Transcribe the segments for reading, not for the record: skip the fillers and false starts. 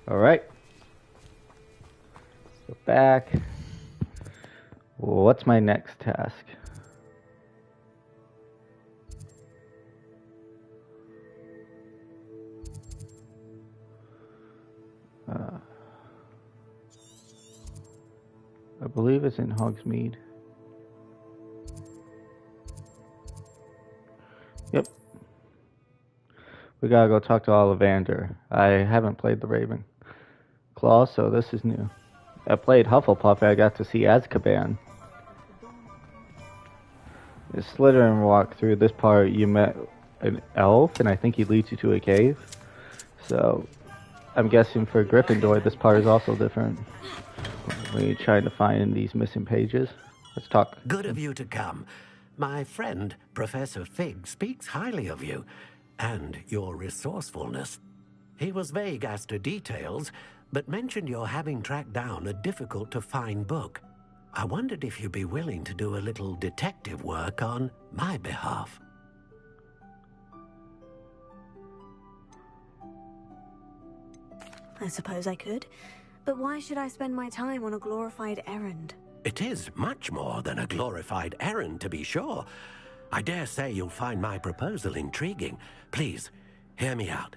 Alright. Go back. What's my next task? I believe it's in Hogsmeade. Yep. We gotta go talk to Ollivander. I haven't played the Ravenclaw, so this is new. I played Hufflepuff, I got to see Azkaban. The Slytherin walk through this part, you met an elf, and I think he leads you to a cave. So, I'm guessing for Gryffindor, this part is also different. We're trying to find these missing pages. Let's talk. Good of you to come. My friend, Professor Fig, speaks highly of you, and your resourcefulness. He was vague as to details, but mentioned your having tracked down a difficult-to-find book. I wondered if you'd be willing to do a little detective work on my behalf. I suppose I could, but why should I spend my time on a glorified errand? It is much more than a glorified errand, to be sure. I dare say you'll find my proposal intriguing. Please, hear me out.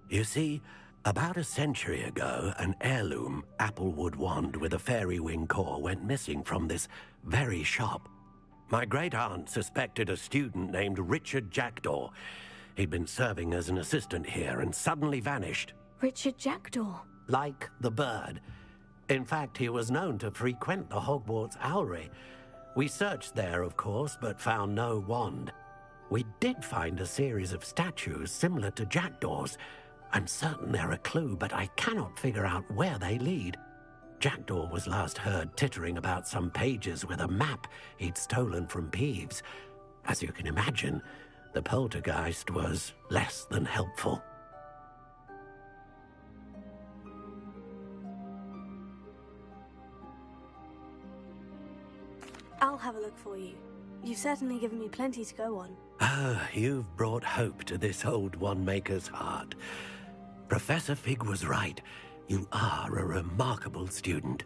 You see, about a century ago, an heirloom applewood wand with a fairy wing core went missing from this very shop. My great-aunt suspected a student named Richard Jackdaw. He'd been serving as an assistant here and suddenly vanished. Richard Jackdaw? Like the bird. In fact, he was known to frequent the Hogwarts Owlery. We searched there, of course, but found no wand. We did find a series of statues similar to Jackdaw's. I'm certain they're a clue, but I cannot figure out where they lead. Jackdaw was last heard tittering about some pages with a map he'd stolen from Peeves. As you can imagine, the poltergeist was less than helpful. I'll have a look for you. You've certainly given me plenty to go on. Ah, you've brought hope to this old one-maker's heart. Professor Fig was right. You are a remarkable student.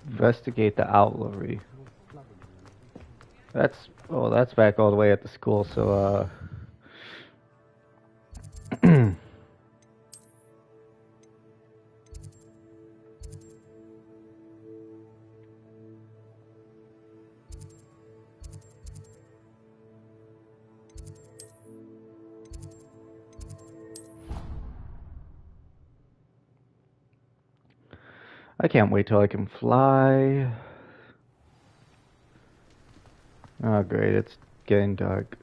Investigate the Owlery. That's back all the way at the school, so I can't wait till I can fly. Oh great, it's getting dark.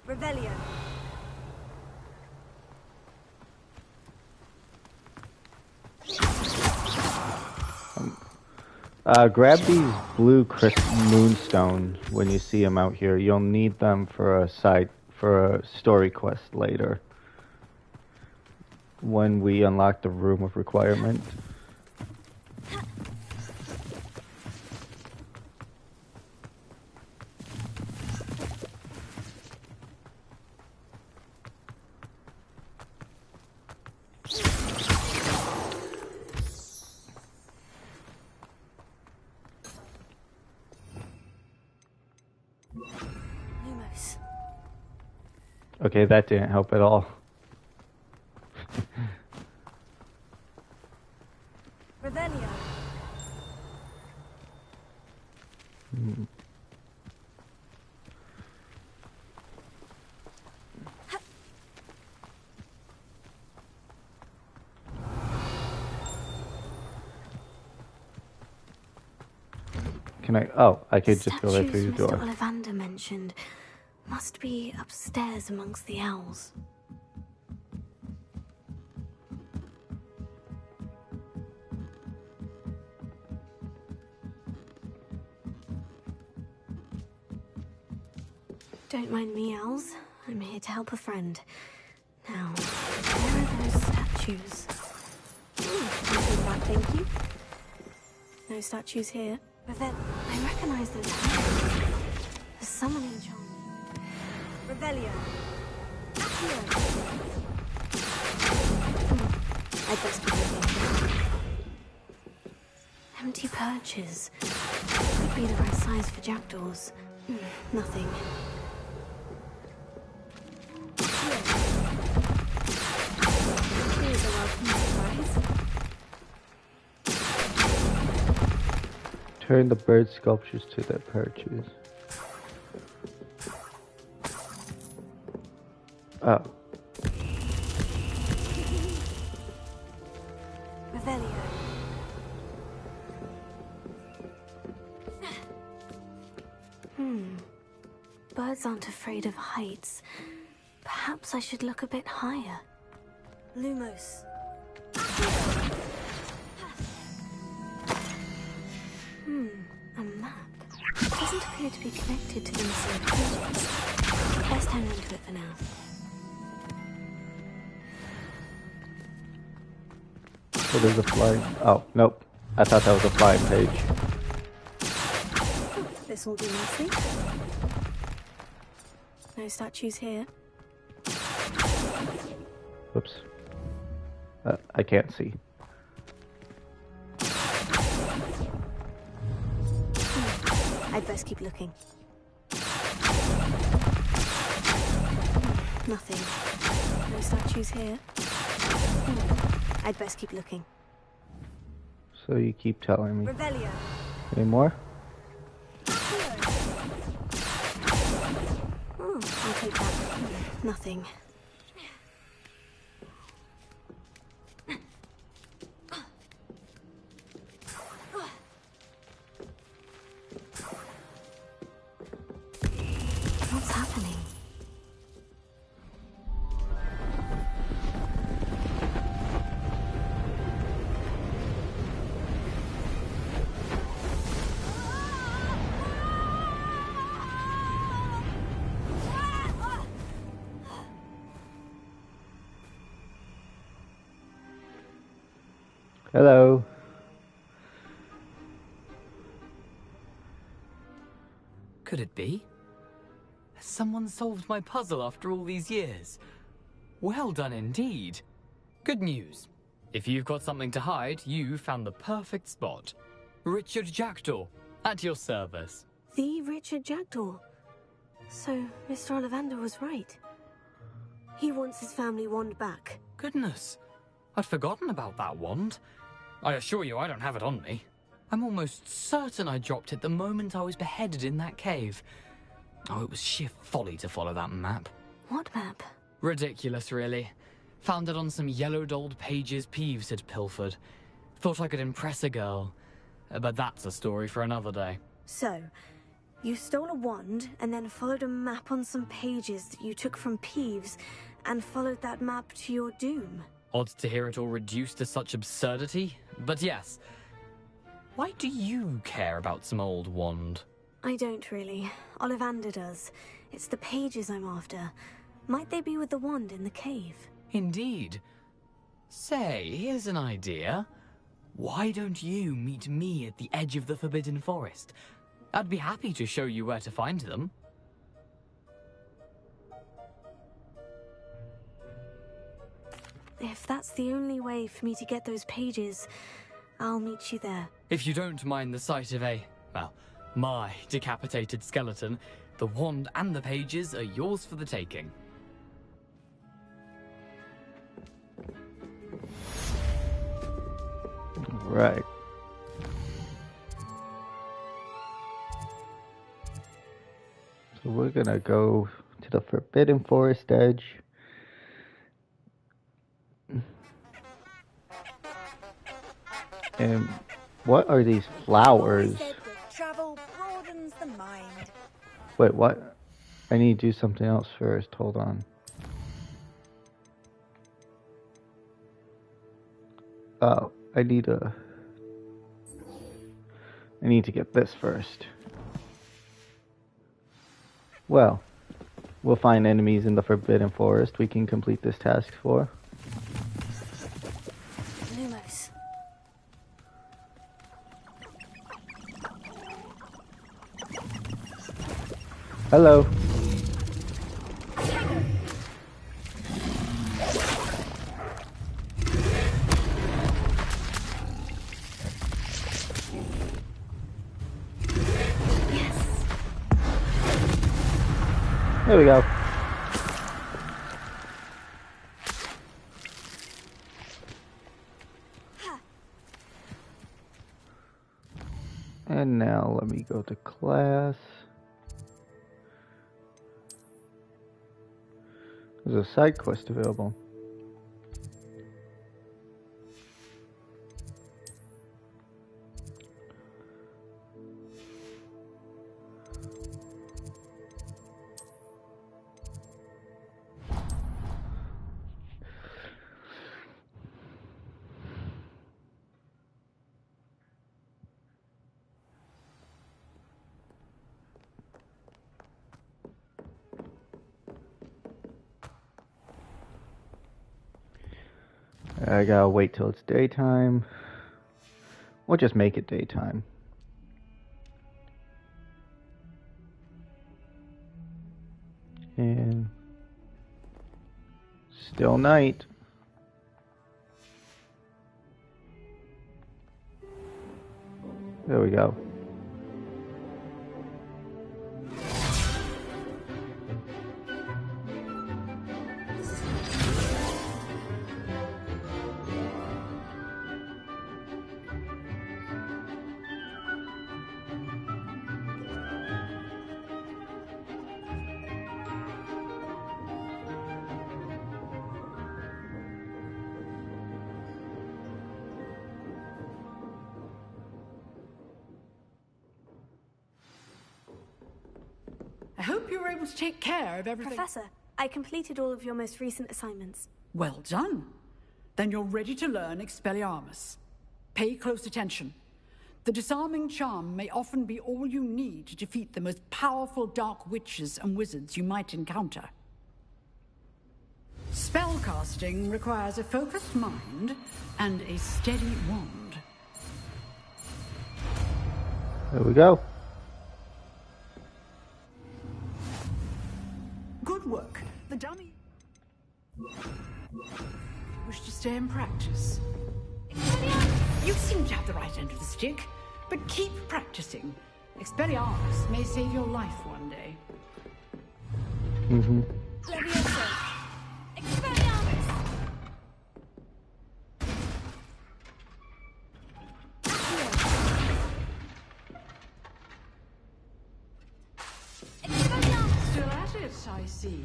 Revelio. Grab these blue moonstone when you see them out here. You'll need them for a story quest later. When we unlock the room of requirement. Okay, that didn't help at all. Revelio. Can I? Oh, I could just go right through the door. Mr. Ollivander mentioned must be upstairs amongst the owls. Don't mind me, owls. I'm here to help a friend. Now, where are those statues? I'll take that, thank you. No statues here. But then, I recognize those hands. The summoning charm. Revelio. Accio. I'd best keep looking. Empty perches. Could be the right size for jackdaws. Nothing. Here's a welcome surprise. Turn the bird sculptures to their perches. Oh. Revelio. Birds aren't afraid of heights. Perhaps I should look a bit higher. Lumos. A map. It doesn't appear to be connected to the missing pages. Best hang on to it for now. So there's a flying... Oh, nope. I thought that was a flying page. This will do nicely. No statues here. Whoops. I can't see. I'd best keep looking. Nothing. No statues here. I'd best keep looking. So you keep telling me. Revelio. Any more? I'll take that. Nothing. What's happening? Hello. Could it be? Has someone solved my puzzle after all these years? Well done indeed. Good news. If you've got something to hide, you found the perfect spot. Richard Jackdaw, at your service. The Richard Jackdaw. So, Mr. Ollivander was right. He wants his family wand back. Goodness, I'd forgotten about that wand. I assure you I don't have it on me. I'm almost certain I dropped it the moment I was beheaded in that cave. Oh, it was sheer folly to follow that map. What map? Ridiculous, really. Found it on some yellowed old pages Peeves had pilfered. Thought I could impress a girl. But that's a story for another day. So, you stole a wand and then followed a map on some pages that you took from Peeves and followed that map to your doom. Odd to hear it all reduced to such absurdity, but yes. Why do you care about some old wand? I don't really. Ollivander does. It's the pages I'm after. Might they be with the wand in the cave? Indeed. Say, here's an idea. Why don't you meet me at the edge of the Forbidden Forest? I'd be happy to show you where to find them. If that's the only way for me to get those pages, I'll meet you there. If you don't mind the sight of my decapitated skeleton, the wand and the pages are yours for the taking. Right. So we're gonna go to the Forbidden Forest edge. And what are these flowers? Travel broadens the mind. Wait, what? I need to do something else first. Hold on. Oh, I need to get this first. Well, We'll find enemies in the Forbidden Forest we can complete this task for. Lumos. Hello. There we go. And now let me go to class. There's a side quest available. I gotta wait till it's daytime. Or just make it daytime. And still night. There we go. I hope you were able to take care of everything. Professor, I completed all of your most recent assignments. Well done. Then you're ready to learn Expelliarmus. Pay close attention. The disarming charm may often be all you need to defeat the most powerful dark witches and wizards you might encounter. Spellcasting requires a focused mind and a steady wand. There we go. Good work. The dummy... Wish to stay and practice. You seem to have the right end of the stick, but keep practicing. Expelliarmus may save your life one day. Mm-hmm. Levioso. Expelliarmus! Still at it, I see.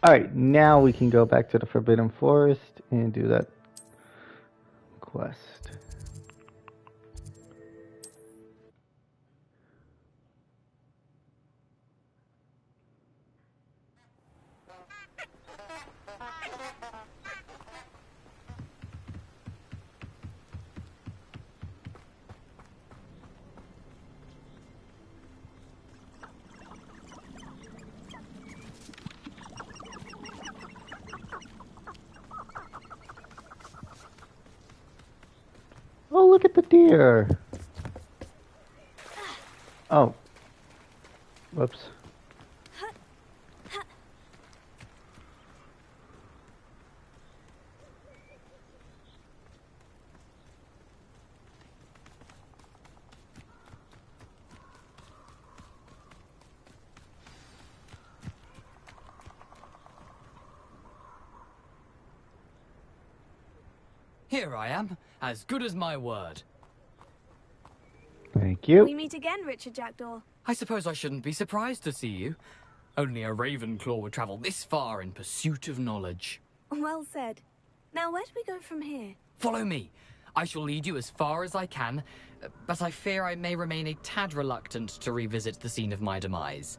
Alright, now we can go back to the Forbidden Forest and do that quest. Oh, look at the deer. Oh. Whoops. Here I am, as good as my word. Thank you. We meet again, Richard Jackdaw. I suppose I shouldn't be surprised to see you. Only a Ravenclaw would travel this far in pursuit of knowledge. Well said. Now, where do we go from here? Follow me. I shall lead you as far as I can, but I fear I may remain a tad reluctant to revisit the scene of my demise.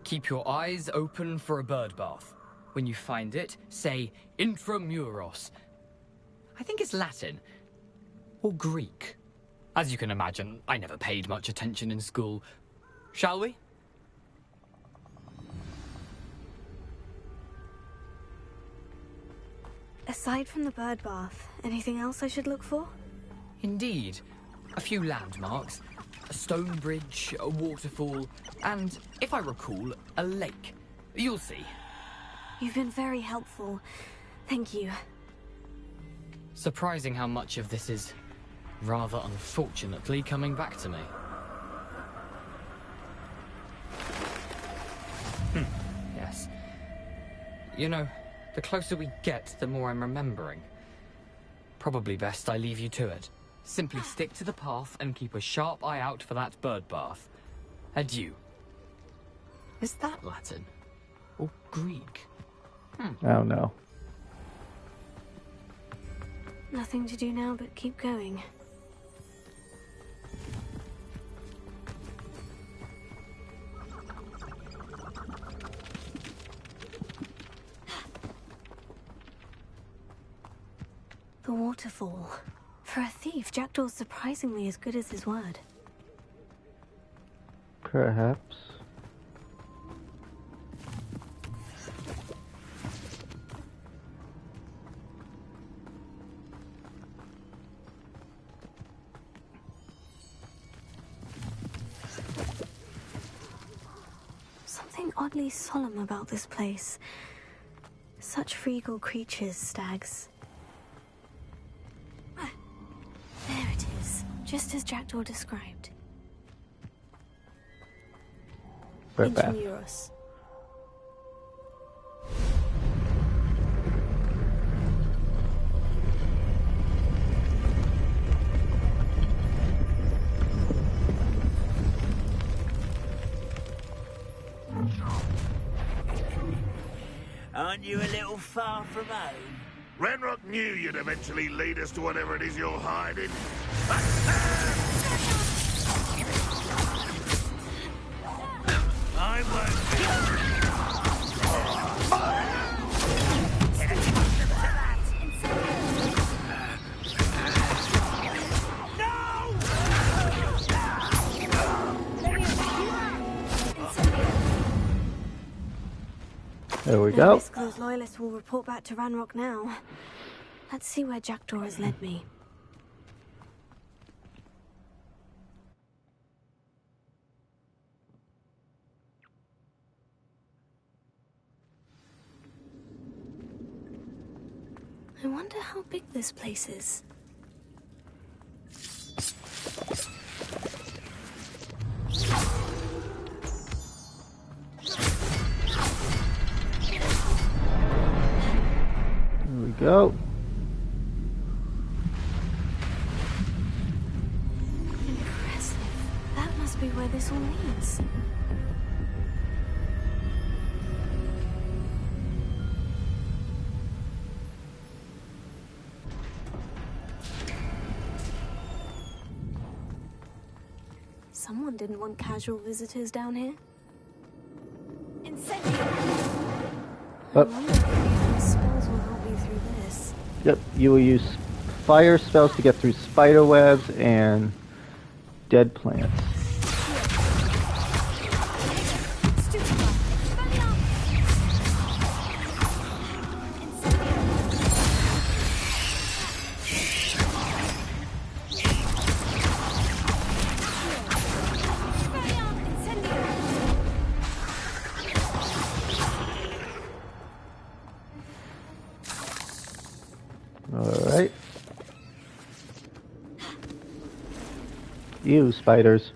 Keep your eyes open for a bird bath. When you find it, say Intramuros. I think it's Latin. Or Greek. As you can imagine, I never paid much attention in school. Shall we? Aside from the bird bath, anything else I should look for? Indeed. A few landmarks, a stone bridge, a waterfall, and, if I recall, a lake. You'll see. You've been very helpful. Thank you. Surprising how much of this is, rather unfortunately, coming back to me. Yes. You know, the closer we get, the more I'm remembering. Probably best I leave you to it. Simply stick to the path and keep a sharp eye out for that bird bath. Adieu. Is that Latin? Or Greek? Oh no. Nothing to do now but keep going. The waterfall. For a thief, Jackdaw's surprisingly as good as his word. Perhaps. Something oddly solemn about this place. Such regal creatures, stags. There it is, just as Jackdaw described. Bird bath. Intramuros. Aren't you a little far from home? Ranrock knew you'd eventually lead us to whatever it is you're hiding. I won't. There we No go. risk those loyalists will report back to Ranrock now. Let's see where Jackdaw has led me. I wonder how big this place is. There we go. Impressive. That must be where this all leads. Someone didn't want casual visitors down here. Incendio! I Up. wonder if these spells will help me through this. Yep, you will use fire spells to get through spider webs and dead plants. Alright. You spiders.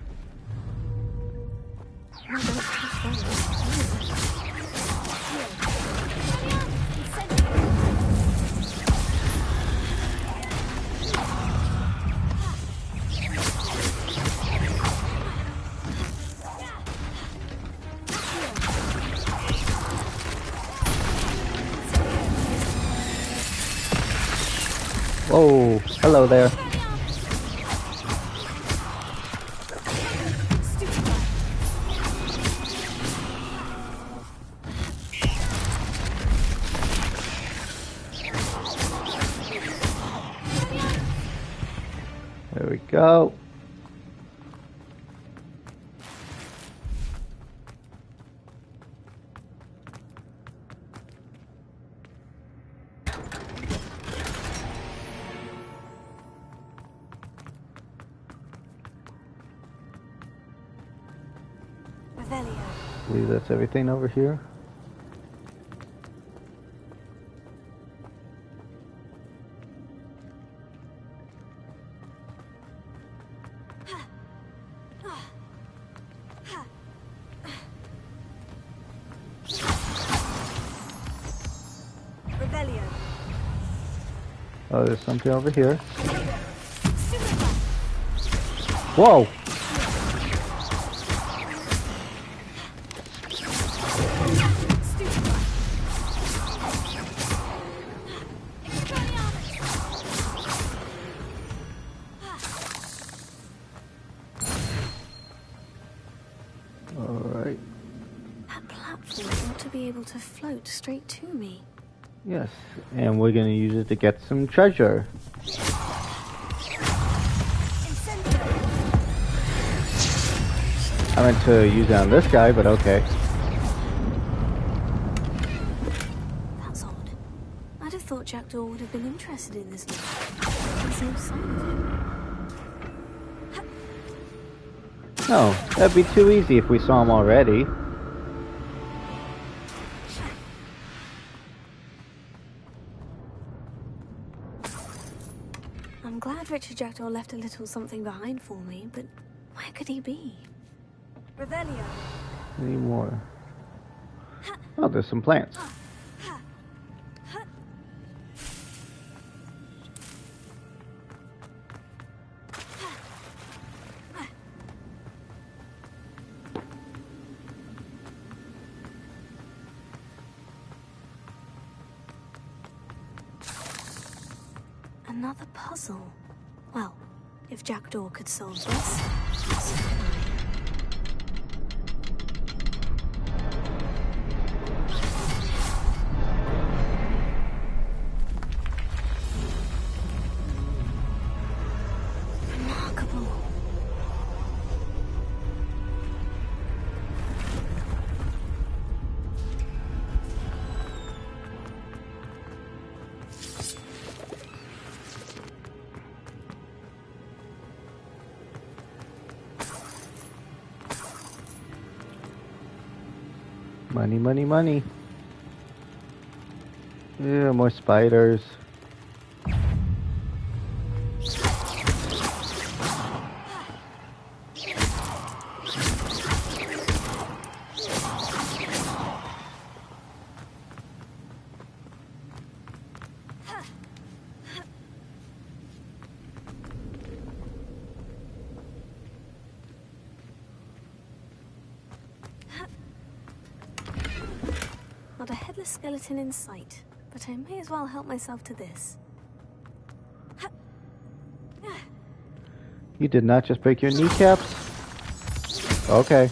Whoa, hello there. There we go. Revelio. I believe that's everything over here. Revelio. Oh, there's something over here. Whoa! Alright. That platform ought to be able to float straight to me. Yes, and we're gonna use it to get some treasure. I meant to use it on this guy, but okay. That's odd. I'd have thought Jackdaw would have been interested in this loot. There's no sign of him. No, that'd be too easy if we saw him already. I'm glad Richard Jackdaw left a little something behind for me, but where could he be? Revelio. Any more? Oh, there's some plants. Another puzzle. Well, if Jackdaw could solve this, so can I. Remarkable. Money, money, money. Yeah, more spiders. Not a headless skeleton in sight, but I may as well help myself to this. You did not just break your kneecaps? Okay.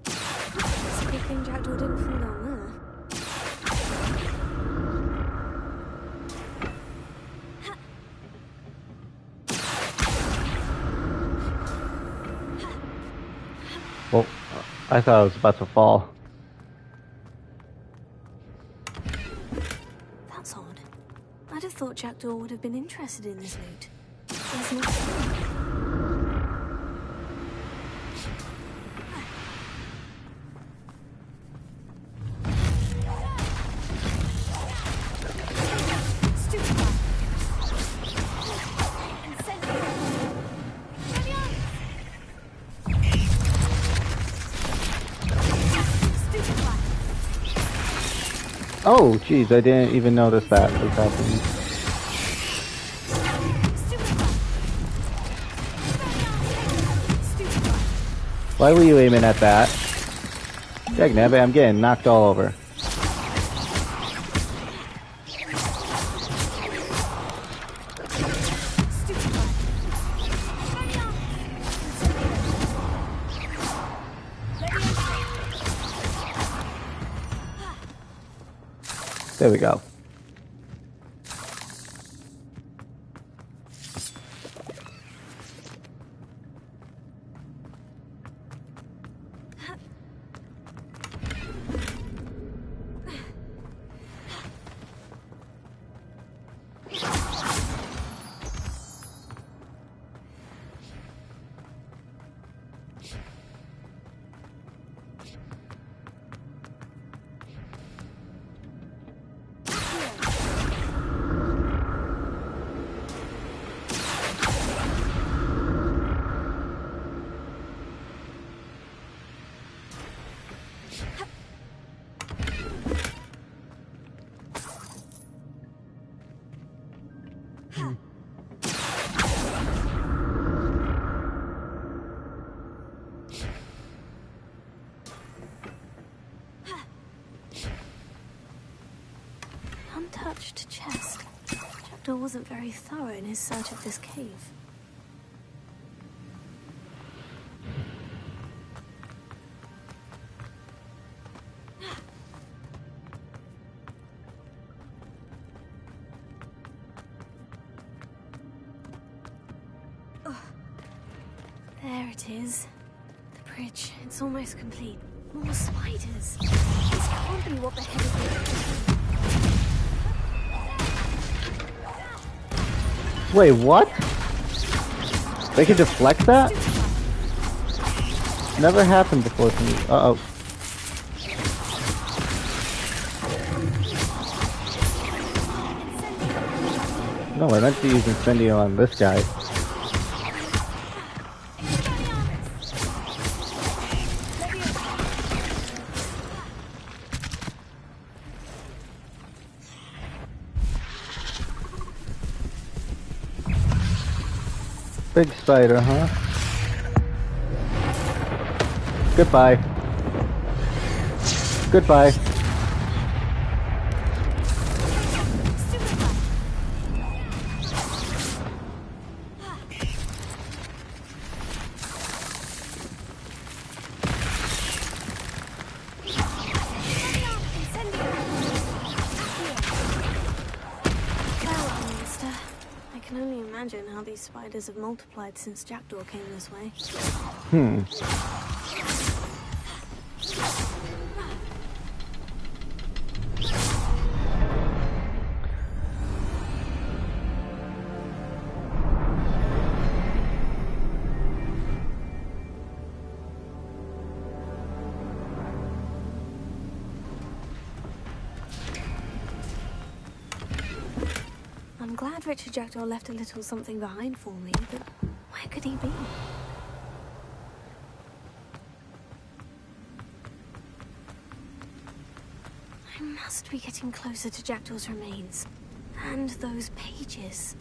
It's a good thing Jackdaw didn't fall down there. Well, I thought I was about to fall. That's odd. I'd have thought Jackdaw would have been interested in this loot. There's no sign. Oh, jeez, I didn't even notice that was happening. Why were you aiming at that? Dagnabbit, I'm getting knocked all over. There we go. Untouched chest. Jackdaw wasn't very thorough in his search of this cave. There it is. The bridge. It's almost complete. More spiders. This can't be what the heck is it? Wait, what? They can deflect that? Never happened before to me. Uh-oh. No, I meant to use Incendio on this guy. Big spider, huh? Goodbye. Goodbye. How these spiders have multiplied since Jackdaw came this way. I'm glad Richard Jackdaw left a little something behind for me, but where could he be? I must be getting closer to Jackdaw's remains. And those pages.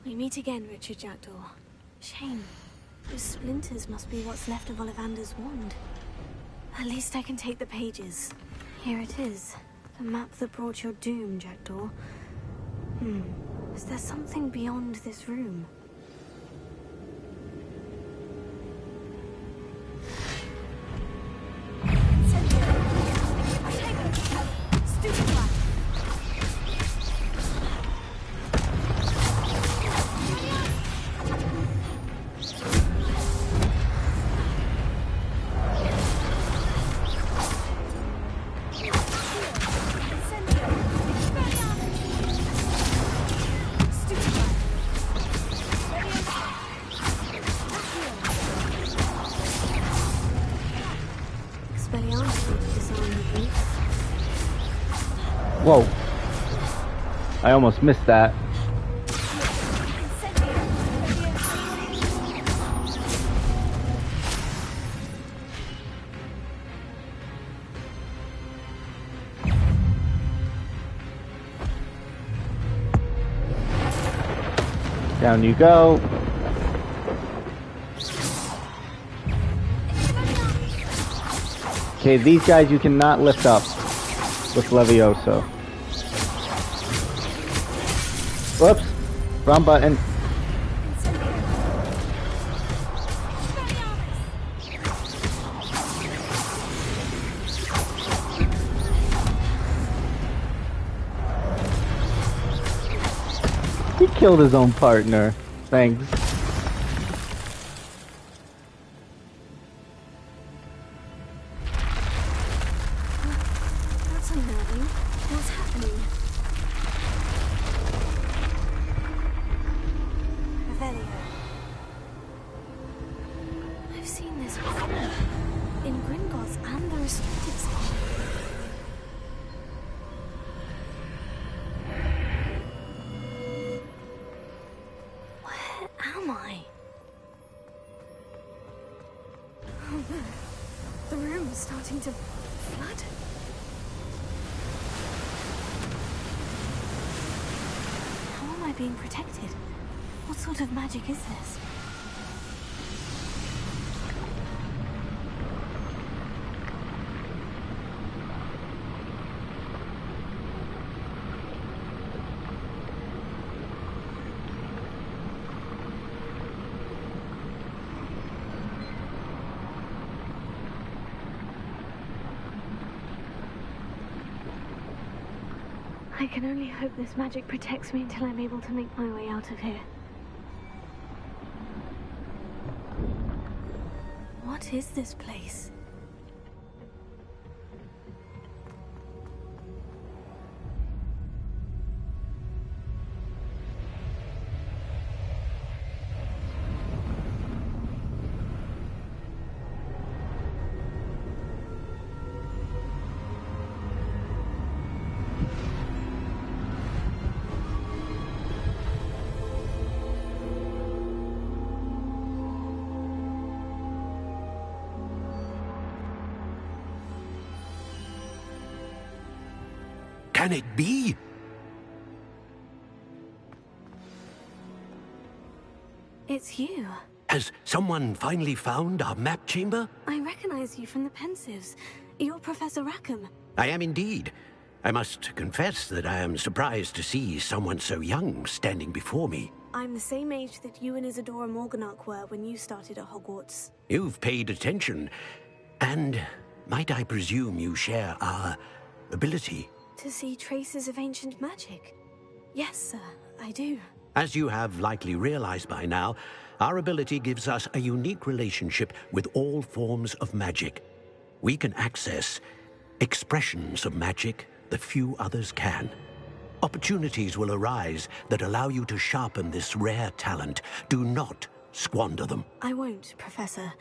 We meet again, Richard Jackdaw. Shame. Those splinters must be what's left of Ollivander's wand. At least I can take the pages. Here it is. The map that brought your doom, Jackdaw. Is there something beyond this room? Whoa. I almost missed that. Down you go. Okay, these guys you cannot lift up with Levioso. Whoops. Wrong button. He killed his own partner. Thanks. That's unnerving. What's happening? Revelio. I've seen this before. In Gringotts and the restricted zone. Where am I? Oh no. The room's starting to flood. being protected? What sort of magic is this? I can only hope this magic protects me until I'm able to make my way out of here. What is this place? Can it be? It's you. Has someone finally found our map chamber? I recognize you from the Pensives. You're Professor Rackham. I am indeed. I must confess that I am surprised to see someone so young standing before me. I'm the same age that you and Isadora Morganach were when you started at Hogwarts. You've paid attention. And might I presume you share our ability? To see traces of ancient magic? Yes, sir, I do. As you have likely realized by now, our ability gives us a unique relationship with all forms of magic. We can access expressions of magic that few others can. Opportunities will arise that allow you to sharpen this rare talent. Do not squander them. I won't, Professor.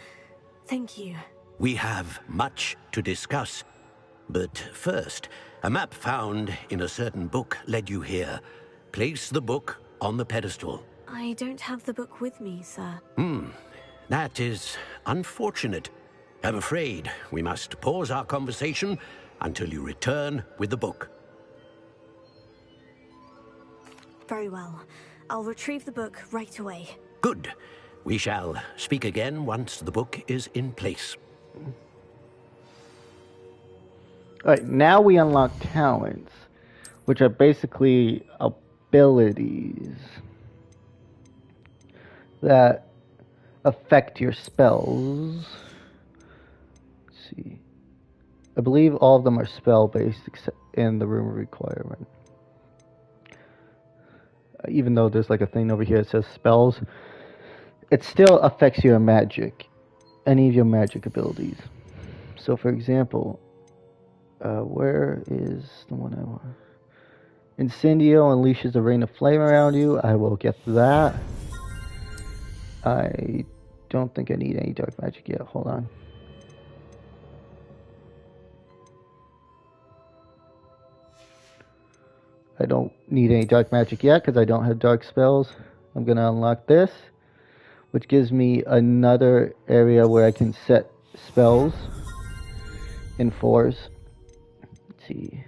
Thank you. We have much to discuss. But first, a map found in a certain book led you here. Place the book on the pedestal. I don't have the book with me, sir. That is unfortunate. I'm afraid we must pause our conversation until you return with the book. Very well. I'll retrieve the book right away. Good. We shall speak again once the book is in place. Alright, now we unlock talents, which are basically abilities that affect your spells. Let's see. I believe all of them are spell-based except in the room requirement. Even though there's like a thing over here that says spells, it still affects your magic, any of your magic abilities. So for example, where is the one I want? Incendio unleashes a rain of flame around you. I will get that. I don't think I need any dark magic yet. Hold on. I don't need any dark magic yet because I don't have dark spells. I'm going to unlock this, which gives me another area where I can set spells in force. Let's see.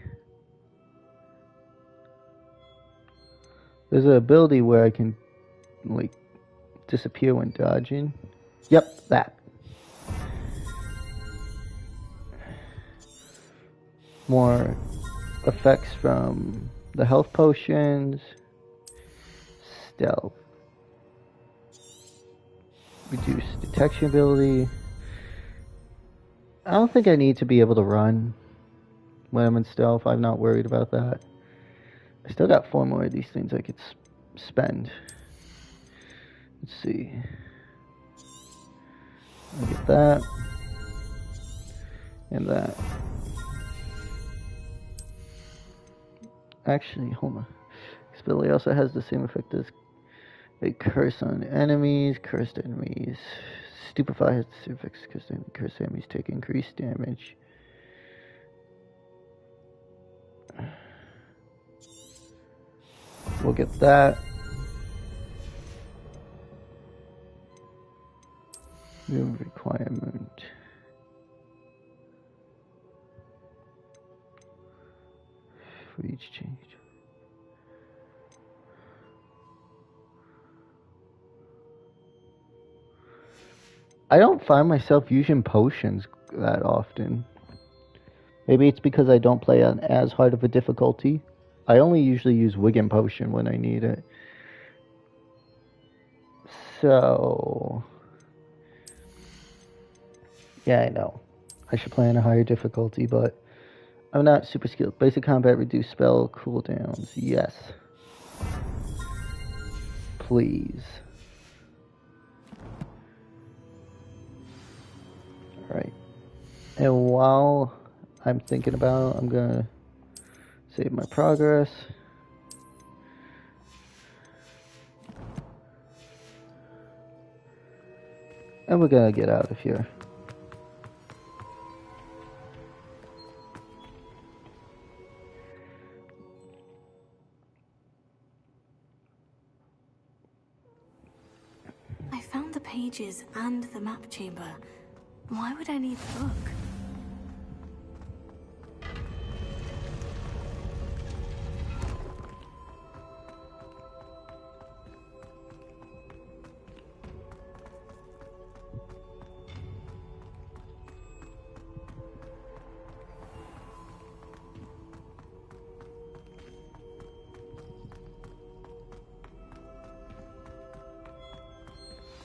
There's an ability where I can like disappear when dodging. Yep, that. More effects from the health potions. Stealth. Reduced detection ability. I don't think I need to be able to run when I'm in stealth. I'm not worried about that. I still got 4 more of these things I could spend. Let's see. I'll get that. And that. Actually, hold on. This ability also has the same effect as a curse on enemies. Cursed enemies. Stupefy has the same effect as cursed enemies take increased damage. We'll get that. New requirement. For each change. I don't find myself using potions that often. Maybe it's because I don't play on as hard of a difficulty. I only usually use Wigan Potion when I need it. So... yeah, I know. I should play on a higher difficulty, but I'm not super skilled. Basic combat, reduce spell cooldowns. Yes. Please. Alright. And while I'm thinking about it, I'm gonna save my progress. And we're gonna get out of here. I found the pages and the map chamber. Why would I need the book?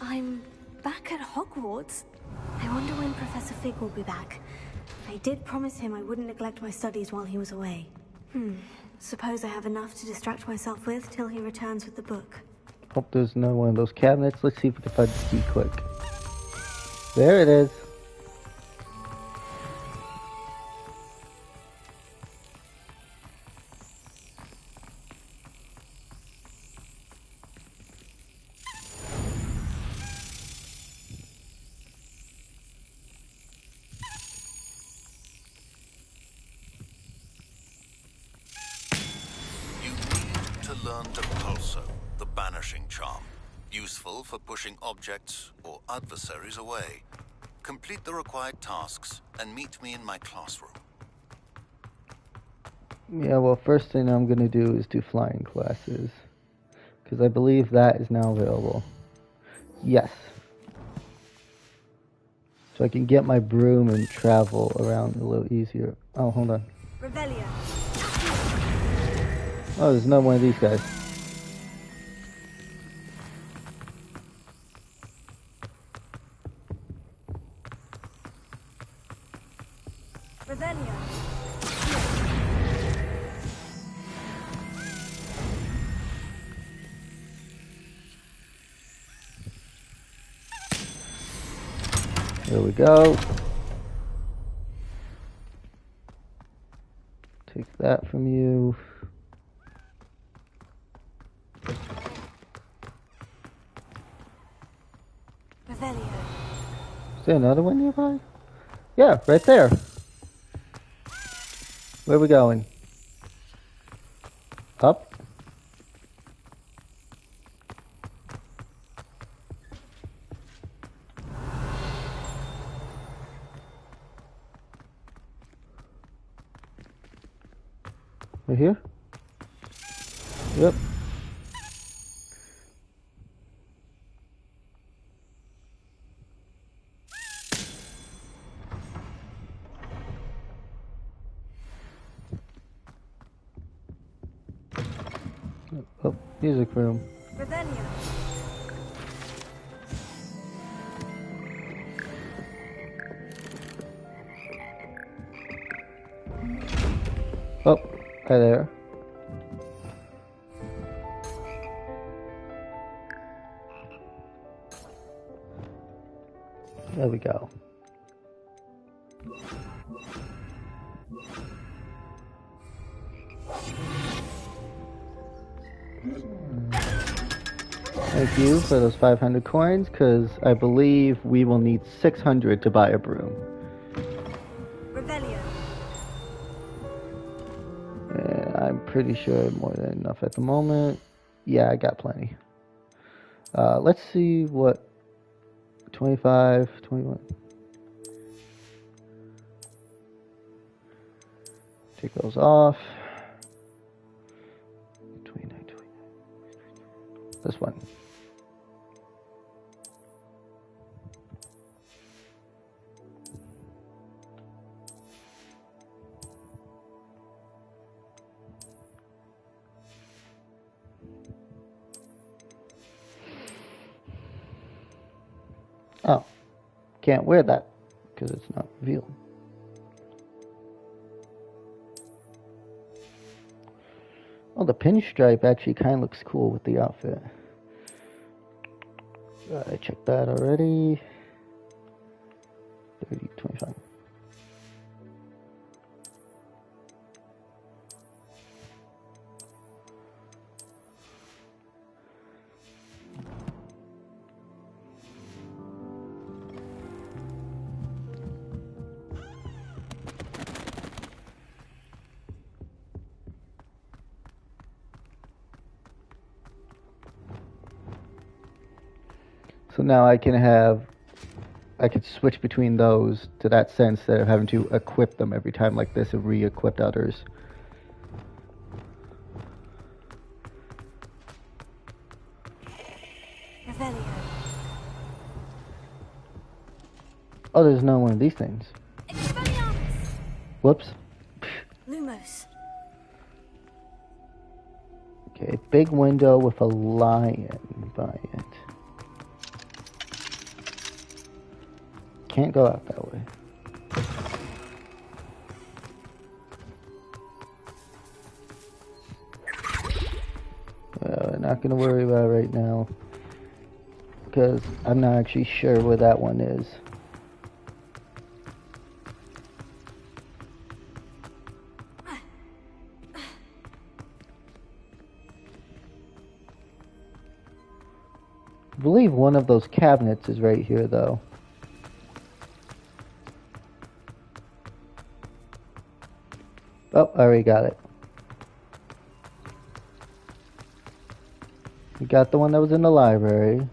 I'm back at Hogwarts. I wonder when Professor Fig will be back. I did promise him I wouldn't neglect my studies while he was away. Suppose I have enough to distract myself with till he returns with the book. Hope there's no one of those cabinets. Let's see if we can find the key quick. There it is. Learn Depulso, the banishing charm. Useful for pushing objects or adversaries away. Complete the required tasks and meet me in my classroom. Yeah, well, first thing I'm gonna do is do flying classes. Because I believe that is now available. Yes. So I can get my broom and travel around a little easier. Oh, hold on. Revelio. Oh, there's another one of these guys. Revelio. There we go. Take that from you. Revelio. Is there another one nearby? Yeah, right there. Where are we going? Up? Right here? Yep. Oh, music room. Revelio. Oh, hi there. There we go. Thank you for those 500 coins, because I believe we will need 600 to buy a broom. Revelio. And I'm pretty sure more than enough at the moment. Yeah, I got plenty. Let's see what... 25, 21... Take those off. 29, 29. This one. can't wear that because it's not revealed. Oh, the pinstripe actually kind of looks cool with the outfit. I checked that already. 30, 25. So now I can switch between those to that sense instead of having to equip them every time like this and re-equip others. Revelio. Oh, there's no one of these things. Expelliarmus. Whoops. Lumos. Okay, big window with a lion by it. Can't go out that way. Well, we're not going to worry about it right now because I'm not actually sure where that one is. I believe one of those cabinets is right here though. Oh, I already got it. We got the one that was in the library.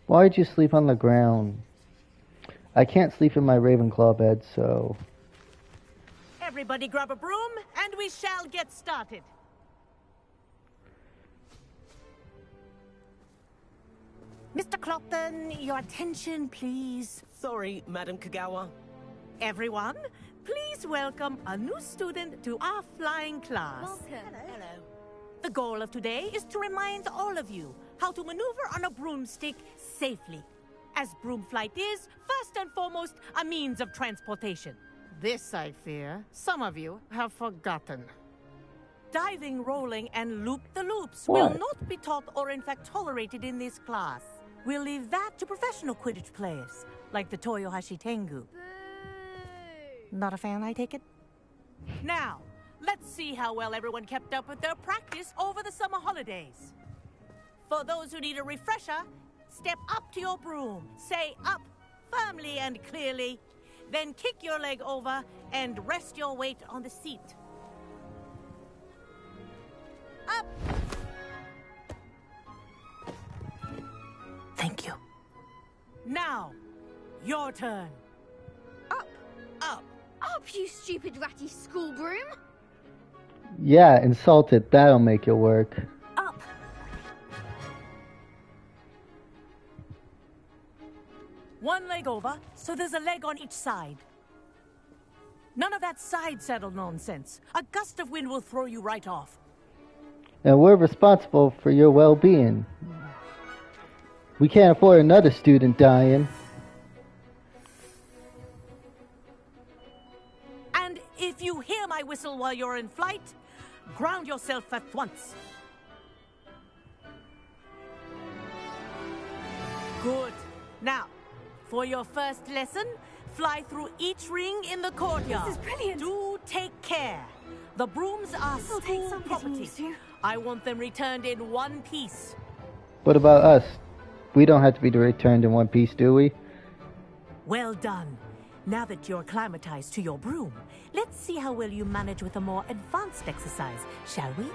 Why'd you sleep on the ground? I can't sleep in my Ravenclaw bed, so... Everybody grab a broom, and we shall get started. Mr. Clopton, your attention, please. Sorry, Madam Kagawa. Everyone, please welcome a new student to our flying class. Welcome. Hello. The goal of today is to remind all of you how to maneuver on a broomstick safely, as broom flight is, first and foremost, a means of transportation. This, I fear, some of you have forgotten. Diving, rolling, and loop-the-loops What? will not be taught or in fact tolerated in this class. We'll leave that to professional Quidditch players, like the Toyohashi Tengu. Not a fan, I take it? Now, let's see how well everyone kept up with their practice over the summer holidays. For those who need a refresher, step up to your broom, say up firmly and clearly, then kick your leg over and rest your weight on the seat. Up! Thank you. Now, your turn. Up. Up. Up, you stupid ratty school broom. Yeah, insulted. That'll make it work. Up. One leg over, so there's a leg on each side. None of that side saddle nonsense. A gust of wind will throw you right off. And we're responsible for your well-being. We can't afford another student dying. And if you hear my whistle while you're in flight, ground yourself at once. Good. Now, for your first lesson, fly through each ring in the courtyard. This is brilliant. Do take care. The brooms are This will take school some getting property. used to. I want them returned in one piece. What about us? We don't have to be returned in one piece, do we? Well done. Now that you're acclimatized to your broom, let's see how well you manage with a more advanced exercise, shall we?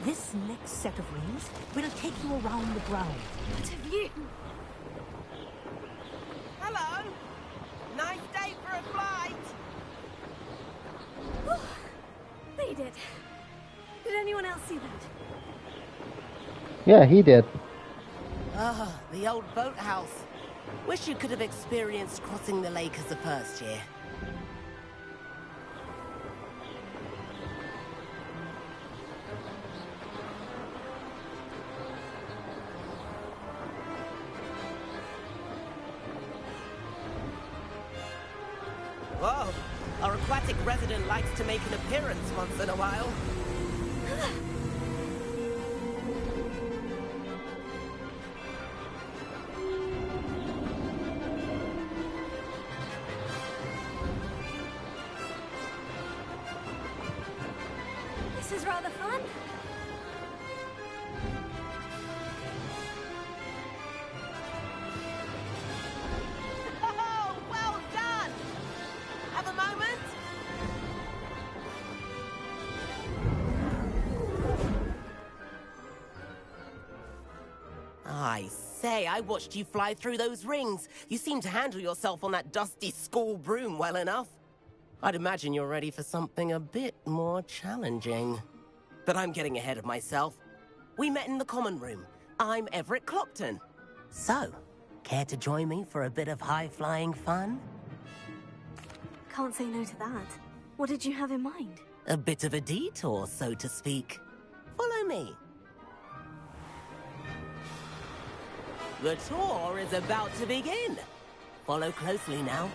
This next set of rings will take you around the ground. What have you? Hello. Nice day for a flight. They did. Did anyone else see that? Yeah, he did. Ah, the old boathouse. Wish you could have experienced crossing the lake as the first year. Whoa, our aquatic resident likes to make an appearance once in a while. This is rather fun. Oh, well done! Have a moment? I say, I watched you fly through those rings. You seem to handle yourself on that dusty school broom well enough. I'd imagine you're ready for something a bit more challenging. But I'm getting ahead of myself. We met in the common room. I'm Everett Clopton. So, care to join me for a bit of high-flying fun? Can't say no to that. What did you have in mind? A bit of a detour, so to speak. Follow me. The tour is about to begin. Follow closely now.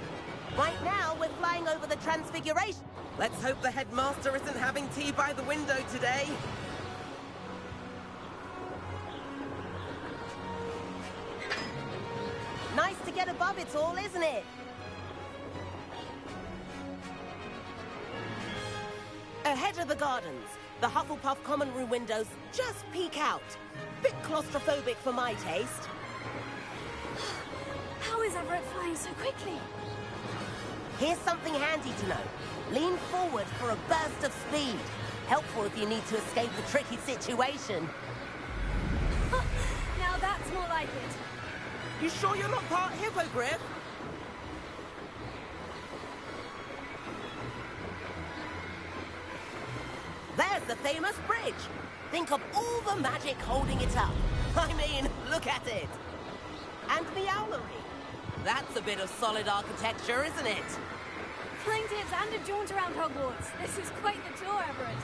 Right now, we're flying over the Transfiguration. Let's hope the headmaster isn't having tea by the window today. Nice to get above it all, isn't it? Ahead of the gardens, the Hufflepuff common room windows just peek out. Bit claustrophobic for my taste. How is Everett flying so quickly? Here's something handy to know. Lean forward for a burst of speed. Helpful if you need to escape a tricky situation. Now that's more like it. You sure you're not part hippogriff? There's the famous bridge. Think of all the magic holding it up. I mean, look at it. And the owlery. That's a bit of solid architecture, isn't it? Flying tips and a jaunt around Hogwarts. This is quite the tour, Everett.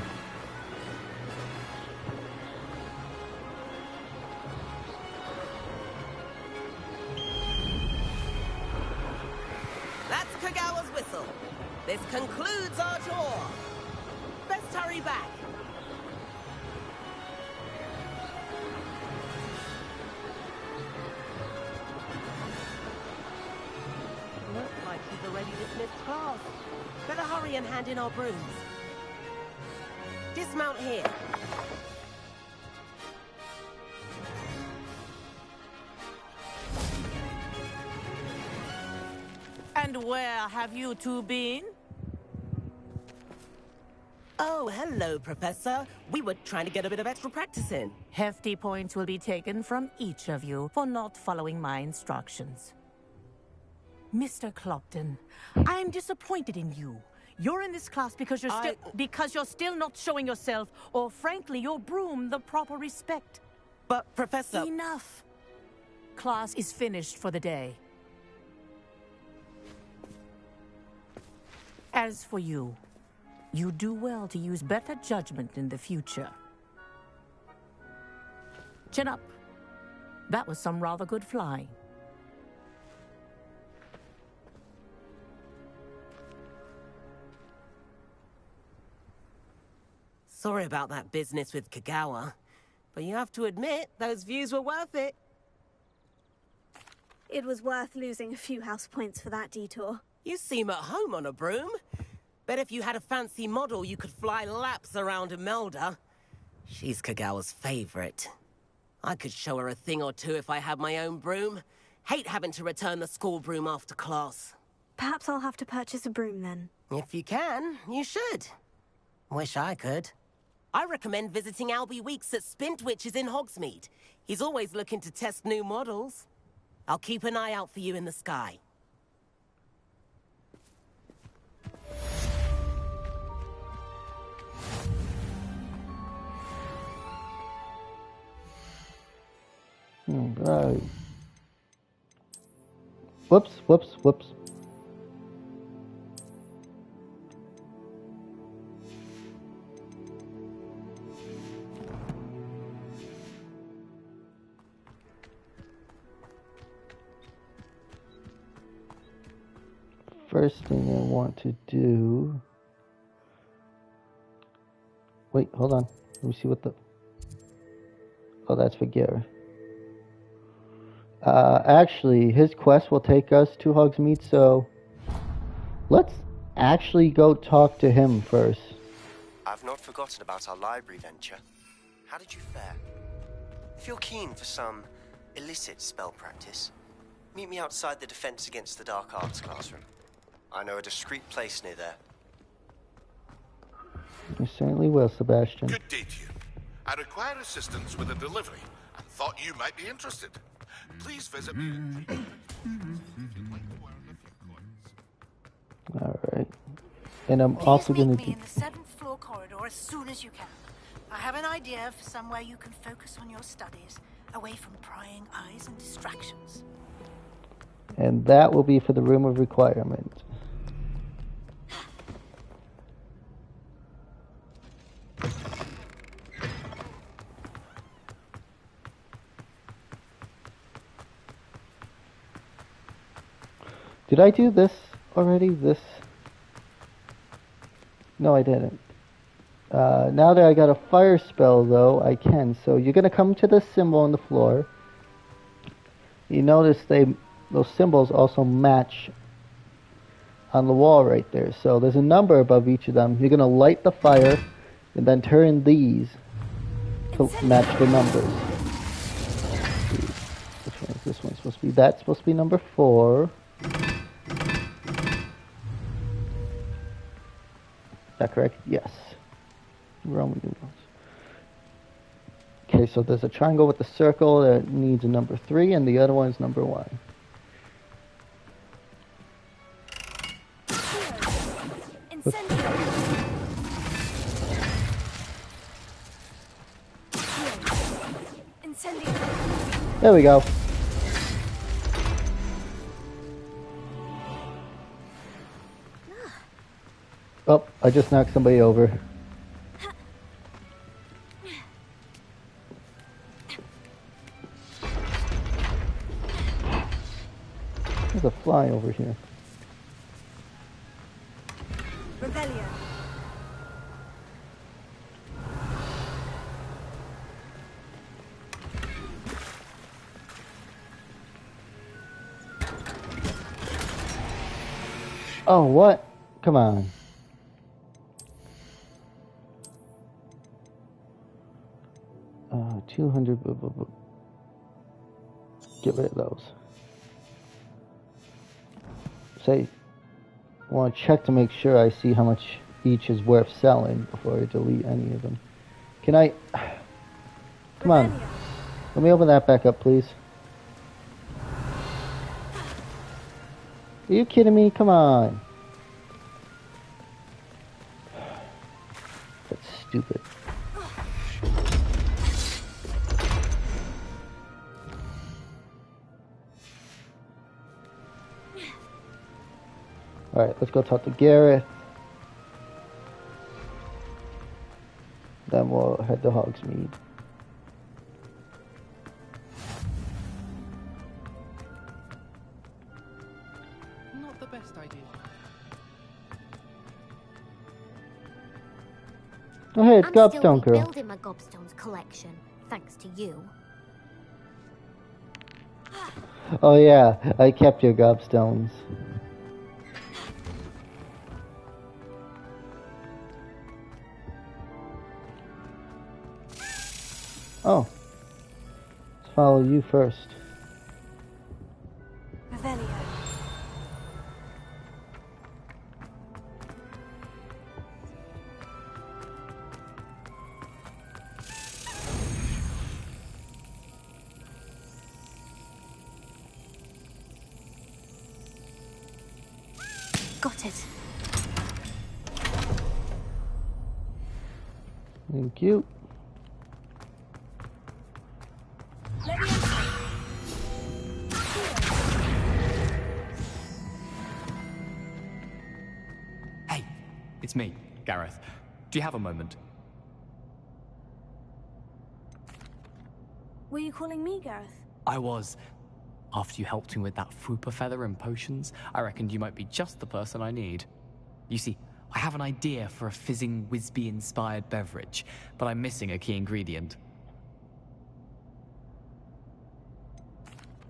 That's Kagawa's whistle. This concludes our tour. Best hurry back. Looks like she's already dismissed class. Better hurry and hand in our brooms. Dismount here. And where have you two been? Oh, hello, Professor. We were trying to get a bit of extra practice in. Hefty points will be taken from each of you for not following my instructions. Mr. Clopton, I am disappointed in you. You're in this class because you're still not showing yourself, or frankly, your broom the proper respect. But, Professor... Enough. Class is finished for the day. As for you, you do well to use better judgment in the future. Chin up. That was some rather good flying. Sorry about that business with Kagawa, but you have to admit, those views were worth it. It was worth losing a few house points for that detour. You seem at home on a broom. Bet if you had a fancy model, you could fly laps around Imelda. She's Kagawa's favorite. I could show her a thing or two if I had my own broom. Hate having to return the school broom after class. Perhaps I'll have to purchase a broom then. If you can, you should. Wish I could. I recommend visiting Albie Weeks at Spintwitches in Hogsmeade. He's always looking to test new models. I'll keep an eye out for you in the sky. Right. Whoops. First thing I want to do... Wait, hold on. Let me see what the... Oh, that's for Gareth. Actually, his quest will take us to Hogsmeade, so... Let's actually go talk to him first. I've not forgotten about our library venture. How did you fare? If you're keen for some illicit spell practice, meet me outside the Defense Against the Dark Arts classroom. I know a discreet place near there. You certainly will, Sebastian. Good day to you. I require assistance with a delivery and thought you might be interested. Please visit me. Alright. And I'm also going to Meet me in the 7th floor corridor as soon as you can. I have an idea for somewhere you can focus on your studies, away from prying eyes and distractions. And that will be for the room of requirement. Did I do this already? This? No, I didn't. Now that I got a fire spell, though, I can. So you're going to come to this symbol on the floor. You notice those symbols also match on the wall right there. So there's a number above each of them. You're going to light the fire and then turn these to match the numbers. Which one is this one supposed to be? That's supposed to be number 4. Is that correct? Yes. Roman numerals. Okay, so there's a triangle with a circle that needs a number 3, and the other one is number 1. There we go. Oh, I just knocked somebody over. There's a fly over here. Rebellion. Oh, what? Come on. Oh, 200. Get rid of those. Say, I want to check to make sure I see how much each is worth selling before I delete any of them. Can I? Come on. Let me open that back up, please. Are you kidding me? Come on. That's stupid. Alright, let's go talk to Gareth. Then we'll head to Hogsmeade. Not the best idea. Oh hey, it's Gobstone Girl. I'm still building my Gobstones collection, thanks to you. Oh yeah, I kept your Gobstones. Oh. Let's follow you first. Revelio. Got it. Thank you. Hey, it's me, Gareth. Do you have a moment? Were you calling me, Gareth? I was. After you helped me with that Fupa feather and potions, I reckoned you might be just the person I need. You see, I have an idea for a fizzing Whizbee-inspired beverage, but I'm missing a key ingredient.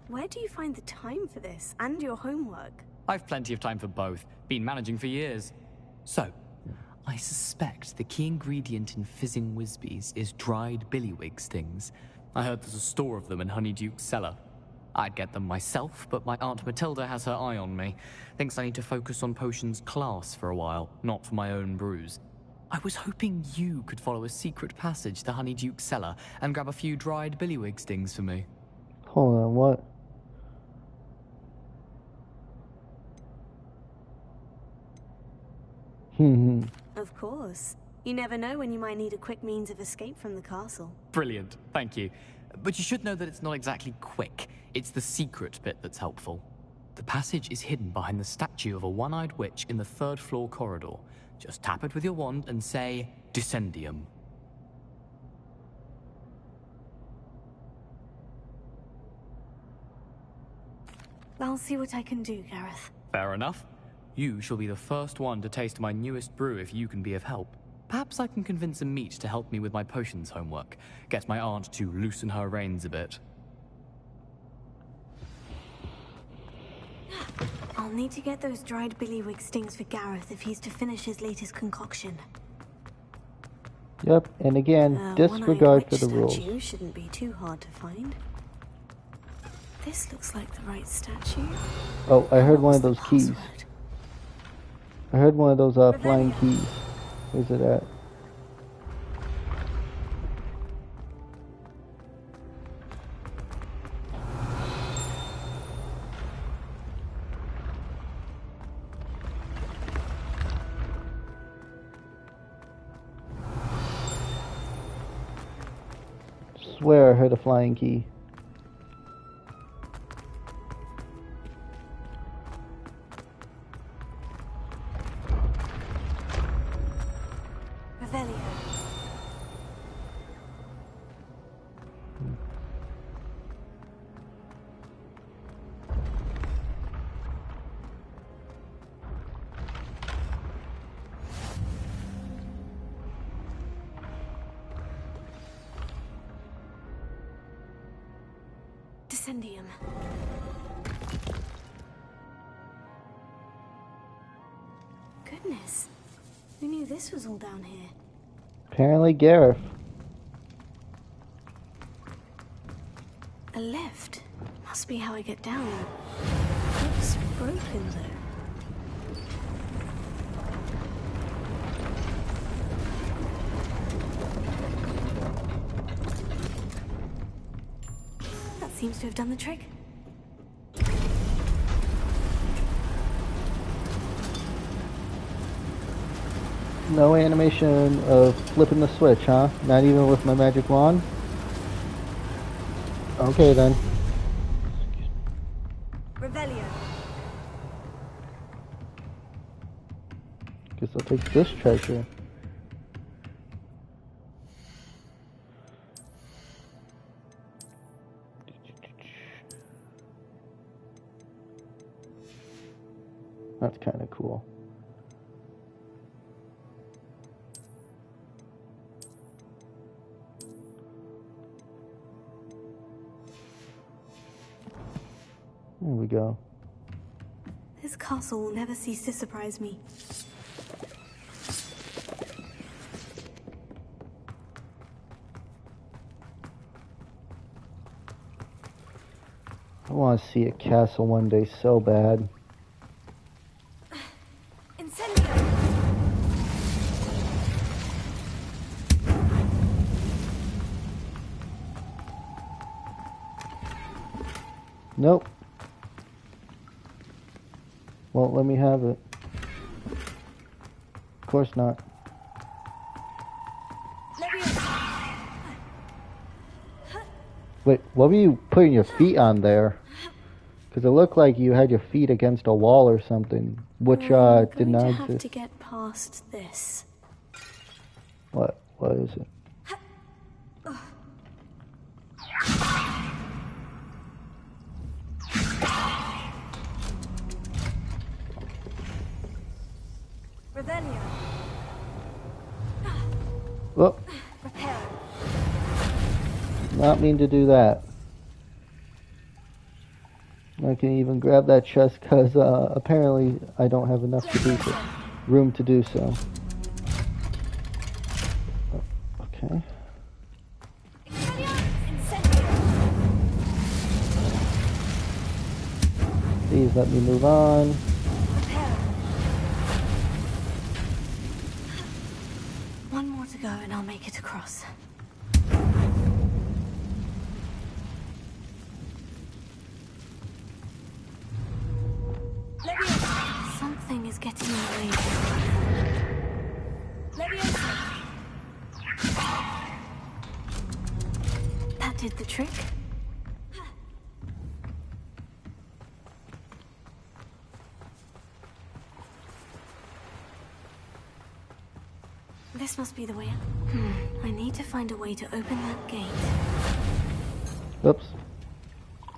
Where do you find the time for this and your homework? I've plenty of time for both. Been managing for years. So, I suspect the key ingredient in fizzing Whizbees is dried billywig stings. I heard there's a store of them in Honeyduke's cellar. I'd get them myself, but my Aunt Matilda has her eye on me. Thinks I need to focus on potions class for a while, not for my own brews. I was hoping you could follow a secret passage to Honeyduke's cellar and grab a few dried billywig stings for me. Hold on, what? Of course. You never know when you might need a quick means of escape from the castle. Brilliant, thank you. But you should know that it's not exactly quick. It's the secret bit that's helpful. The passage is hidden behind the statue of a one-eyed witch in the 3rd floor corridor. Just tap it with your wand and say, Descendium. I'll see what I can do, Gareth. Fair enough. You shall be the first one to taste my newest brew if you can be of help. Perhaps I can convince a meat to help me with my potions homework. Get my aunt to loosen her reins a bit. I'll need to get those dried billywig stings for Gareth if he's to finish his latest concoction. Yep, and again, disregard for the rules. Statue shouldn't be too hard to find. This looks like the right statue. Oh, I heard one of those keys. I heard one of those flying keys. Where's it at? Swear I heard a flying key. Descendium. Goodness. Who knew this was all down here? Apparently Gareth. A lift. Must be how I get down. Looks broken though. Seems to have done the trick. No animation of flipping the switch, huh? Not even with my magic wand? Okay then. Revelio. Guess I'll take this treasure. That's kind of cool. There we go. This castle will never cease to surprise me. I want to see a castle one day so bad. Incendio! Nope. Won't let me have it. Of course not. Wait, what were you putting your feet on there? Because it looked like you had your feet against a wall or something, which did not I'm going to have exist. to get past this. What? What is it? Revelio. Well, Repair. not mean to do that. I can even grab that chest because apparently I don't have enough to do so. Room to do so. Okay. Please let me move on. One more to go and I'll make it across. Something is getting in the way. That did the trick. This must be the way out. I need to find a way to open that gate. Oops.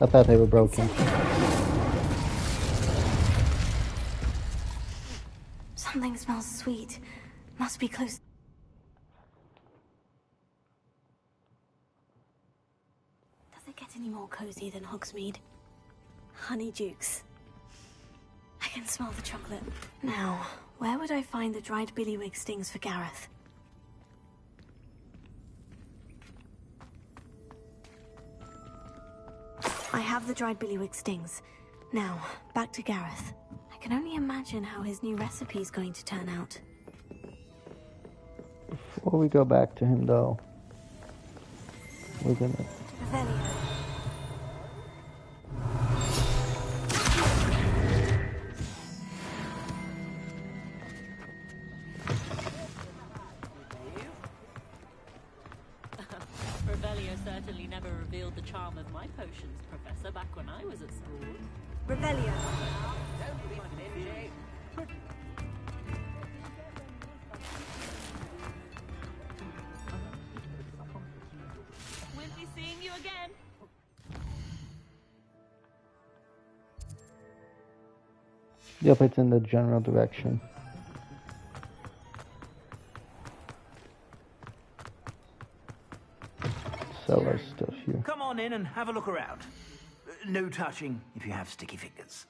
I thought they were broken. Something smells sweet. Must be close. Does it get any more cozy than Hogsmeade? Honeydukes. I can smell the chocolate. Now, where would I find the dried billywig stings for Gareth? I have the dried billywig stings. Now, back to Gareth. I can only imagine how his new recipe is going to turn out. Before we go back to him, though, we're gonna... Revelio certainly never revealed the charm of my potions, Professor, back when I was at school. Revelio. We'll be seeing you again. Yep, it's in the general direction. Sell our stuff here. Come on in and have a look around. No touching if you have sticky fingers.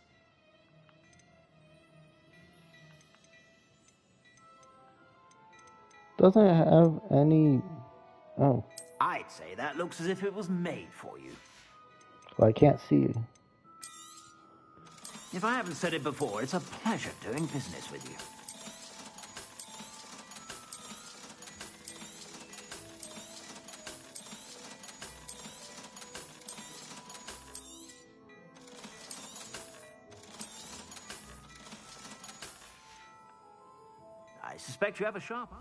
Doesn't it have any... Oh. I'd say that looks as if it was made for you. Well, I can't see. If I haven't said it before, it's a pleasure doing business with you. I suspect you have a sharp eye.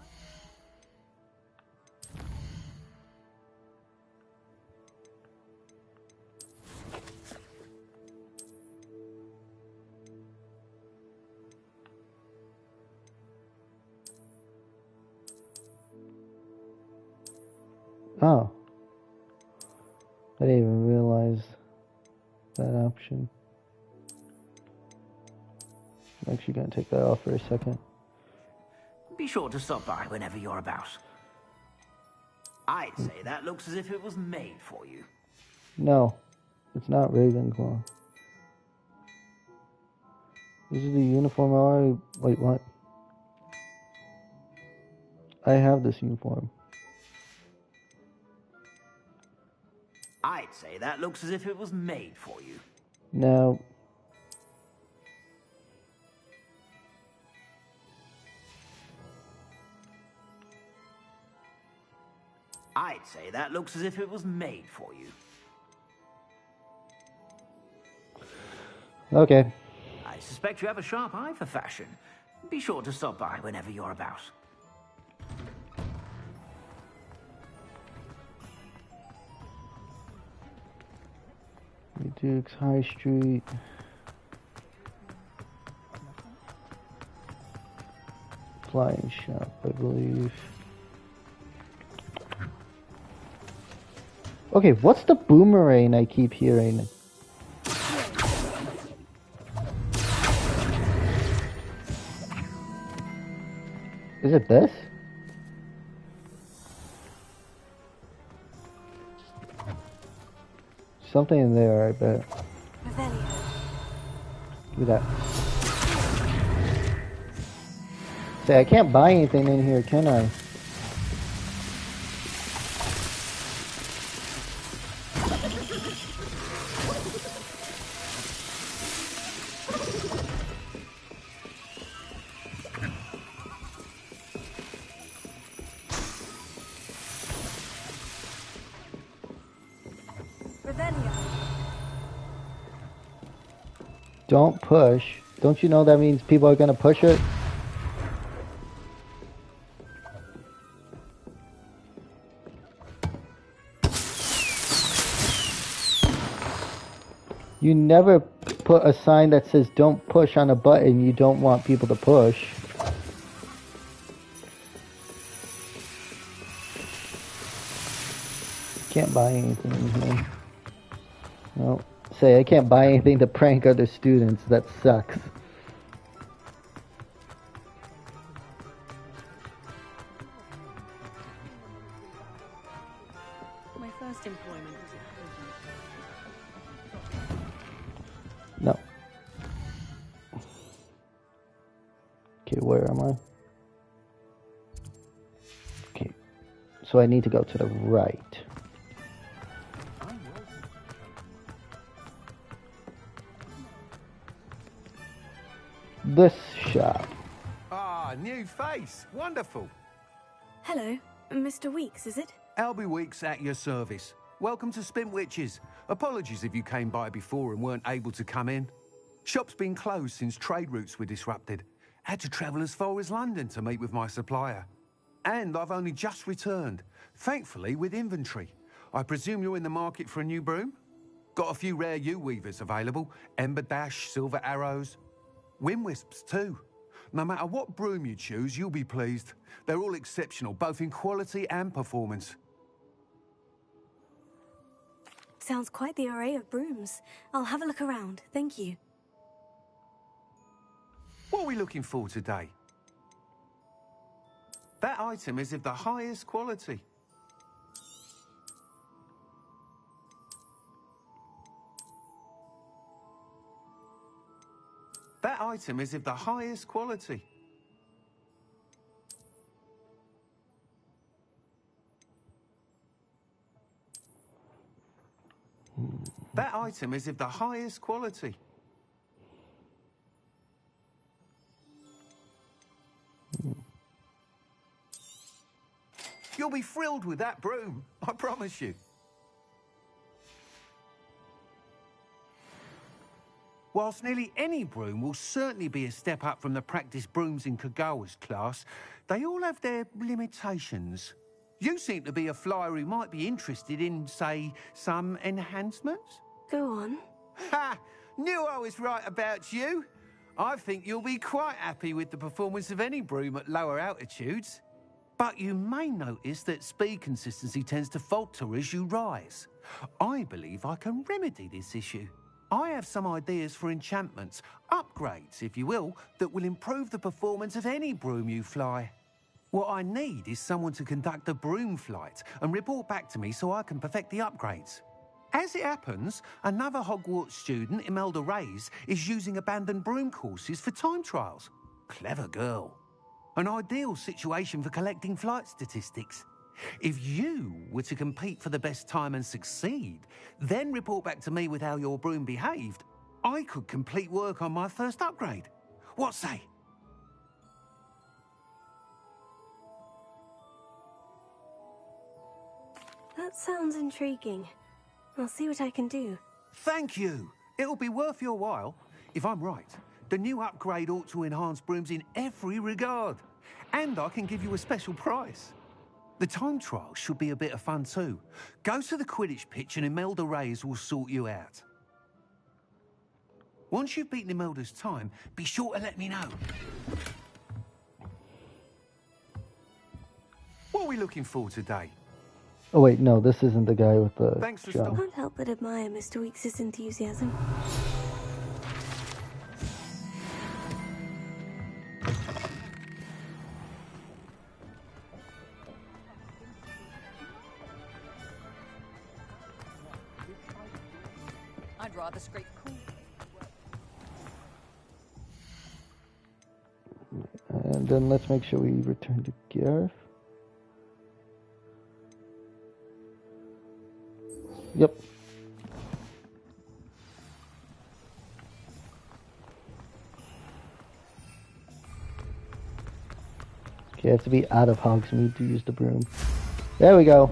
Oh. I didn't even realize that option. I'm actually going to take that off for a second. Be sure to stop by whenever you're about. I'd say that looks as if it was made for you. No, it's not Ravenclaw. This is the uniform already. Wait, what? I have this uniform. I'd say that looks as if it was made for you. No. I'd say that looks as if it was made for you. Okay. I suspect you have a sharp eye for fashion. Be sure to stop by whenever you're about. Duke's High Street. Flying shop, I believe. Okay, what's the boomerang I keep hearing? Is it this? Something in there, I bet. Look at that. Say, I can't buy anything in here, can I? Don't push. Don't you know that means people are gonna push it? You never put a sign that says don't push on a button you don't want people to push. Can't buy anything in here. No. Say, I can't buy anything to prank other students. That sucks. My first employment was at No. Okay, where am I? Okay. So I need to go to the right. This shop. Ah, new face. Wonderful. Hello, Mr. Weeks, is it? Albie Weeks at your service. Welcome to Spintwitches. Apologies if you came by before and weren't able to come in. Shop's been closed since trade routes were disrupted. Had to travel as far as London to meet with my supplier. And I've only just returned, thankfully with inventory. I presume you're in the market for a new broom? Got a few rare U-weavers available. Ember Dash, Silver Arrows. Wind Wisps too. No matter what broom you choose, you'll be pleased. They're all exceptional, both in quality and performance. Sounds quite the array of brooms. I'll have a look around, thank you. What are we looking for today? That item is of the highest quality. That item is of the highest quality. That item is of the highest quality. You'll be thrilled with that broom, I promise you. Whilst nearly any broom will certainly be a step up from the practice brooms in Kagawa's class, they all have their limitations. You seem to be a flyer who might be interested in, say, some enhancements? Go on. Ha! Knew I was right about you. I think you'll be quite happy with the performance of any broom at lower altitudes. But you may notice that speed consistency tends to falter as you rise. I believe I can remedy this issue. I have some ideas for enchantments, upgrades, if you will, that will improve the performance of any broom you fly. What I need is someone to conduct a broom flight and report back to me so I can perfect the upgrades. As it happens, another Hogwarts student, Imelda Reyes, is using abandoned broom courses for time trials. Clever girl. An ideal situation for collecting flight statistics. If you were to compete for the best time and succeed, then report back to me with how your broom behaved, I could complete work on my first upgrade. What say? That sounds intriguing. I'll see what I can do. Thank you. It'll be worth your while. If I'm right, the new upgrade ought to enhance brooms in every regard. And I can give you a special price. The time trial should be a bit of fun too. Go to the Quidditch pitch and Imelda Reyes will sort you out. Once you've beaten Imelda's time, be sure to let me know. What are we looking for today? Oh wait, no, this isn't the guy with the Thanks for jump. I can't help but admire Mr. Weeks' enthusiasm. I'd rather scrape cool. And then let's make sure we return to Gareth. Yep. Okay, I have to be out of Hogsmeade to use the broom. There we go.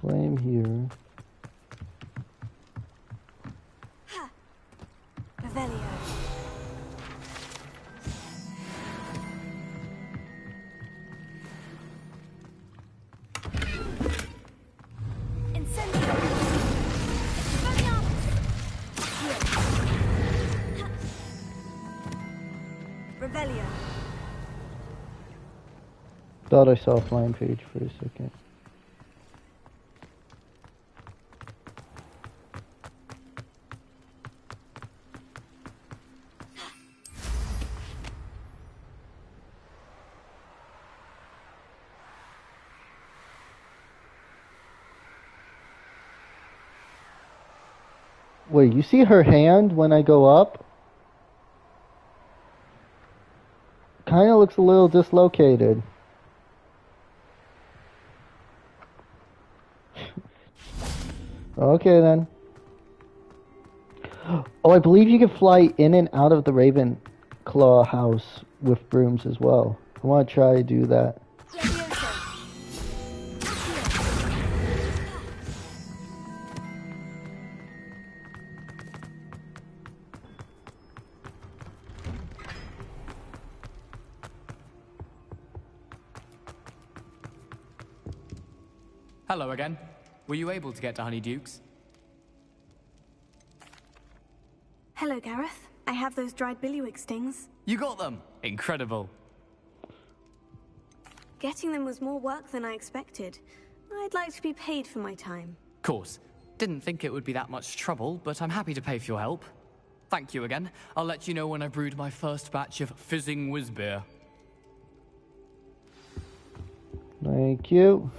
Flame here. Ha! Revelio. Incendio. Revelio. Thought I saw a flying page for a second. Wait, you see her hand when I go up? Kind of looks a little dislocated. Okay then. Oh, I believe you can fly in and out of the Ravenclaw house with brooms as well. I want to try to do that. Hello again. Were you able to get to Honeydukes? Hello, Gareth. I have those dried billywig stings. You got them! Incredible. Getting them was more work than I expected. I'd like to be paid for my time. Course. Didn't think it would be that much trouble, but I'm happy to pay for your help. Thank you again. I'll let you know when I brewed my first batch of fizzing whizbeer. Thank you.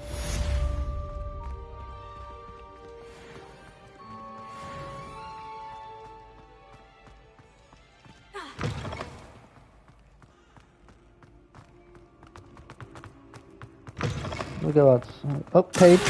We'll go outside. Oh, page.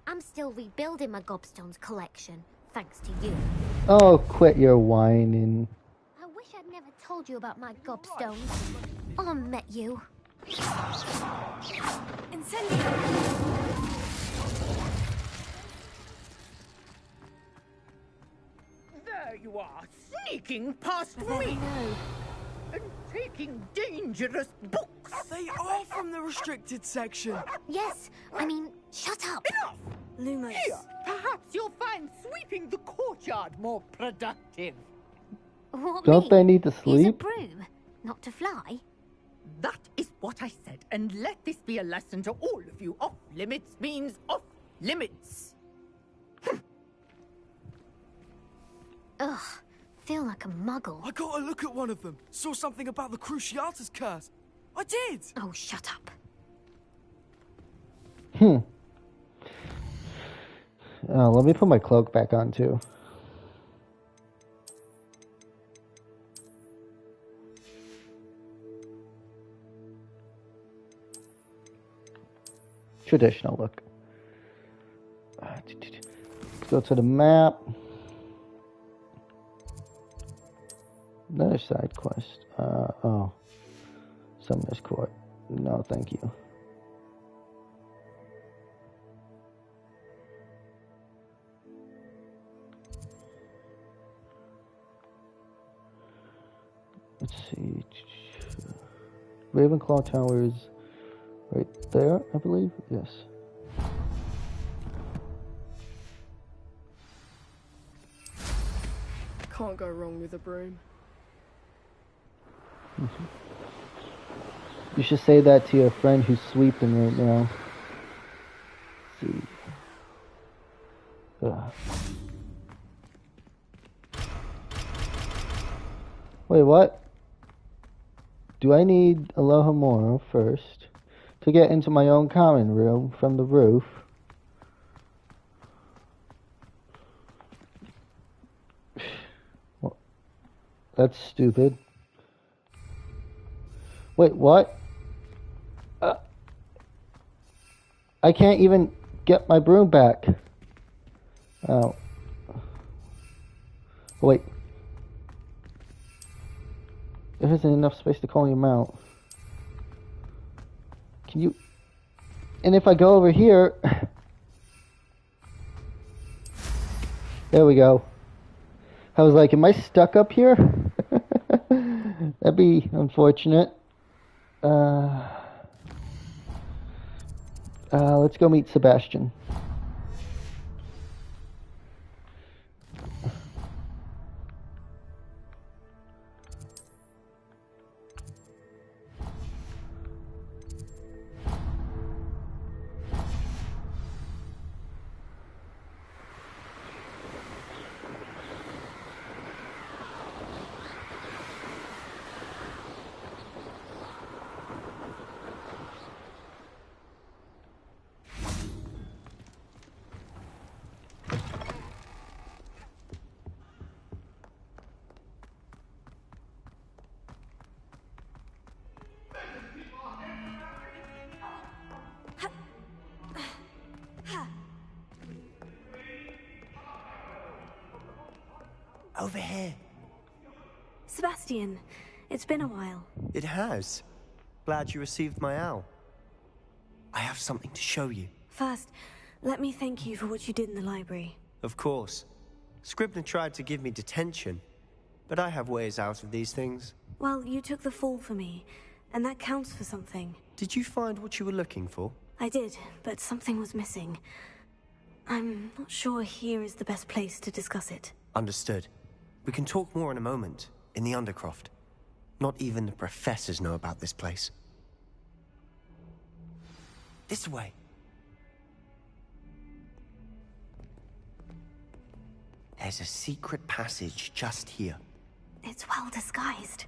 I'm still rebuilding my gobstones collection, thanks to you. Oh, quit your whining. I wish I'd never told you about my gobstones. I met you. There you are, sneaking past me! And taking dangerous books They are from the restricted section. Yes, I mean, shut up. Enough! Lumos. Here, perhaps you'll find sweeping the courtyard more productive. What, Don't me? they need to Use a sleep? broom, not to fly. That is what I said, and let this be a lesson to all of you. Off limits means off limits. Ugh, feel like a muggle. I got a look at one of them. Saw something about the Cruciatus curse. I did. Oh, shut up. Let me put my cloak back on too. Traditional look. Let's go to the map. Another side quest. Oh. Summoner's Court. No, thank you. Let's see. Ravenclaw Tower is right there, I believe. Yes. Can't go wrong with a broom. You should say that to your friend who's sweeping right now. Let's see. Ugh. Wait, what? Do I need Alohomora first to get into my own common room from the roof? Well, that's stupid. Wait, what? I can't even get my broom back. Oh. Wait. There isn't enough space to call him out. Can you... And if I go over here... There we go. I was like, am I stuck up here? That'd be unfortunate. Let's go meet Sebastian. Over here. Sebastian, it's been a while. It has. Glad you received my owl. I have something to show you. First, let me thank you for what you did in the library. Of course. Scribner tried to give me detention, but I have ways out of these things. Well, you took the fall for me, and that counts for something. Did you find what you were looking for? I did, but something was missing. I'm not sure here is the best place to discuss it. Understood. We can talk more in a moment, in the Undercroft. Not even the professors know about this place. This way. There's a secret passage just here. It's well disguised.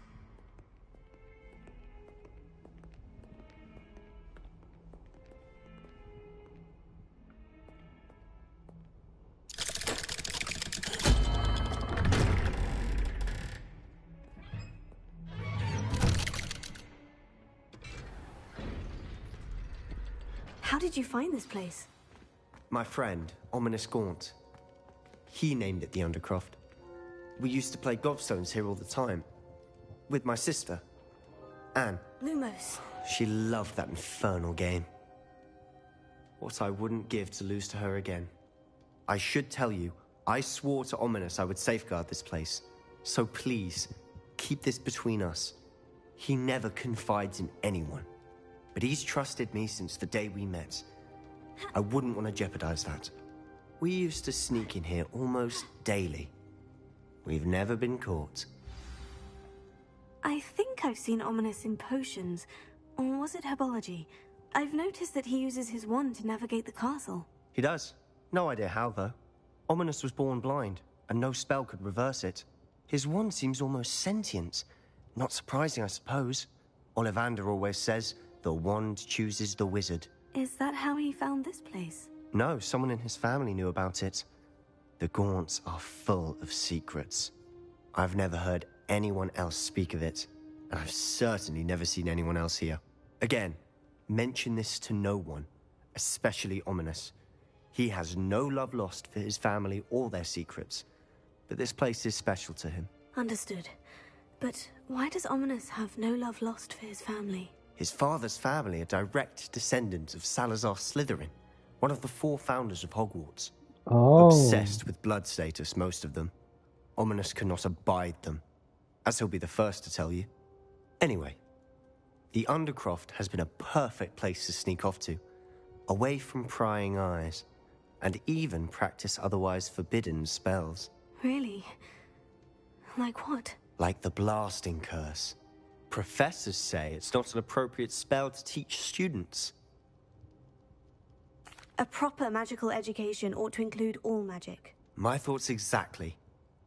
How did you find this place? My friend, Ominous Gaunt. He named it the Undercroft. We used to play gobstones here all the time. With my sister, Anne. Lumos. She loved that infernal game. What I wouldn't give to lose to her again. I should tell you, I swore to Ominous I would safeguard this place. So please, keep this between us. He never confides in anyone. but he's trusted me since the day we met. I wouldn't want to jeopardize that. We used to sneak in here almost daily. We've never been caught. I think I've seen Ominous in potions. Or was it herbology? I've noticed that he uses his wand to navigate the castle. He does. No idea how, though. Ominous was born blind, and no spell could reverse it. His wand seems almost sentient. Not surprising, I suppose. Ollivander always says, the wand chooses the wizard. Is that how he found this place? No, someone in his family knew about it. The Gaunts are full of secrets. I've never heard anyone else speak of it, and I've certainly never seen anyone else here. Again, mention this to no one, especially Ominous. He has no love lost for his family or their secrets, but this place is special to him. Understood. But why does Ominous have no love lost for his family? His father's family are direct descendants of Salazar Slytherin, one of the 4 founders of Hogwarts. Oh. Obsessed with blood status, most of them. Ominous cannot abide them, as he'll be the first to tell you. Anyway, the Undercroft has been a perfect place to sneak off to, away from prying eyes, and even practice otherwise forbidden spells. Really? Like what? Like the blasting curse. Professors say it's not an appropriate spell to teach students. A proper magical education ought to include all magic. My thoughts exactly.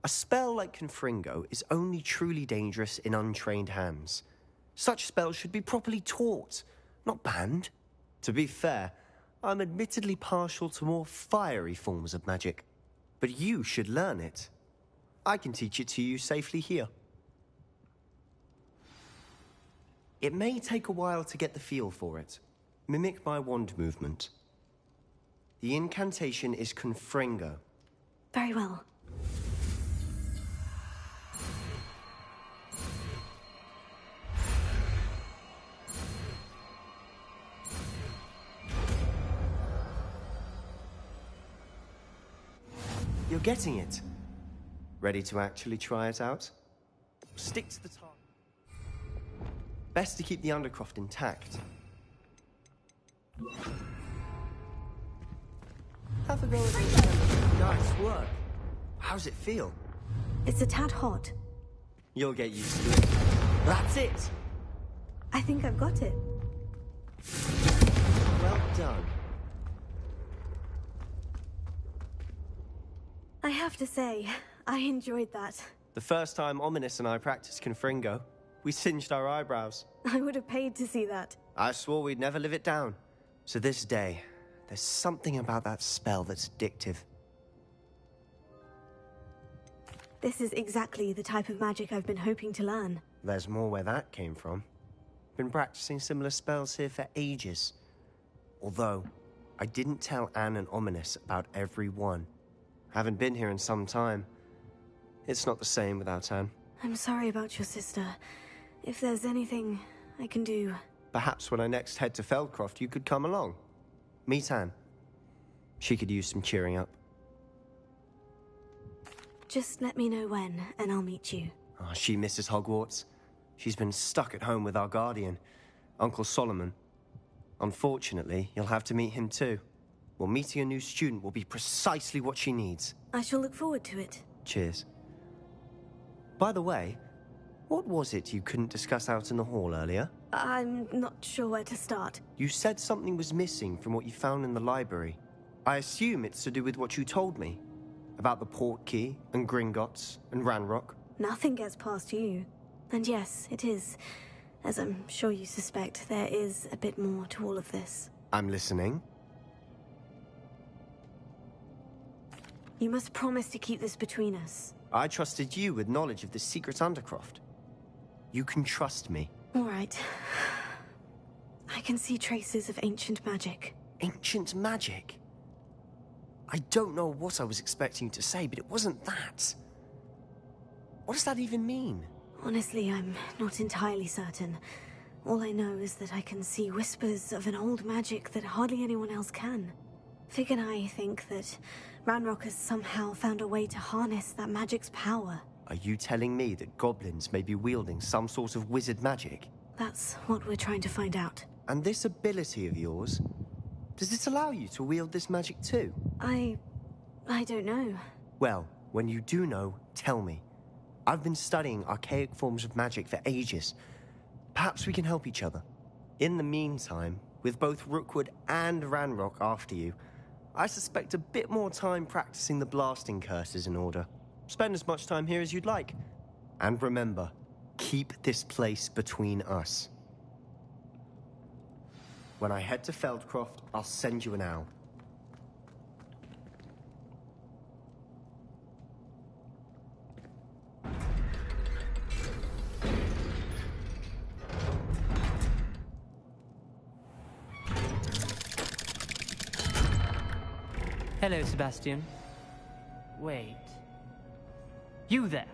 A spell like Confringo is only truly dangerous in untrained hands. Such spells should be properly taught, not banned. To be fair, I'm admittedly partial to more fiery forms of magic. But you should learn it. I can teach it to you safely here. It may take a while to get the feel for it. Mimic my wand movement. The incantation is Confringo. Very well. You're getting it. Ready to actually try it out? Stick to the target. Best to keep the Undercroft intact. Have a go at it. Nice work. How's it feel? It's a tad hot. You'll get used to it. That's it! I think I've got it. Well done. I have to say, I enjoyed that. The first time Ominous and I practiced Confringo, we singed our eyebrows. I would have paid to see that. I swore we'd never live it down. So this day, there's something about that spell that's addictive. This is exactly the type of magic I've been hoping to learn. There's more where that came from. Been practicing similar spells here for ages. Although, I didn't tell Anne and Ominous about every one. Haven't been here in some time. It's not the same without Anne. I'm sorry about your sister. If there's anything I can do... Perhaps when I next head to Feldcroft, you could come along. Meet Anne. She could use some cheering up. Just let me know when, and I'll meet you. Oh, she misses Hogwarts. She's been stuck at home with our guardian, Uncle Solomon. Unfortunately, you'll have to meet him too. Well, meeting a new student will be precisely what she needs. I shall look forward to it. Cheers. By the way, what was it you couldn't discuss out in the hall earlier? I'm not sure where to start. You said something was missing from what you found in the library. I assume it's to do with what you told me. About the Portkey, and Gringotts, and Ranrock. Nothing gets past you. And yes, it is. As I'm sure you suspect, there is a bit more to all of this. I'm listening. You must promise to keep this between us. I trusted you with knowledge of the secret Undercroft. You can trust me. All right. I can see traces of ancient magic. Ancient magic? I don't know what I was expecting to say, but it wasn't that. What does that even mean? Honestly, I'm not entirely certain. All I know is that I can see whispers of an old magic that hardly anyone else can. Fig and I think that Ranrock has somehow found a way to harness that magic's power. Are you telling me that goblins may be wielding some sort of wizard magic? That's what we're trying to find out. And this ability of yours, does it allow you to wield this magic too? I don't know. Well, when you do know, tell me. I've been studying archaic forms of magic for ages. Perhaps we can help each other. In the meantime, with both Rookwood and Ranrock after you, I suspect a bit more time practicing the blasting curse is in order. Spend as much time here as you'd like. And remember, keep this place between us. When I head to Feldcroft, I'll send you an owl. Hello, Sebastian. Wait. You there?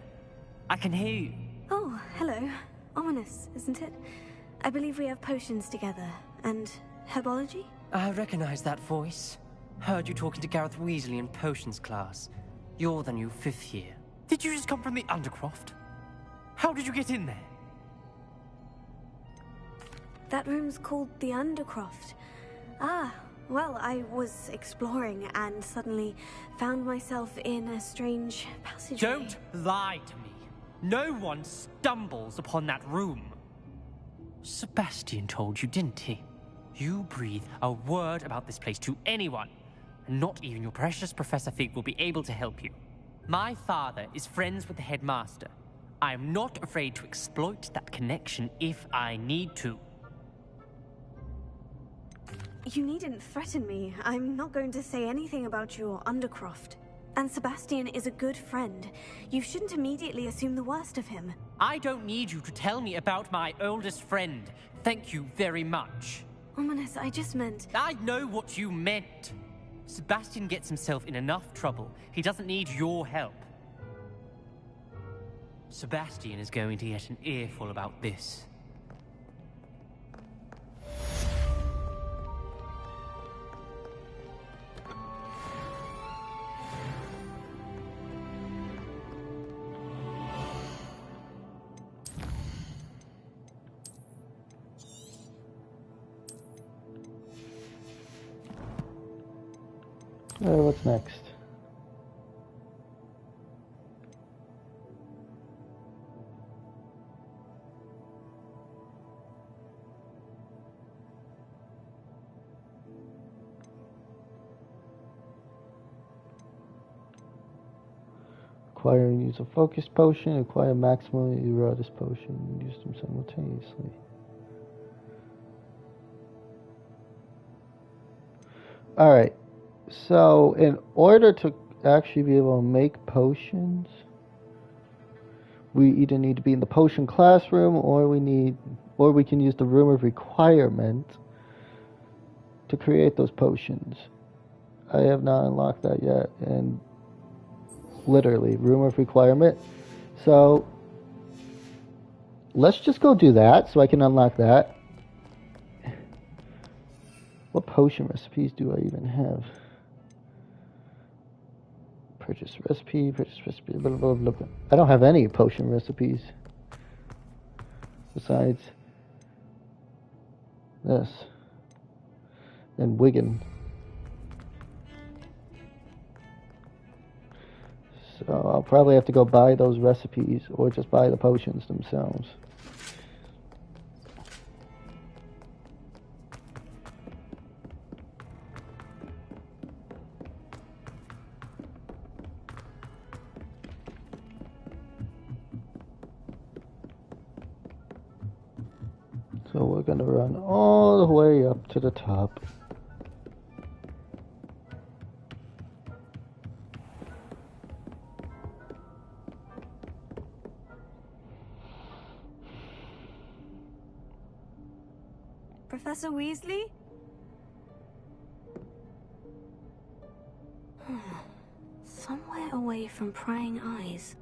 I can hear you. Oh, hello. Ominous, isn't it? I believe we have potions together. And herbology? I recognize that voice. Heard you talking to Gareth Weasley in potions class. You're the new 5th year. Did you just come from the Undercroft? How did you get in there? That room's called the Undercroft. Ah, well, I was exploring and suddenly found myself in a strange passageway. Don't lie to me. No one stumbles upon that room. Sebastian told you, didn't he? You breathe a word about this place to anyone, and not even your precious Professor Fig will be able to help you. My father is friends with the headmaster. I am not afraid to exploit that connection if I need to. You needn't threaten me. I'm not going to say anything about your Undercroft. And Sebastian is a good friend. You shouldn't immediately assume the worst of him. I don't need you to tell me about my oldest friend. Thank you very much. Ominous, I just meant... I know what you meant. Sebastian gets himself in enough trouble. He doesn't need your help. Sebastian is going to get an earful about this. What's next? Acquire and use a focus potion, acquire maximally Erotis potion, and use them simultaneously. Alright, so in order to actually be able to make potions, we either need to be in the potion classroom or we can use the room of requirement to create those potions. I have not unlocked that yet, and literally, room of requirement. So let's just go do that so I can unlock that. What potion recipes do I even have? Purchase recipe, blah, blah, blah, blah. I don't have any potion recipes besides this and Wigan. So I'll probably have to go buy those recipes or just buy the potions themselves. So we're going to run all the way up to the top. Professor Weasley? Somewhere away from prying eyes.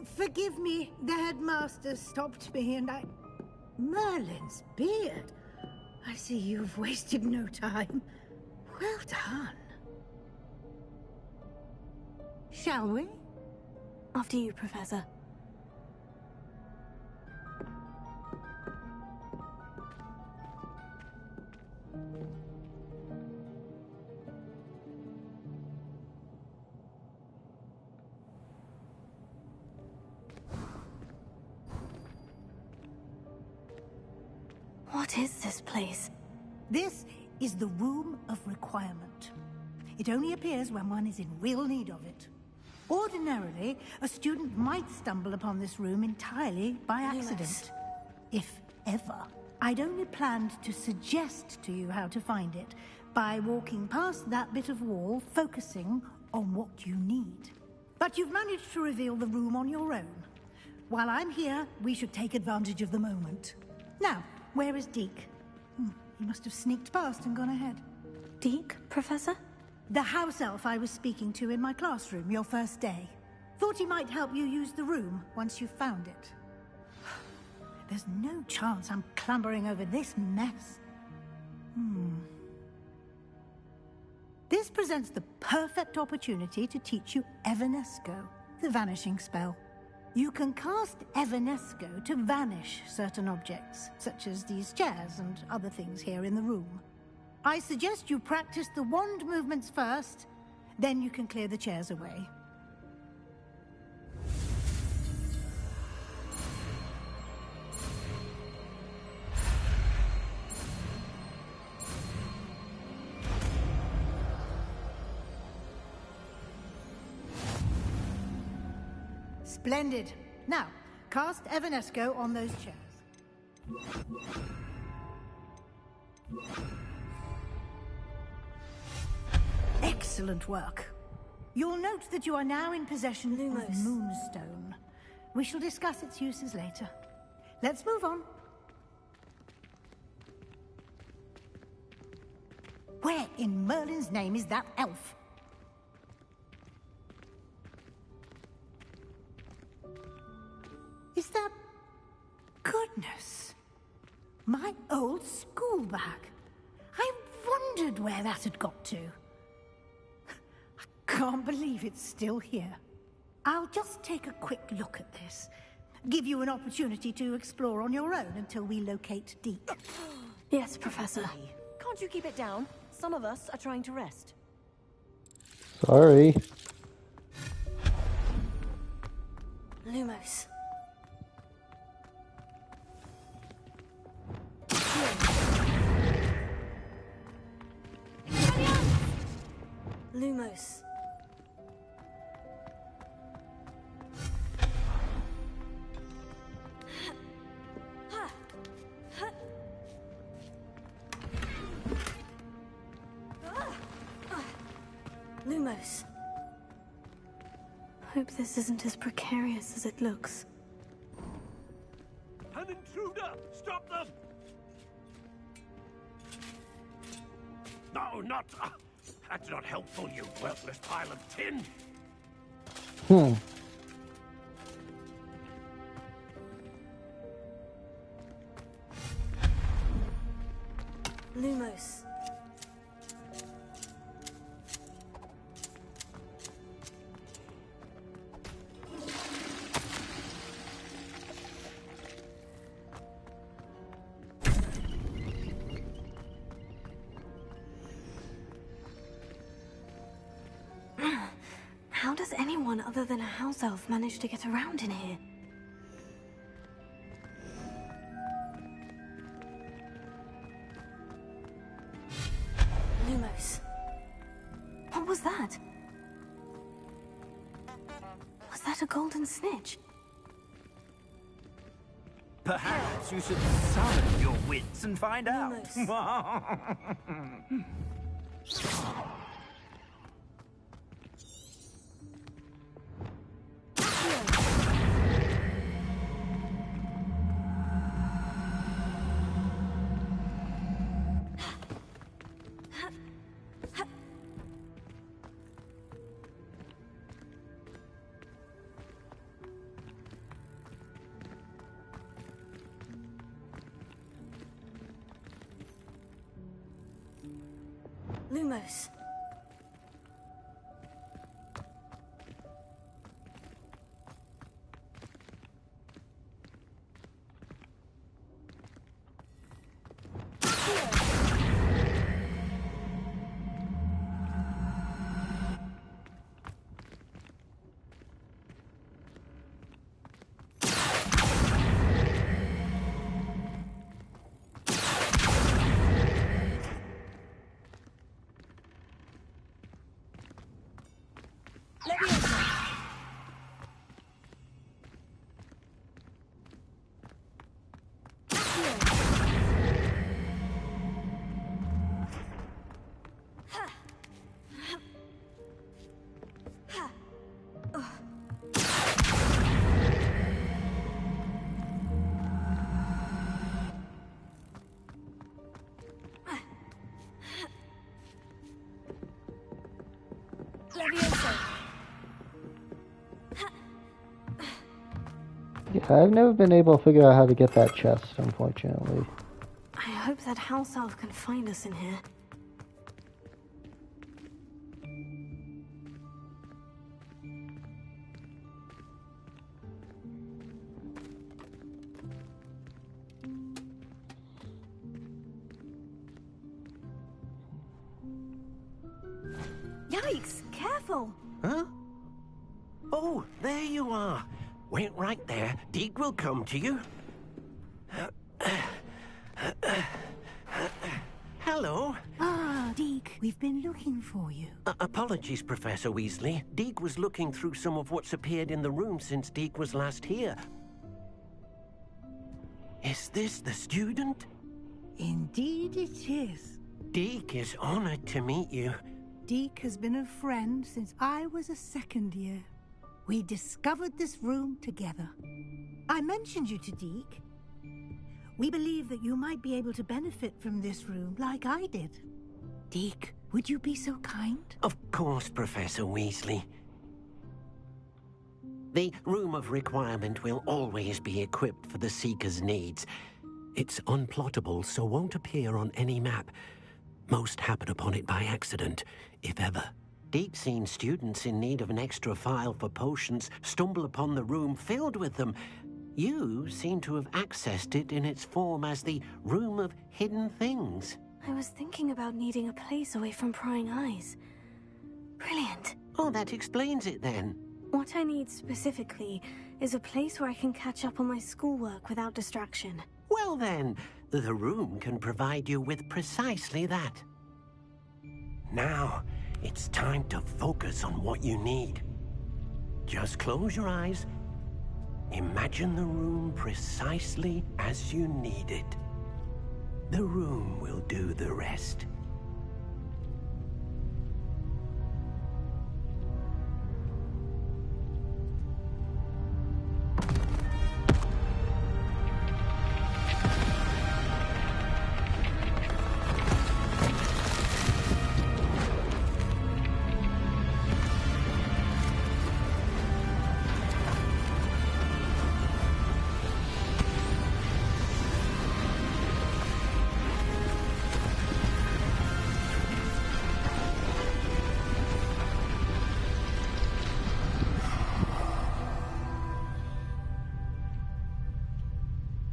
Forgive me, the headmaster stopped me and I... Merlin's beard. I see you've wasted no time. Well done. Shall we? After you, Professor. What is this place? This is the Room of Requirement. It only appears when one is in real need of it. Ordinarily, a student might stumble upon this room entirely by accident. If ever. I'd only planned to suggest to you how to find it by walking past that bit of wall, focusing on what you need. But you've managed to reveal the room on your own. While I'm here, we should take advantage of the moment. Now, where is Deke? He must have sneaked past and gone ahead. Deke, Professor? The house elf I was speaking to in my classroom your first day. Thought he might help you use the room once you've found it. There's no chance I'm clambering over this mess. This presents the perfect opportunity to teach you Evanesco, the vanishing spell. You can cast Evanesco to vanish certain objects, such as these chairs and other things here in the room. I suggest you practice the wand movements first, then you can clear the chairs away. Splendid. Now, cast Evanesco on those chairs. Excellent work. You'll note that you are now in possession of Moonstone. We shall discuss its uses later. Let's move on. Where in Merlin's name is that elf? Is that... Goodness. My old school bag. I wondered where that had got to. I can't believe it's still here. I'll just take a quick look at this. Give you an opportunity to explore on your own until we locate Deke. Yes, Professor. Can't you keep it down? Some of us are trying to rest. Sorry. Lumos. Lumos. Lumos. Hope this isn't as precarious as it looks. An intruder! Stop them! No, not... that's not helpful, you worthless pile of tin! Lumos. How does anyone other than a house elf manage to get around in here? Lumos. What was that? Was that a golden snitch? Perhaps you should summon your wits and find out. Lumos. Yeah, I've never been able to figure out how to get that chest, unfortunately. I hope that house elf can find us in here. Yikes! Careful! Huh? Oh, there you are. Wait right there. Deke will come to you. Hello. Ah, Deke, we've been looking for you. Apologies, Professor Weasley. Deke was looking through some of what's appeared in the room since Deke was last here. Is this the student? Indeed it is. Deke is honored to meet you. Deke has been a friend since I was a second year. We discovered this room together. I mentioned you to Deke. We believe that you might be able to benefit from this room like I did. Deke, would you be so kind? Of course, Professor Weasley. The Room of Requirement will always be equipped for the Seeker's needs. It's unplottable, so won't appear on any map. Most happen upon it by accident, if ever. Deke's seen students in need of an extra file for potions stumble upon the room filled with them. You seem to have accessed it in its form as the Room of Hidden Things. I was thinking about needing a place away from prying eyes. Brilliant. Oh, that explains it then. What I need specifically is a place where I can catch up on my schoolwork without distraction. Well then, the room can provide you with precisely that. Now, it's time to focus on what you need. Just close your eyes. Imagine the room precisely as you need it. The room will do the rest.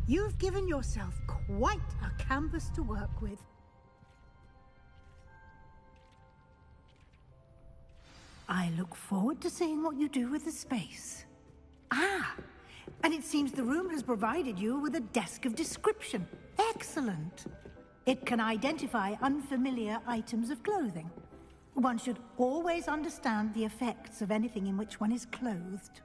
You've given yourself quite a canvas to work with. I look forward to seeing what you do with the space. Ah, and it seems the room has provided you with a desk of description. Excellent. It can identify unfamiliar items of clothing. One should always understand the effects of anything in which one is clothed.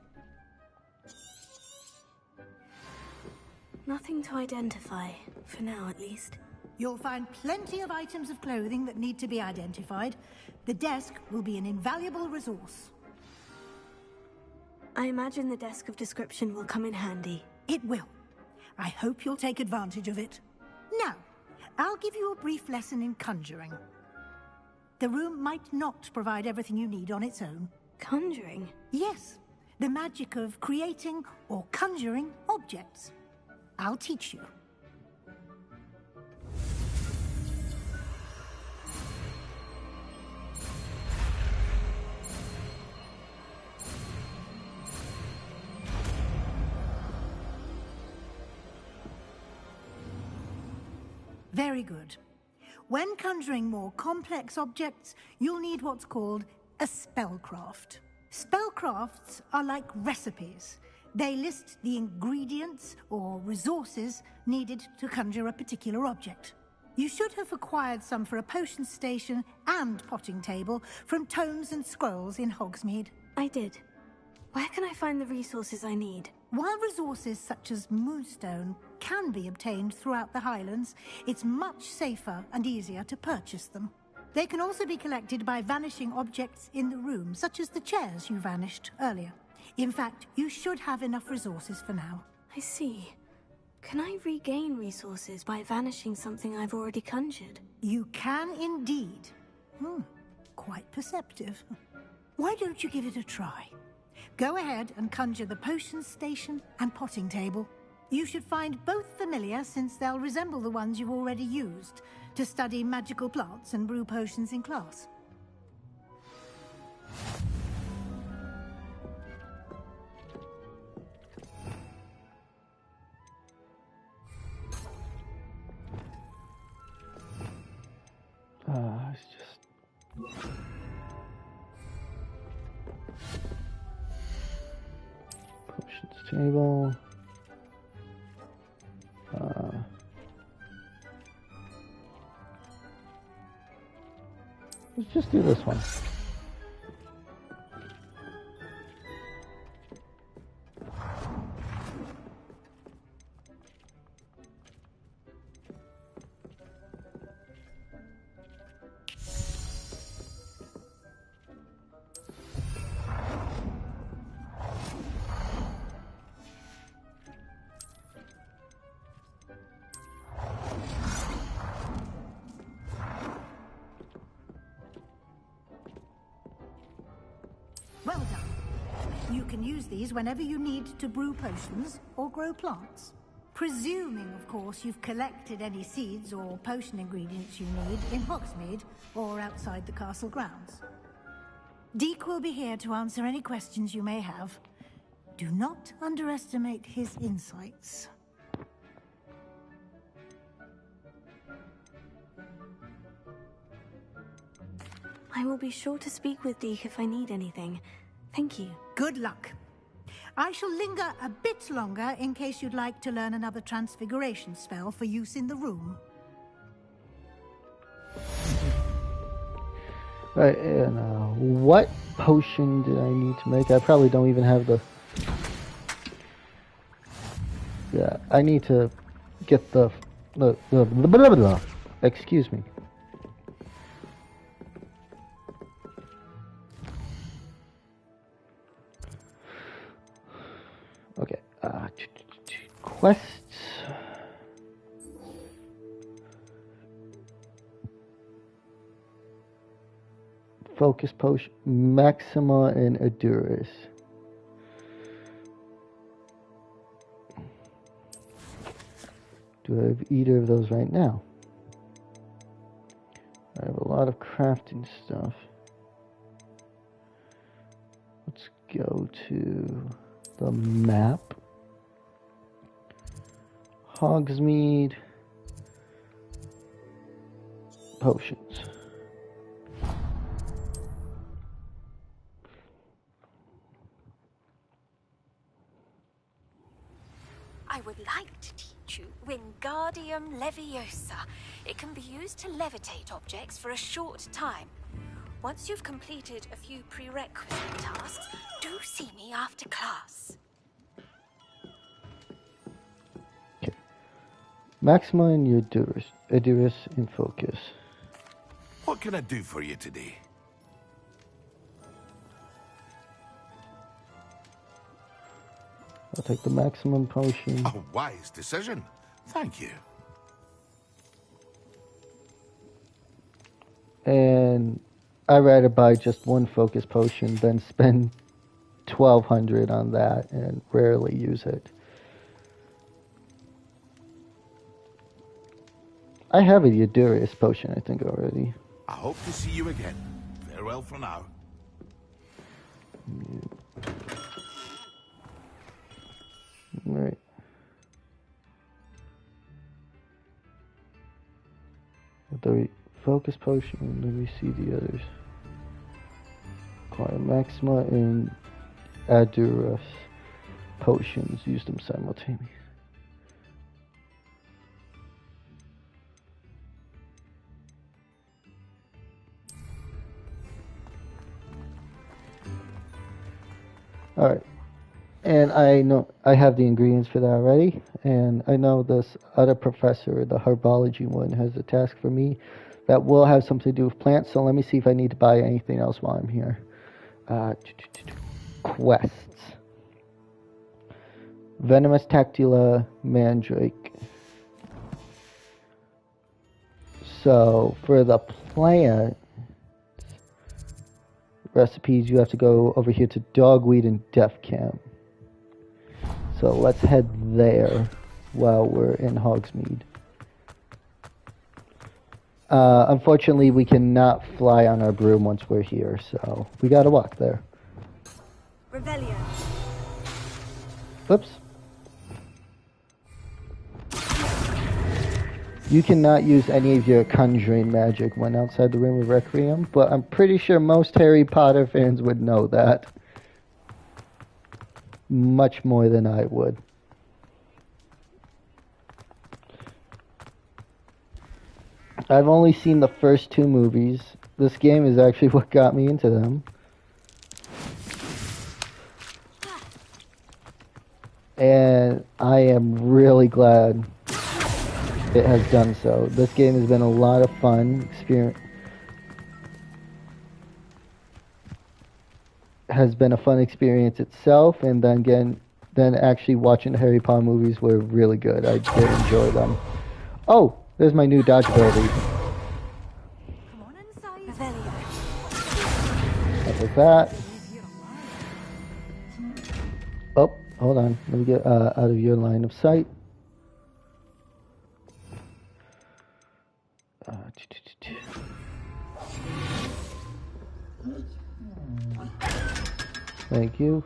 Nothing to identify, for now at least. You'll find plenty of items of clothing that need to be identified. The desk will be an invaluable resource. I imagine the desk of description will come in handy. It will. I hope you'll take advantage of it. Now, I'll give you a brief lesson in conjuring. The room might not provide everything you need on its own. Conjuring? Yes, the magic of creating or conjuring objects. I'll teach you. Very good. When conjuring more complex objects, you'll need what's called a spellcraft. Spellcrafts are like recipes. They list the ingredients or resources needed to conjure a particular object. You should have acquired some for a potion station and potting table from tomes and scrolls in Hogsmeade. I did. Where can I find the resources I need? While resources such as moonstone can be obtained throughout the Highlands, it's much safer and easier to purchase them. They can also be collected by vanishing objects in the room, such as the chairs you vanished earlier. In fact, you should have enough resources for now. I see. Can I regain resources by vanishing something I've already conjured? You can indeed. Quite perceptive. Why don't you give it a try? Go ahead and conjure the potion station and potting table. You should find both familiar, since they'll resemble the ones you've already used to study magical plants and brew potions in class. It's just... Potions table. Let's just do this one. Well done. You can use these whenever you need to brew potions or grow plants. Presuming, of course, you've collected any seeds or potion ingredients you need in Hogsmeade or outside the castle grounds. Deke will be here to answer any questions you may have. Do not underestimate his insights. I will be sure to speak with Deke if I need anything. Thank you. Good luck. I shall linger a bit longer in case you'd like to learn another transfiguration spell for use in the room. Right, and what potion did I need to make? I probably don't even have the... Yeah, I need to get the excuse me. Okay, quests. Focus potion, Maxima and Aduris. Do I have either of those right now? I have a lot of crafting stuff. Let's go to the map. Hogsmeade. Potions. I would like to teach you Wingardium Leviosa. It can be used to levitate objects for a short time. Once you've completed a few prerequisite tasks, do see me after class. Okay. Maxima and Aduris in focus. What can I do for you today? I'll take the maximum potion. A wise decision. Thank you. And I'd rather buy just one focus potion than spend 1,200 on that and rarely use it. I have a Aduris potion, I think, already. I hope to see you again. Farewell for now. Right. The focus potion, let me see the others. Acquire Maxima and Adurus potions, use them simultaneously. Alright, and I know I have the ingredients for that already, and I know this other professor, the herbology one, has a task for me that will have something to do with plants, so let me see if I need to buy anything else while I'm here. Quests. Venomous Tactila Mandrake. So, for the plant recipes, you have to go over here to Dogweed and Death Camp. So let's head there while we're in Hogsmeade. Unfortunately, we cannot fly on our broom once we're here, so we gotta walk there. Revelio. Oops. You cannot use any of your conjuring magic when outside the Room of Requiem, but I'm pretty sure most Harry Potter fans would know that. Much more than I would. I've only seen the first 2 movies. This game is actually what got me into them. And I am really glad it has done so. This game has been a lot of fun. Has been a fun experience itself, and then actually watching the Harry Potter movies were really good. I did enjoy them. Oh, there's my new dodge ability. What was that? Oh, hold on. Let me get out of your line of sight. Thank you.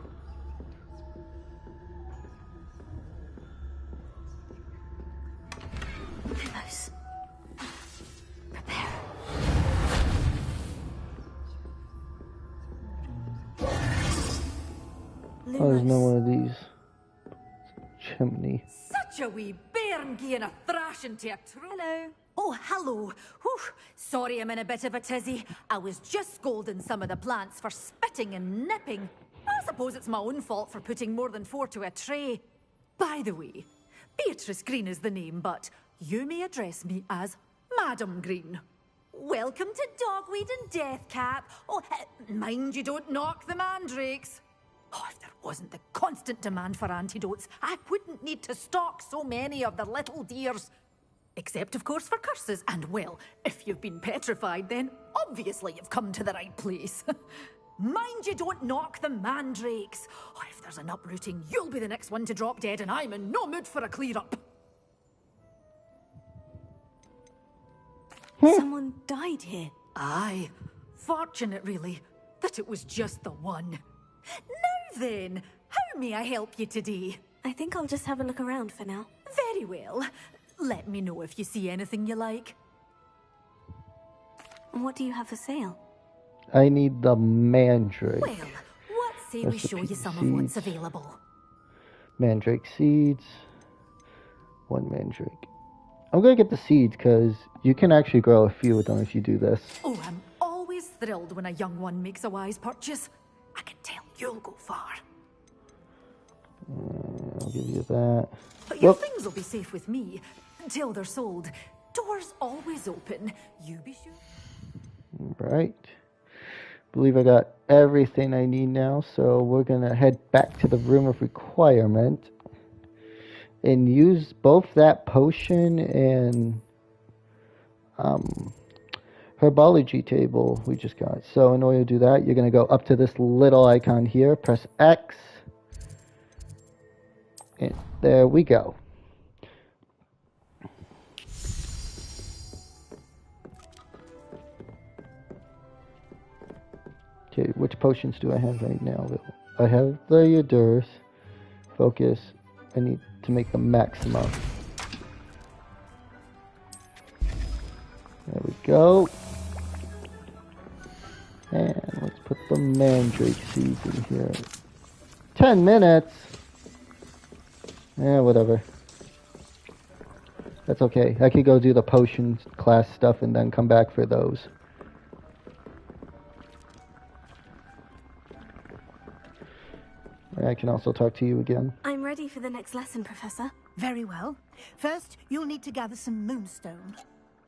Lumos. Prepare. Oh, there's no one of these. Chimney. Such a wee bairn gieing a thrashing to a Hello. Oh, hello. Whew. Sorry I'm in a bit of a tizzy. I was just scolding some of the plants for spitting and nipping. I suppose it's my own fault for putting more than 4 to a tray. By the way, Beatrice Green is the name, but you may address me as Madam Green. Welcome to Dogweed and Deathcap. Oh, mind you don't knock the mandrakes. Oh, if there wasn't the constant demand for antidotes, I wouldn't need to stock so many of the little dears. Except, of course, for curses. And, well, if you've been petrified, then obviously you've come to the right place. Mind you don't knock the mandrakes. Oh, if there's an uprooting, you'll be the next one to drop dead, and I'm in no mood for a clear-up. Someone died here. Aye. Fortunate, really, that it was just the one. Now then, how may I help you today? I think I'll just have a look around for now. Very well. Let me know if you see anything you like. What do you have for sale? I need the mandrake. Well, what say we show you some of what's available? Mandrake seeds. 1 mandrake. I'm gonna get the seeds because you can actually grow a few of them if you do this. Oh, I'm always thrilled when a young one makes a wise purchase. I can tell you'll go far. I'll give you that. But your things will be safe with me until they're sold. Doors always open. You be sure. Right. Believe I got everything I need now, so we're gonna head back to the Room of Requirement and use both that potion and herbology table we just got. So in order to do that, you're gonna go up to this little icon here, press X, and there we go. Okay, which potions do I have right now? I have the Adurus. Focus. I need to make the maximum. There go. And let's put the mandrake seeds in here. 10 minutes? Yeah, whatever. That's okay. I could go do the potions class stuff and then come back for those. I can also talk to you again. I'm ready for the next lesson, Professor. Very well. First, you'll need to gather some moonstone.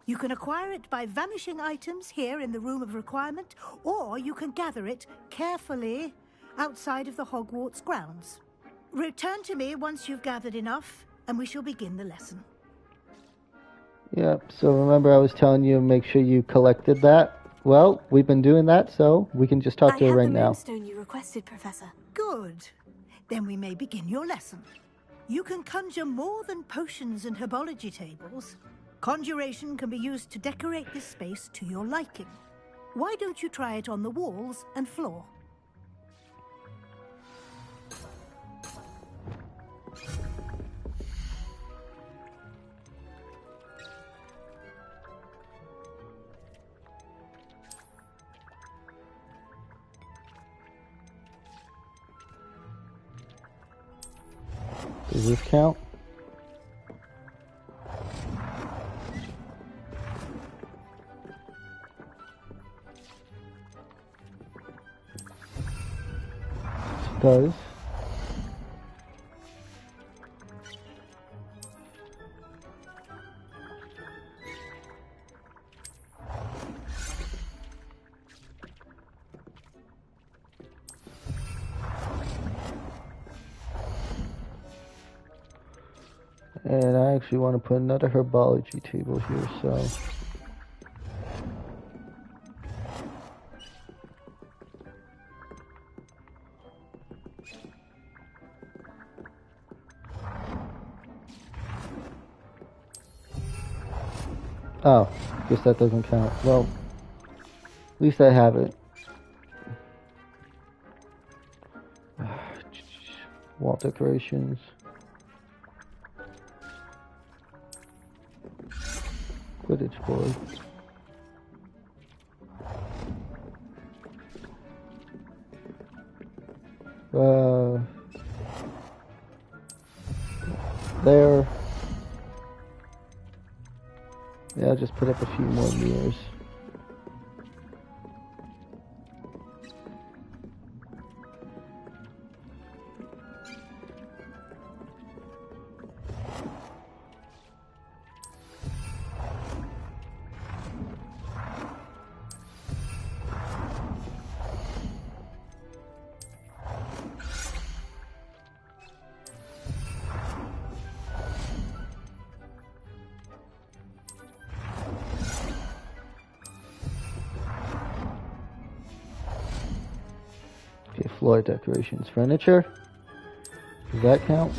You can acquire it by vanishing items here in the Room of Requirement, or you can gather it carefully outside of the Hogwarts grounds. Return to me once you've gathered enough, and we shall begin the lesson. Yep, so remember I was telling you make sure you collected that? Well, we've been doing that, so we can just talk to her right now. I have the moonstone you requested, Professor. Good. Then we may begin your lesson. You can conjure more than potions and herbology tables. Conjuration can be used to decorate this space to your liking. Why don't you try it on the walls and floor? Does this count? It does. And I actually want to put another herbology table here, so... Oh, guess that doesn't count. Well, at least I have it. Wall decorations. Quidditch board. There. Yeah, I'll just put up a few more mirrors. Okay, floor decorations. Furniture? Does that count?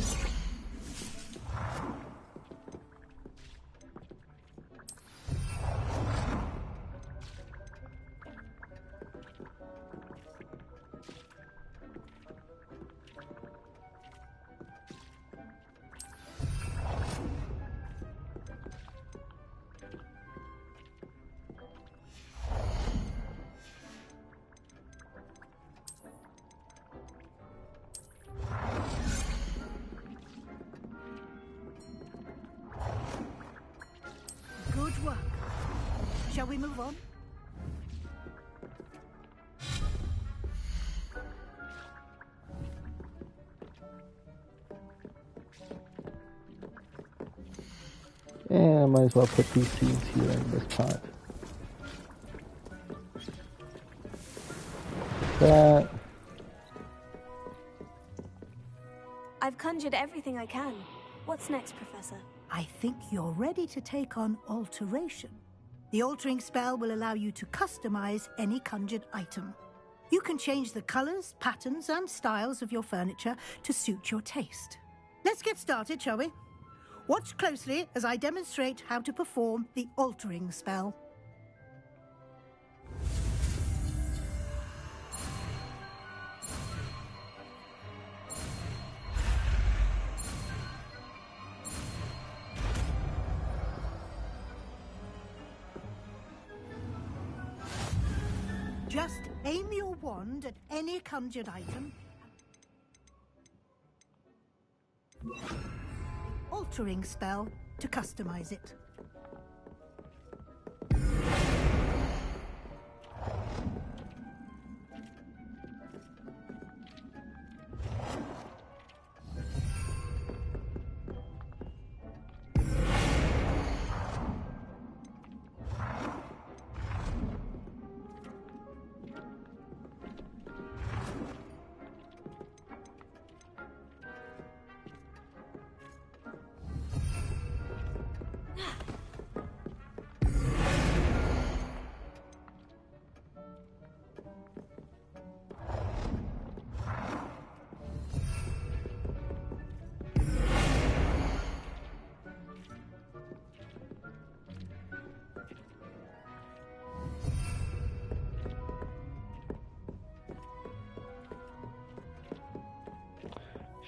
Good work. Shall we move on? Yeah, I might as well put these seeds here in this pot. That. I've conjured everything I can. What's next, Professor? I think you're ready to take on alteration. The altering spell will allow you to customize any conjured item. You can change the colors, patterns, and styles of your furniture to suit your taste. Let's get started, shall we? Watch closely as I demonstrate how to perform the altering spell. Just aim your wand at any conjured item. Altering spell to customize it.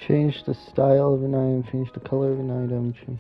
Change the style of an item, change the color of an item, change...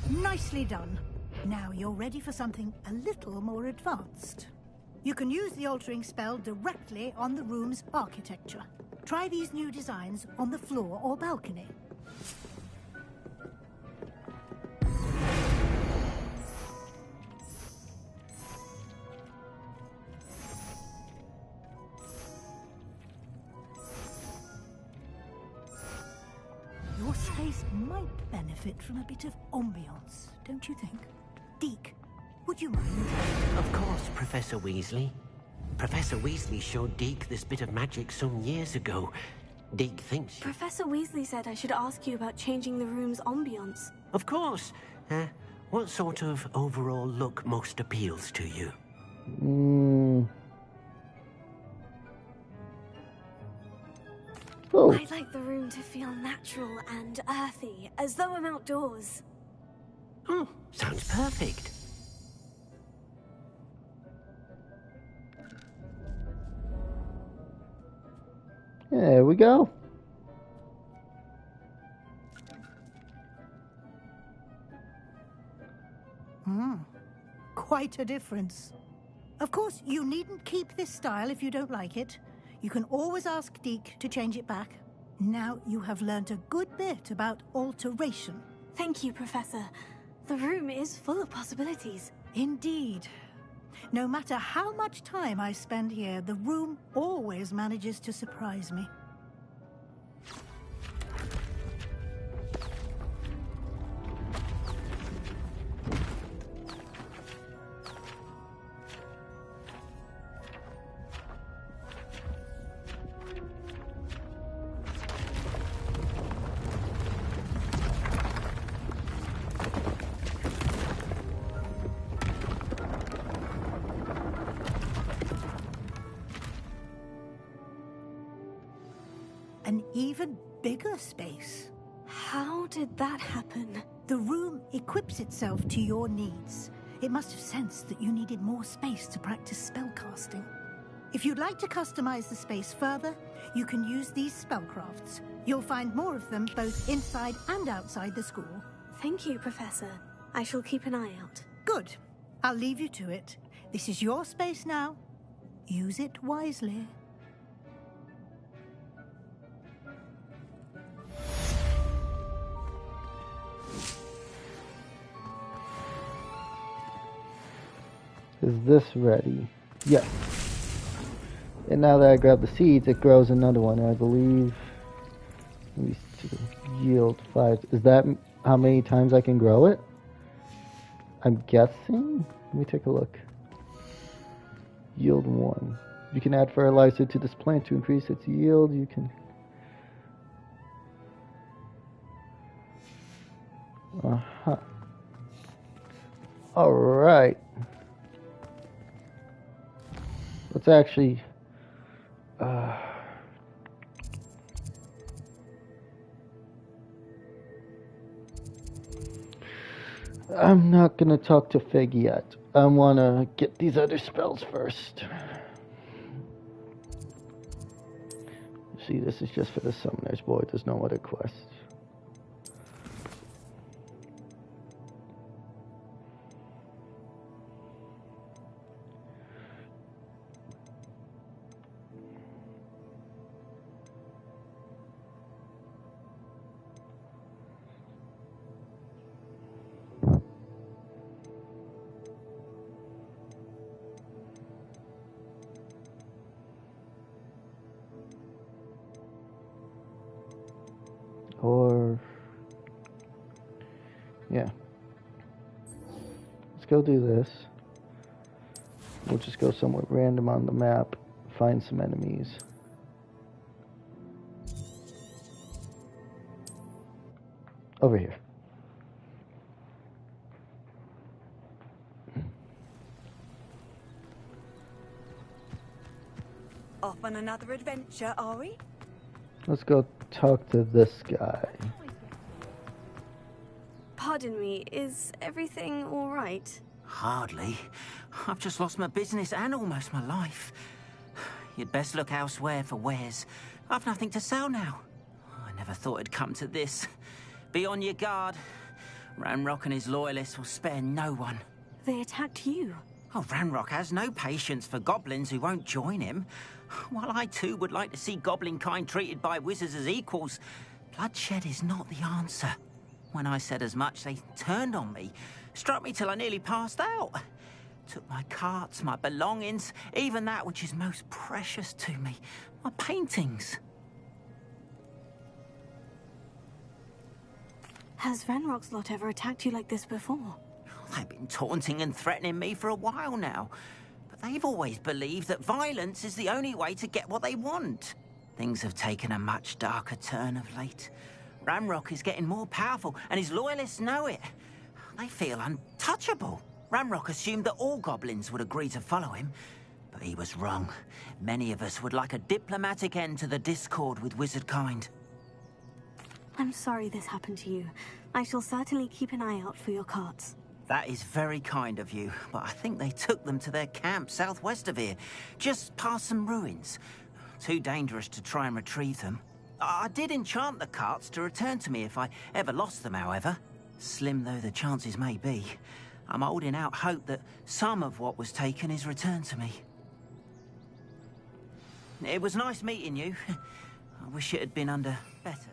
Nicely done. Now you're ready for something a little more advanced. You can use the altering spell directly on the room's architecture. Try these new designs on the floor or balcony. Your space might benefit from a bit of ambiance, don't you think? Deke, would you mind? Of course, Professor Weasley. Professor Weasley showed Deke this bit of magic some years ago. Deke thinks... Professor Weasley said I should ask you about changing the room's ambience. Of course. What sort of overall look most appeals to you? Oh. I'd like the room to feel natural and earthy, as though I'm outdoors. Oh, sounds perfect. There we go. Quite a difference. Of course, you needn't keep this style if you don't like it. You can always ask Deke to change it back. Now you have learnt a good bit about alteration. Thank you, Professor. The room is full of possibilities. Indeed. No matter how much time I spend here, the room always manages to surprise me. An even bigger space. How did that happen? The room equips itself to your needs. It must have sensed that you needed more space to practice spellcasting. If you'd like to customize the space further, you can use these spellcrafts. You'll find more of them both inside and outside the school. Thank you, Professor. I shall keep an eye out. Good. I'll leave you to it. This is your space now. Use it wisely. Is this ready? Yes. And now that I grab the seeds, it grows another one. I believe. Let me see, yield 5. Is that how many times I can grow it? I'm guessing. Let me take a look. Yield 1. You can add fertilizer to this plant to increase its yield. You can. Uh-huh. Alright. Let's actually... I'm not gonna talk to Fig yet. I wanna get these other spells first. See, this is just for the summoners, boy. There's no other quest. Or, yeah. Let's go do this. We'll just go somewhere random on the map, find some enemies. Over here. Off on another adventure, are we? Let's go talk to this guy. Pardon me, is everything all right? Hardly. I've just lost my business and almost my life. You'd best look elsewhere for wares. I've nothing to sell now. I never thought it'd come to this. Be on your guard. Ranrock and his loyalists will spare no one. They attacked you. Oh, Ranrock has no patience for goblins who won't join him. While I too would like to see goblin kind treated by wizards as equals, bloodshed is not the answer. When I said as much, they turned on me, struck me till I nearly passed out. Took my carts, my belongings, even that which is most precious to me, my paintings. Has Ranrock's lot ever attacked you like this before? They've been taunting and threatening me for a while now. But they've always believed that violence is the only way to get what they want. Things have taken a much darker turn of late. Ranrock is getting more powerful, and his loyalists know it. They feel untouchable. Ranrock assumed that all goblins would agree to follow him, but he was wrong. Many of us would like a diplomatic end to the discord with wizard kind. I'm sorry this happened to you. I shall certainly keep an eye out for your carts. That is very kind of you, but I think they took them to their camp southwest of here, just past some ruins. Too dangerous to try and retrieve them. I did enchant the carts to return to me if I ever lost them, however. Slim though the chances may be, I'm holding out hope that some of what was taken is returned to me. It was nice meeting you. I wish it had been under better.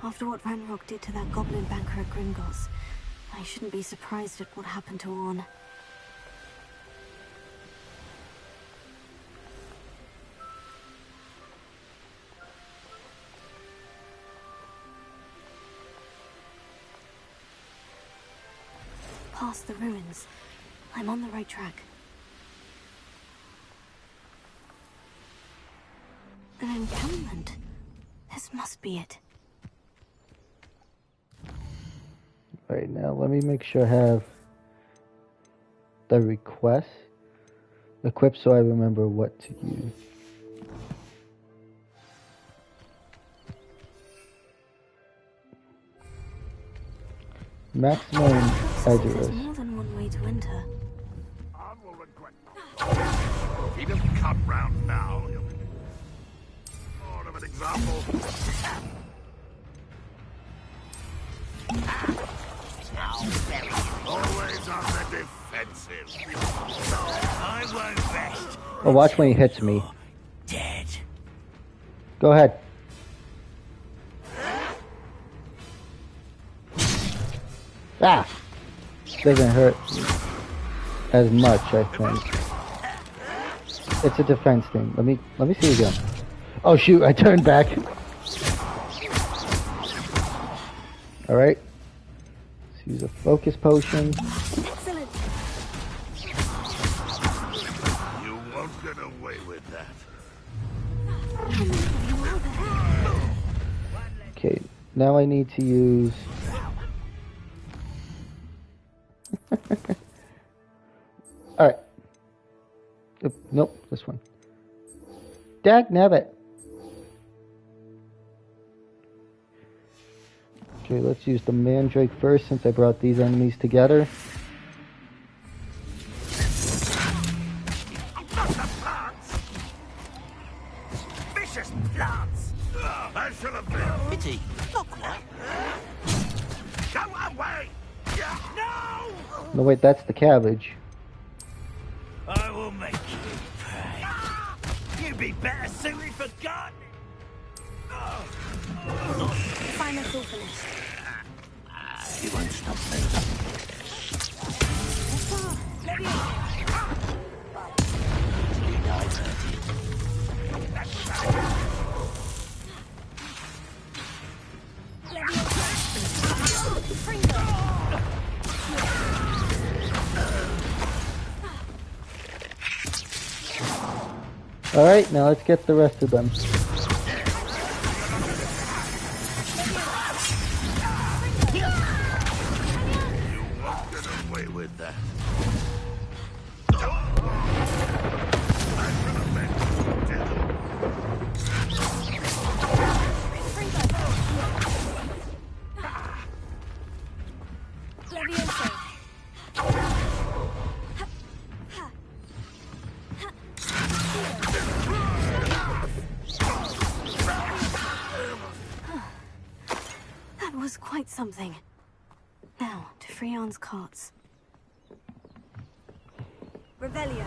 After what Ranrock did to that goblin banker at Gringotts, I shouldn't be surprised at what happened to Orn. Past the ruins. I'm on the right track. An encampment. This must be it. Right now, let me make sure I have the request equipped so I remember what to use. Maximum There's address. more than one way to enter. He doesn't come round now. He'll be more of an example. Always on the defensive. I won't rest. Oh, watch when he hits me. Dead. Go ahead. Ah! doesn't hurt as much, I think. It's a defense thing. Let me see again. Oh shoot, I turned back. Alright. Let's use a focus potion. Excellent. You won't get away with that. Okay, now I need to use... Alright. Nope, this one. Dagnabbit. Okay, let's use the Mandrake first since I brought these enemies together. Vicious plants! That should have been. Pity. Not quite. Go away! No! No, wait, that's the cabbage. I will make you pay. You'd be better suited for gardening. Final all finished. You won't stop me. Alright, now let's get the rest of them. With that. That was quite something. Now, to Freon's carts. Revelio.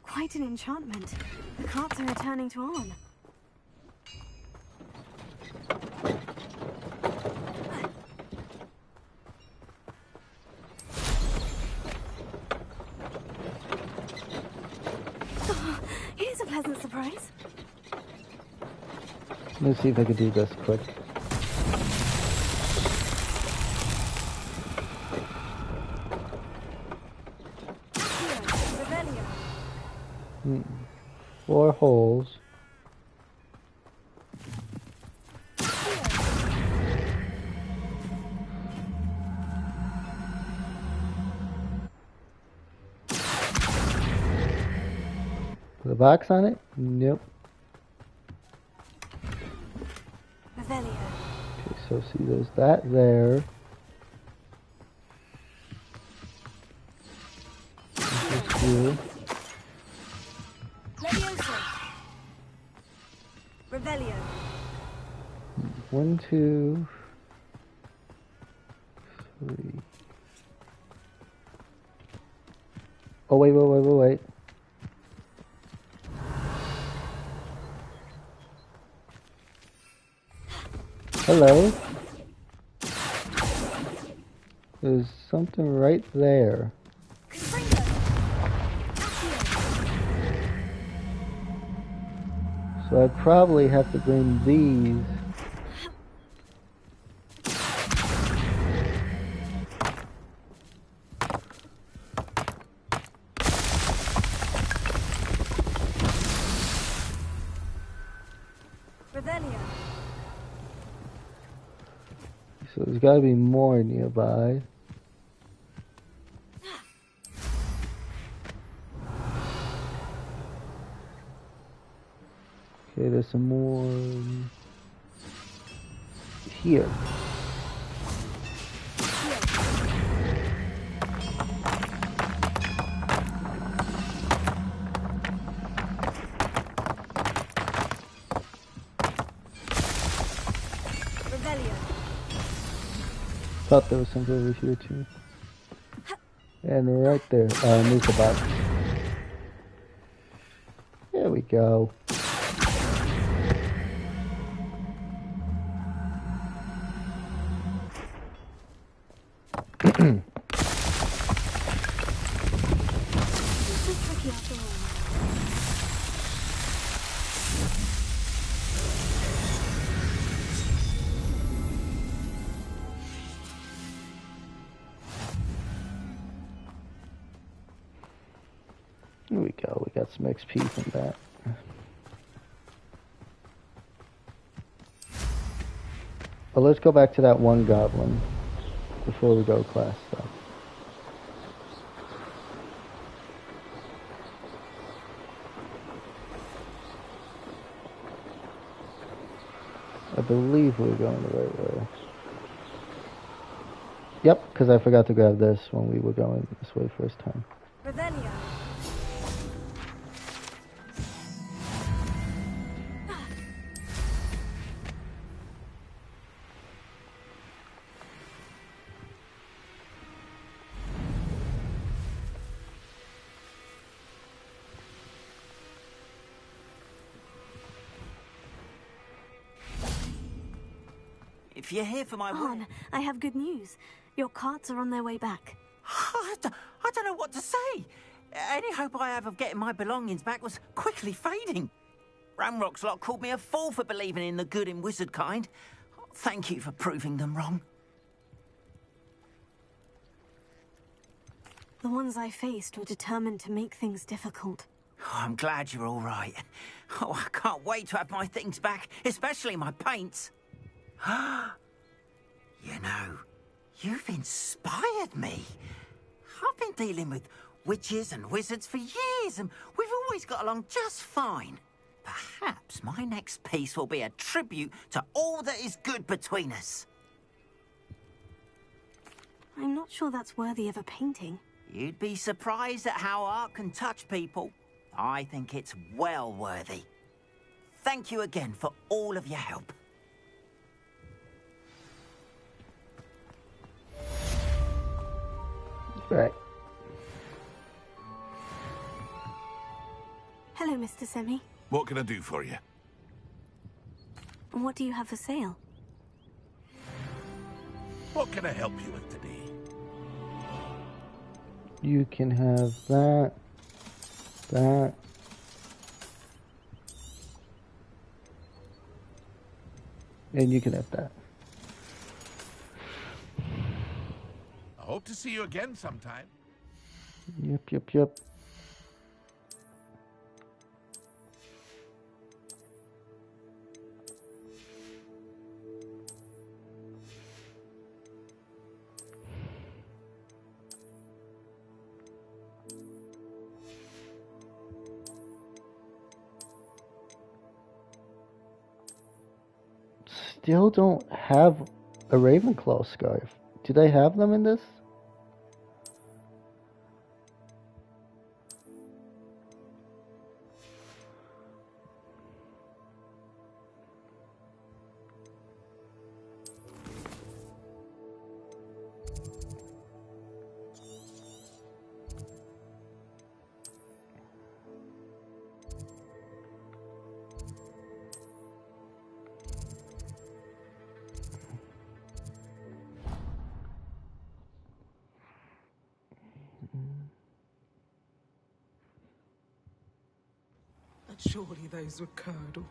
Quite an enchantment. The carts are returning to on. Here's a pleasant surprise. Let's see if I can do this quick. Revelio. 4 holes. Put a box on it? Nope. Revelio. Okay, so see there's that there. This here. Levioso. Revelio. 1, 2, 3. Oh wait. Hello. There's something right there. So I probably have to bring these. Revelio. So there's got to be more nearby. Okay, there's some more here. Revelio. Thought there was something over here too. And right there, move the box. There we go. Here we go, we got some XP from that. But let's go back to that one goblin before we go class stuff. I believe we're going the right way. Yep, because I forgot to grab this when we were going this way first time. Revelio. If you're here for my Han, I have good news. Your carts are on their way back. I don't know what to say. Any hope I have of getting my belongings back was quickly fading. Ramrock's lot called me a fool for believing in the good in wizard kind. Thank you for proving them wrong. The ones I faced were determined to make things difficult. Oh, I'm glad you're all right. Oh, I can't wait to have my things back, especially my paints. You know, you've inspired me. I've been dealing with witches and wizards for years, and we've always got along just fine. Perhaps my next piece will be a tribute to all that is good between us. I'm not sure that's worthy of a painting. You'd be surprised at how art can touch people. I think it's well worthy. Thank you again for all of your help. Right. Hello, Mr. Semi. What can I do for you? What do you have for sale? What can I help you with today? You can have that, that. And you can have that. I hope to see you again sometime. Yep. Still don't have a Ravenclaw scarf. Do they have them in this? But surely those were curdle.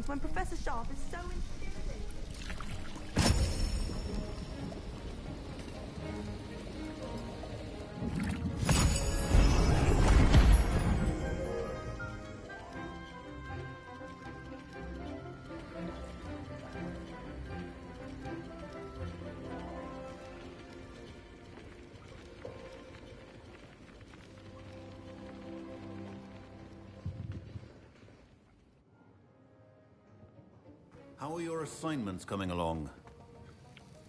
When Professor Sharp is so How are your assignments coming along?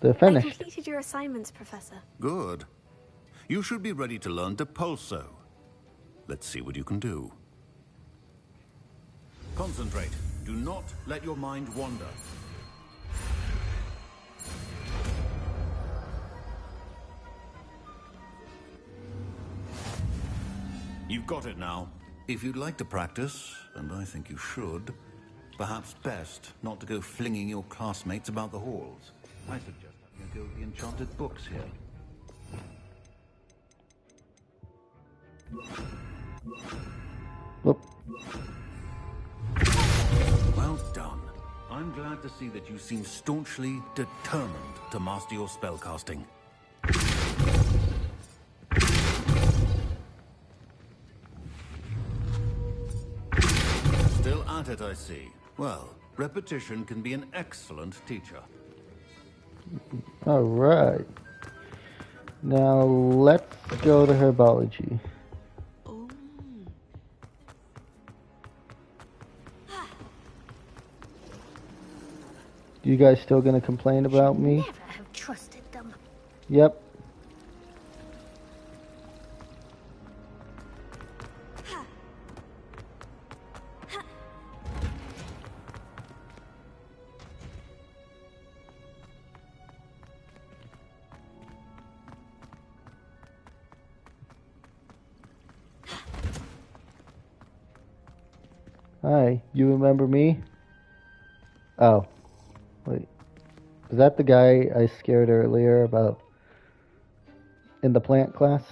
They're I finished. completed your assignments, Professor. Good. You should be ready to learn Depulso. Let's see what you can do. Concentrate. Do not let your mind wander. You've got it now. If you'd like to practice, and I think you should, perhaps best not to go flinging your classmates about the halls. I suggest having a go at the enchanted books here. Whoop. Well done. I'm glad to see that you seem staunchly determined to master your spellcasting. Still at it, I see. Well, repetition can be an excellent teacher. All right. Now let's go to herbology. You guys still gonna complain about me? Never have trusted them. Yep. Hi, you remember me? Oh, wait. Is that the guy I scared earlier about in the plant class?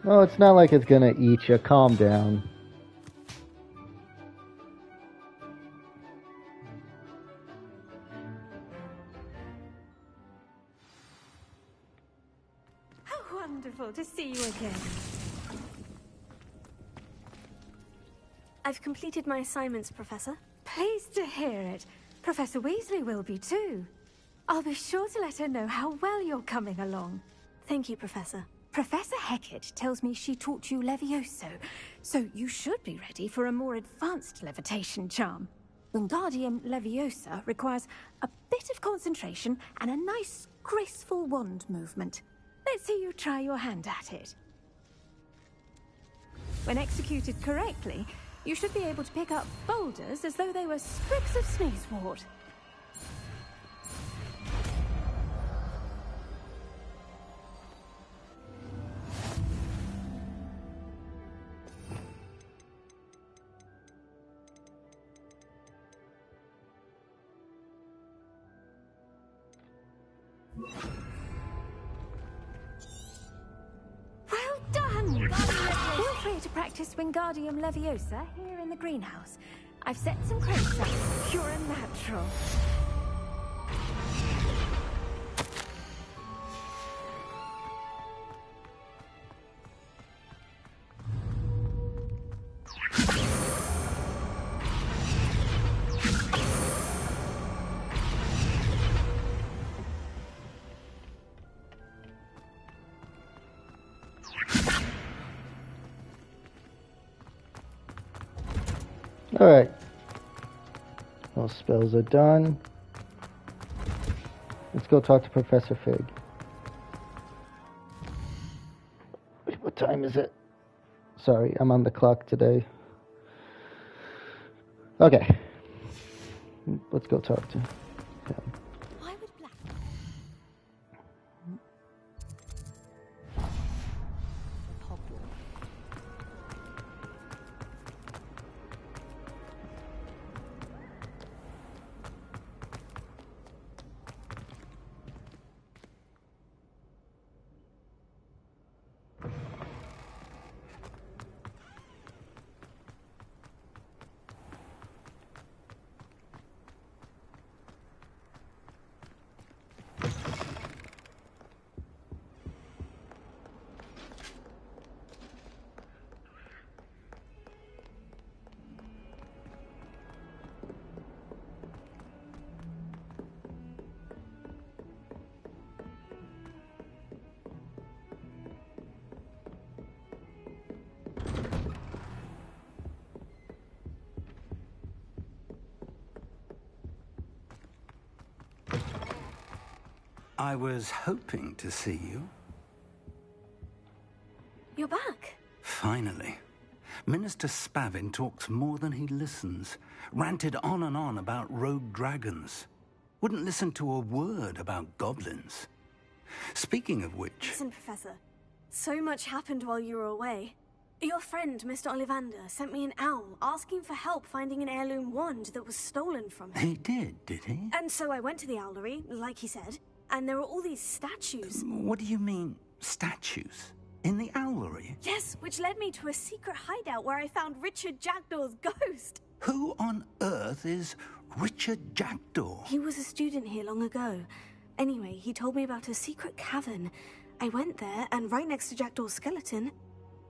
Oh, it's not like it's gonna eat you. Calm down. How wonderful to see you again. I've completed my assignments, Professor. Pleased to hear it. Professor Weasley will be too. I'll be sure to let her know how well you're coming along. Thank you, Professor. Professor Hecat tells me she taught you Levioso, so you should be ready for a more advanced levitation charm. Wingardium Leviosa requires a bit of concentration and a nice, graceful wand movement. Let's see you try your hand at it. When executed correctly, you should be able to pick up boulders as though they were sprigs of sneezewort. Well done! Feel free to practice Wingardium Leviosa here in the greenhouse. I've set some crates up. You're a natural. Alright. All spells are done. Let's go talk to Professor Fig. Wait, what time is it? Sorry, I'm on the clock today. Okay. Let's go talk to him. Why would black... I was hoping to see you. You're back. Finally. Minister Spavin talks more than he listens. Ranted on and on about rogue dragons. Wouldn't listen to a word about goblins. Speaking of which... Listen, Professor. So much happened while you were away. Your friend, Mr. Ollivander, sent me an owl asking for help finding an heirloom wand that was stolen from him. He did he? And so I went to the owlery, like he said, and there were all these statues. What do you mean, statues? In the owlery? Yes, which led me to a secret hideout where I found Richard Jackdaw's ghost. Who on earth is Richard Jackdaw? He was a student here long ago. Anyway, he told me about a secret cavern. I went there, and right next to Jackdaw's skeleton,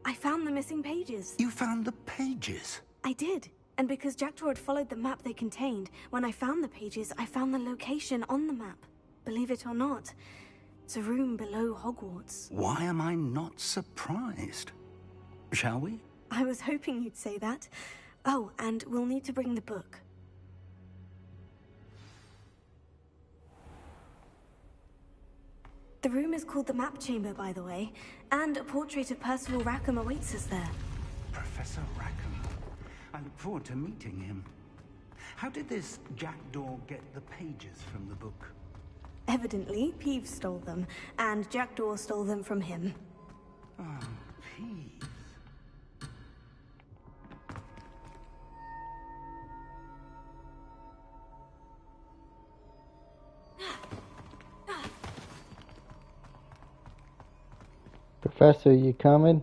I found the missing pages. You found the pages? I did. And because Jackdaw had followed the map they contained, when I found the pages, I found the location on the map. Believe it or not, it's a room below Hogwarts. Why am I not surprised? Shall we? I was hoping you'd say that. Oh, and we'll need to bring the book. The room is called the Map Chamber, by the way, and a portrait of Percival Rackham awaits us there. Professor Rackham. I look forward to meeting him. How did this Jackdaw get the pages from the book? Evidently, Peeves stole them, and Jackdaw stole them from him. Oh, Peeves. Professor, you coming?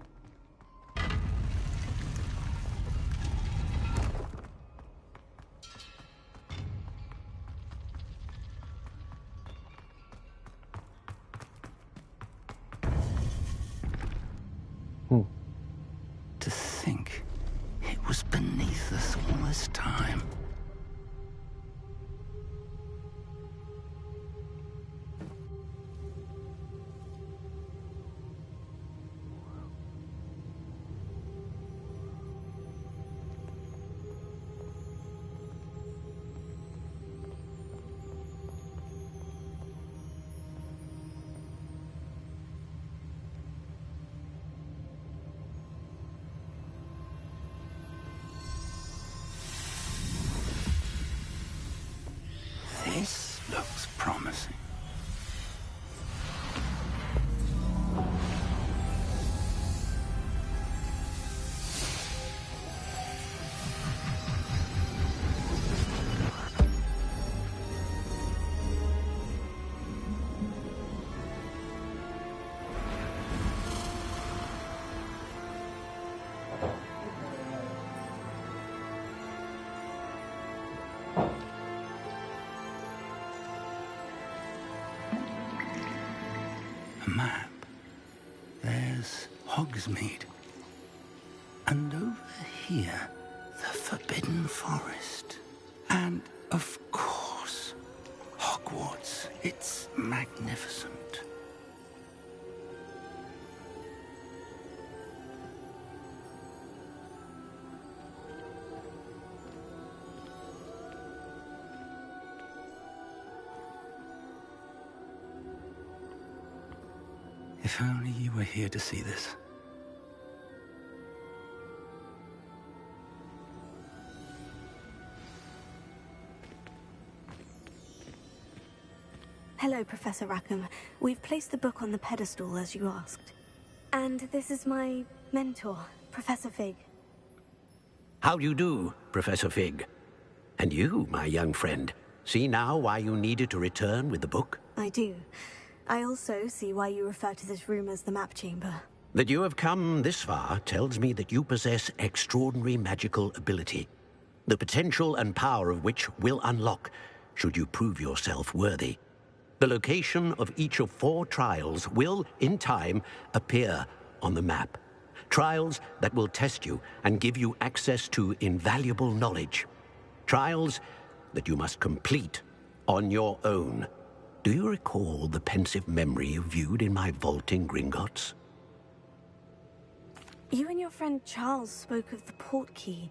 To think it was beneath us all this time. This looks promising. Map. There's Hogsmeade. And over here, the Forbidden Forest. And, of course, Hogwarts. It's magnificent. If only you were here to see this. Hello, Professor Rackham. We've placed the book on the pedestal as you asked. And this is my mentor, Professor Fig. How do you do, Professor Fig? And you, my young friend, see now why you needed to return with the book? I do. I also see why you refer to this room as the Map Chamber. That you have come this far tells me that you possess extraordinary magical ability, the potential and power of which will unlock should you prove yourself worthy. The location of each of 4 trials will, in time, appear on the map. Trials that will test you and give you access to invaluable knowledge. Trials that you must complete on your own. Do you recall the pensive memory you viewed in my vault in Gringotts? You and your friend Charles spoke of the portkey,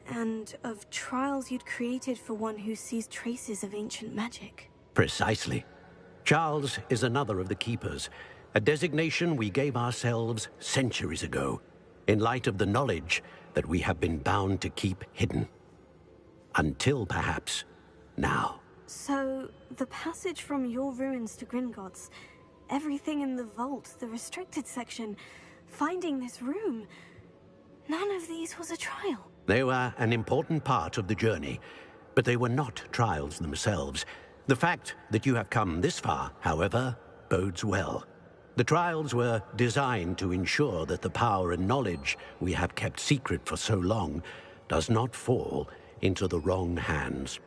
and of trials you'd created for one who sees traces of ancient magic. Precisely. Charles is another of the Keepers, a designation we gave ourselves centuries ago, in light of the knowledge that we have been bound to keep hidden. Until, perhaps, now. So, the passage from your ruins to Gringotts, everything in the vault, the restricted section, finding this room, none of these was a trial. They were an important part of the journey, but they were not trials themselves. The fact that you have come this far, however, bodes well. The trials were designed to ensure that the power and knowledge we have kept secret for so long does not fall into the wrong hands.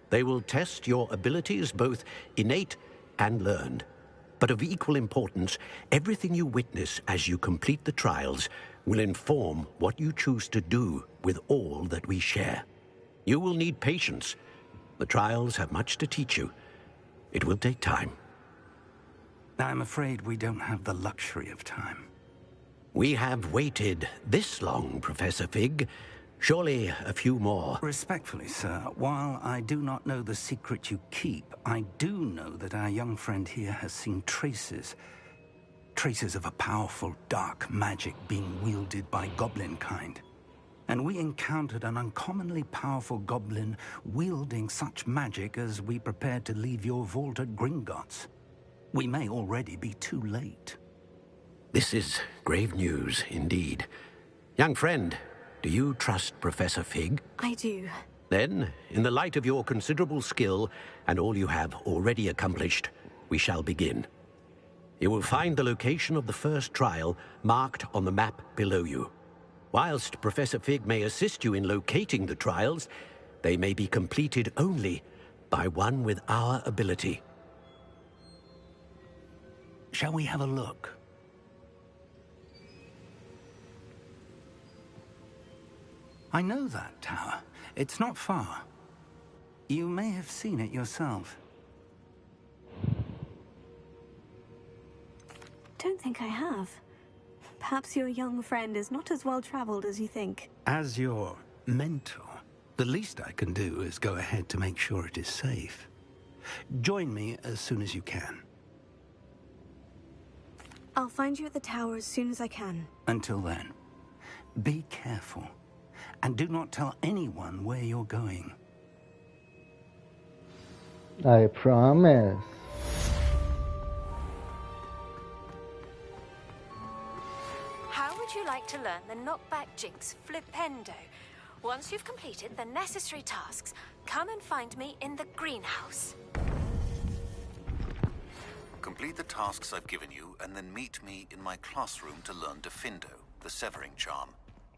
They will test your abilities, both innate and learned. But of equal importance, everything you witness as you complete the trials will inform what you choose to do with all that we share. You will need patience. The trials have much to teach you. It will take time. I'm afraid we don't have the luxury of time. We have waited this long, Professor Fig. Surely a few more. Respectfully, sir, while I do not know the secret you keep, I do know that our young friend here has seen traces of a powerful dark magic being wielded by goblin kind. And we encountered an uncommonly powerful goblin wielding such magic as we prepared to leave your vault at Gringotts. We may already be too late. This is grave news, indeed. Young friend, do you trust Professor Fig? I do. Then, in the light of your considerable skill and all you have already accomplished, we shall begin. You will find the location of the first trial marked on the map below you. Whilst Professor Fig may assist you in locating the trials, they may be completed only by one with our ability. Shall we have a look? I know that tower. It's not far. You may have seen it yourself. Don't think I have. Perhaps your young friend is not as well-traveled as you think. As your mentor, the least I can do is go ahead to make sure it is safe. Join me as soon as you can. I'll find you at the tower as soon as I can. Until then, be careful. And do not tell anyone where you're going. I promise. How would you like to learn the knockback jinx flipendo? Once you've completed the necessary tasks, come and find me in the greenhouse. Complete the tasks I've given you, and then meet me in my classroom to learn Defindo, the severing charm.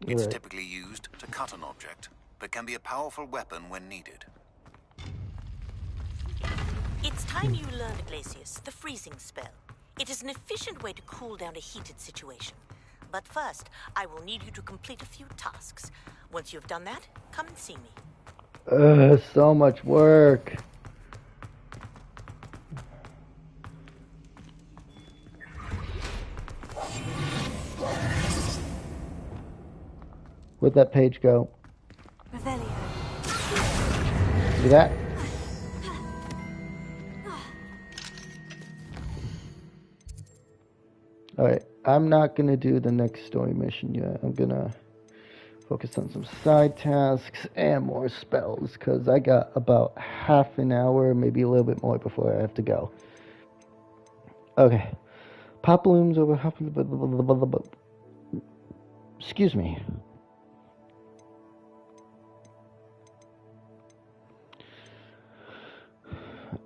It's typically used to cut an object, but can be a powerful weapon when needed. It's time you learned, Glacius, the freezing spell. It is an efficient way to cool down a heated situation. But first, I will need you to complete a few tasks. Once you've done that, come and see me. So much work. Where'd that page go? Revelio. See that? Alright, I'm not gonna do the next story mission yet. I'm gonna focus on some side tasks and more spells, because I got about half an hour, maybe a little bit more before I have to go. Okay. Pop balloons over... Excuse me.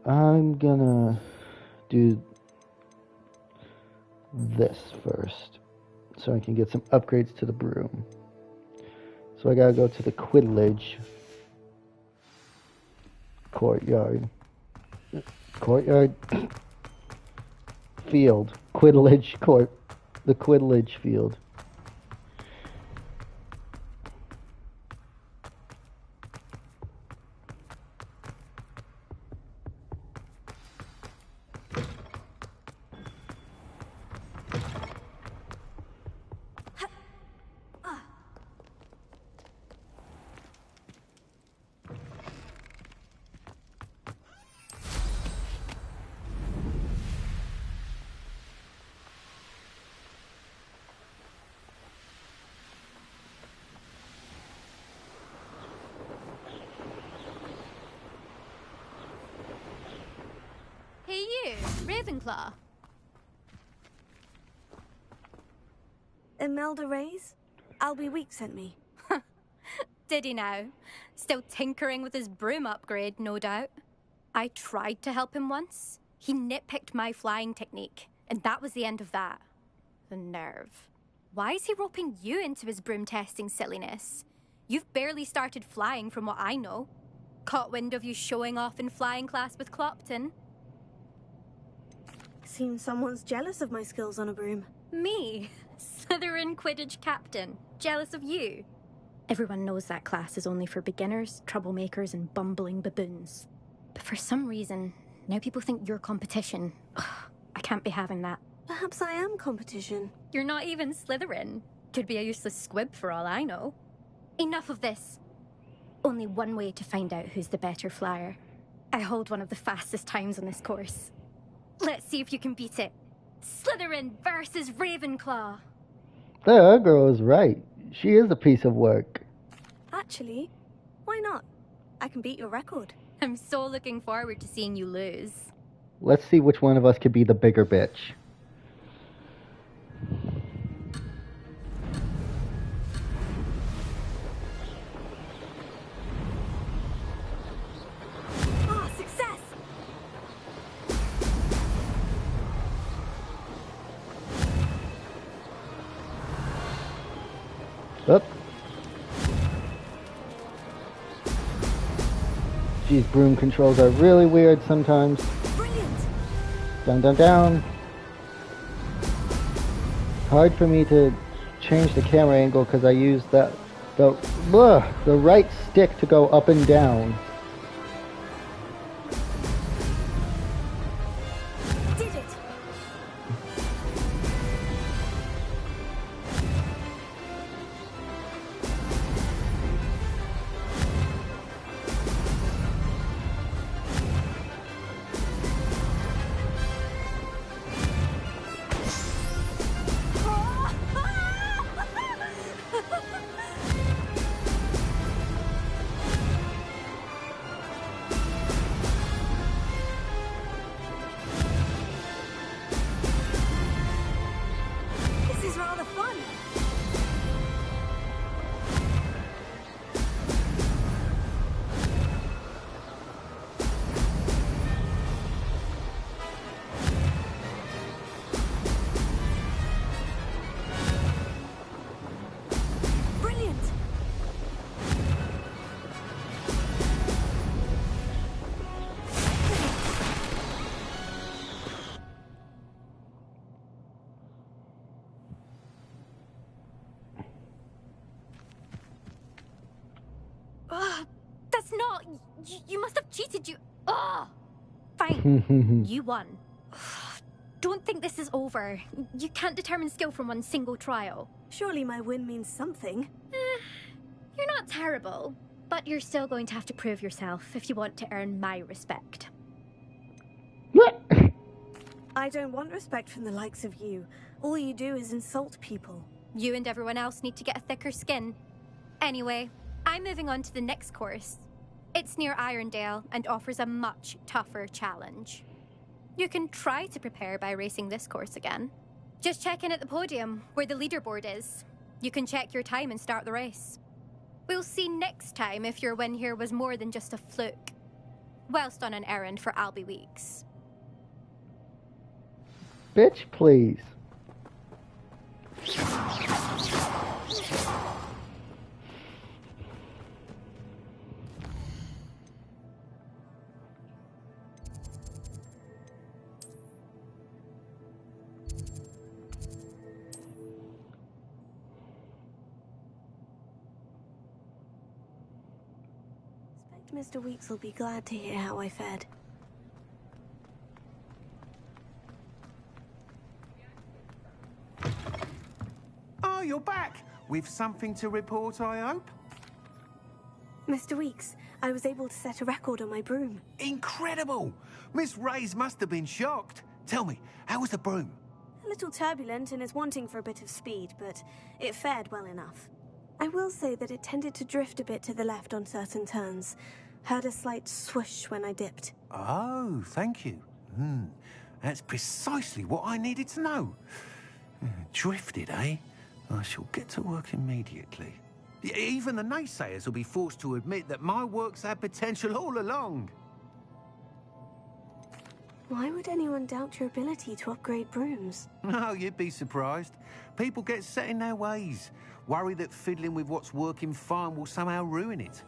I'm gonna do this first, so I can get some upgrades to the broom. So I gotta go to the Quidditch courtyard. Field. Quidditch court. The Quidditch field. Ravenclaw. Imelda Reyes? Albie Week sent me. Did he now? Still tinkering with his broom upgrade, no doubt. I tried to help him once. He nitpicked my flying technique, and that was the end of that. The nerve. Why is he roping you into his broom testing silliness? You've barely started flying from what I know. Caught wind of you showing off in flying class with Clopton. Seems someone's jealous of my skills on a broom. Me? Slytherin Quidditch captain. Jealous of you? Everyone knows that class is only for beginners, troublemakers, and bumbling baboons. But for some reason, now people think you're competition. Ugh, I can't be having that. Perhaps I am competition. You're not even Slytherin. Could be a useless squib for all I know. Enough of this. Only one way to find out who's the better flyer. I hold one of the fastest times on this course. Let's see if you can beat it. Slytherin versus Ravenclaw. The girl is right. She is a piece of work. Actually, why not? I can beat your record. I'm so looking forward to seeing you lose. Let's see which one of us could be the bigger bitch. Ah, success! Up. These broom controls are really weird sometimes. Brilliant. Down, down, down. Hard for me to change the camera angle because I use the right stick to go up and down. Did it. This is rather fun. Brilliant. That's not... You must have cheated, you... Ugh! Fine. You won. Don't think this is over. You can't determine skill from one single trial. Surely my win means something. You're not terrible, but you're still going to have to prove yourself if you want to earn my respect. I don't want respect from the likes of you. All you do is insult people. You and everyone else need to get a thicker skin. Anyway, I'm moving on to the next course. It's near Irondale and offers a much tougher challenge. You can try to prepare by racing this course again. Just check in at the podium, where the leaderboard is. You can check your time and start the race. We'll see next time if your win here was more than just a fluke. Whilst on an errand for Albie Weeks. Bitch, please. Mr. Weeks will be glad to hear how I fared. Oh, you're back! With something to report, I hope? Mr. Weeks, I was able to set a record on my broom. Incredible! Miss Reyes must have been shocked. Tell me, how was the broom? A little turbulent and is wanting for a bit of speed, but it fared well enough. I will say that it tended to drift a bit to the left on certain turns. Heard a slight swoosh when I dipped. Oh, thank you. That's precisely what I needed to know. Drifted, eh? I shall get to work immediately. Even the naysayers will be forced to admit that my work's had potential all along. Why would anyone doubt your ability to upgrade brooms? Oh, you'd be surprised. People get set in their ways, worry that fiddling with what's working fine will somehow ruin it.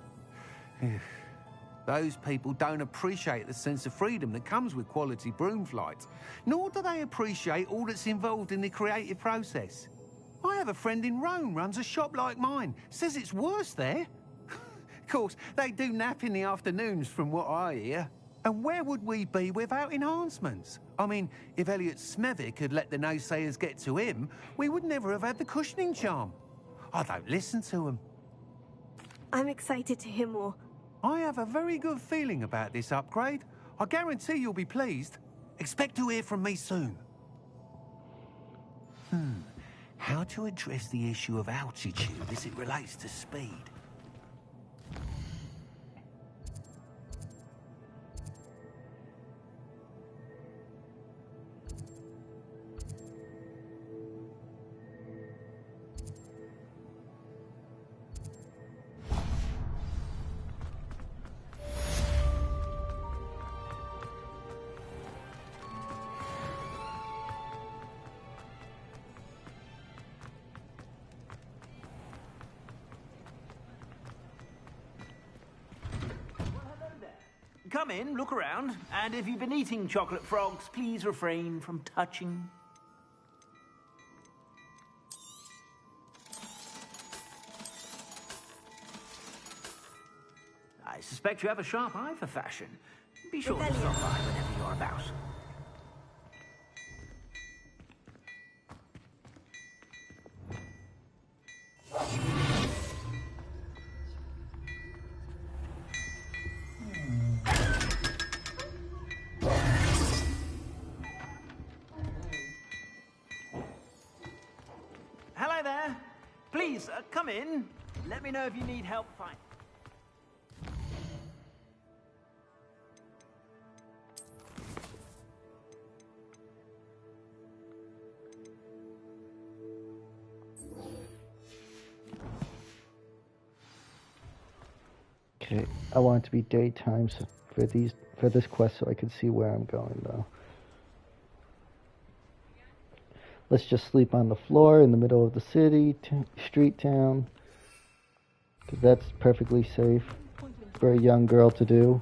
Those people don't appreciate the sense of freedom that comes with quality broom flight, nor do they appreciate all that's involved in the creative process. I have a friend in Rome runs a shop like mine, says it's worse there. Of course, they do nap in the afternoons from what I hear. And where would we be without enhancements? I mean, if Elliot Smethwick had let the naysayers get to him, we would never have had the cushioning charm. I don't listen to them. I'm excited to hear more. I have a very good feeling about this upgrade. I guarantee you'll be pleased. Expect to hear from me soon. How to address the issue of altitude as it relates to speed? Come in, look around, and if you've been eating chocolate frogs, please refrain from touching. I suspect you have a sharp eye for fashion. Be sure to stop by whenever you're about. Hello there. Please, come in. Let me know if you need help finding. Okay, I want it to be daytime for this quest so I can see where I'm going though. Let's just sleep on the floor in the middle of the city, street town, because that's perfectly safe for a young girl to do.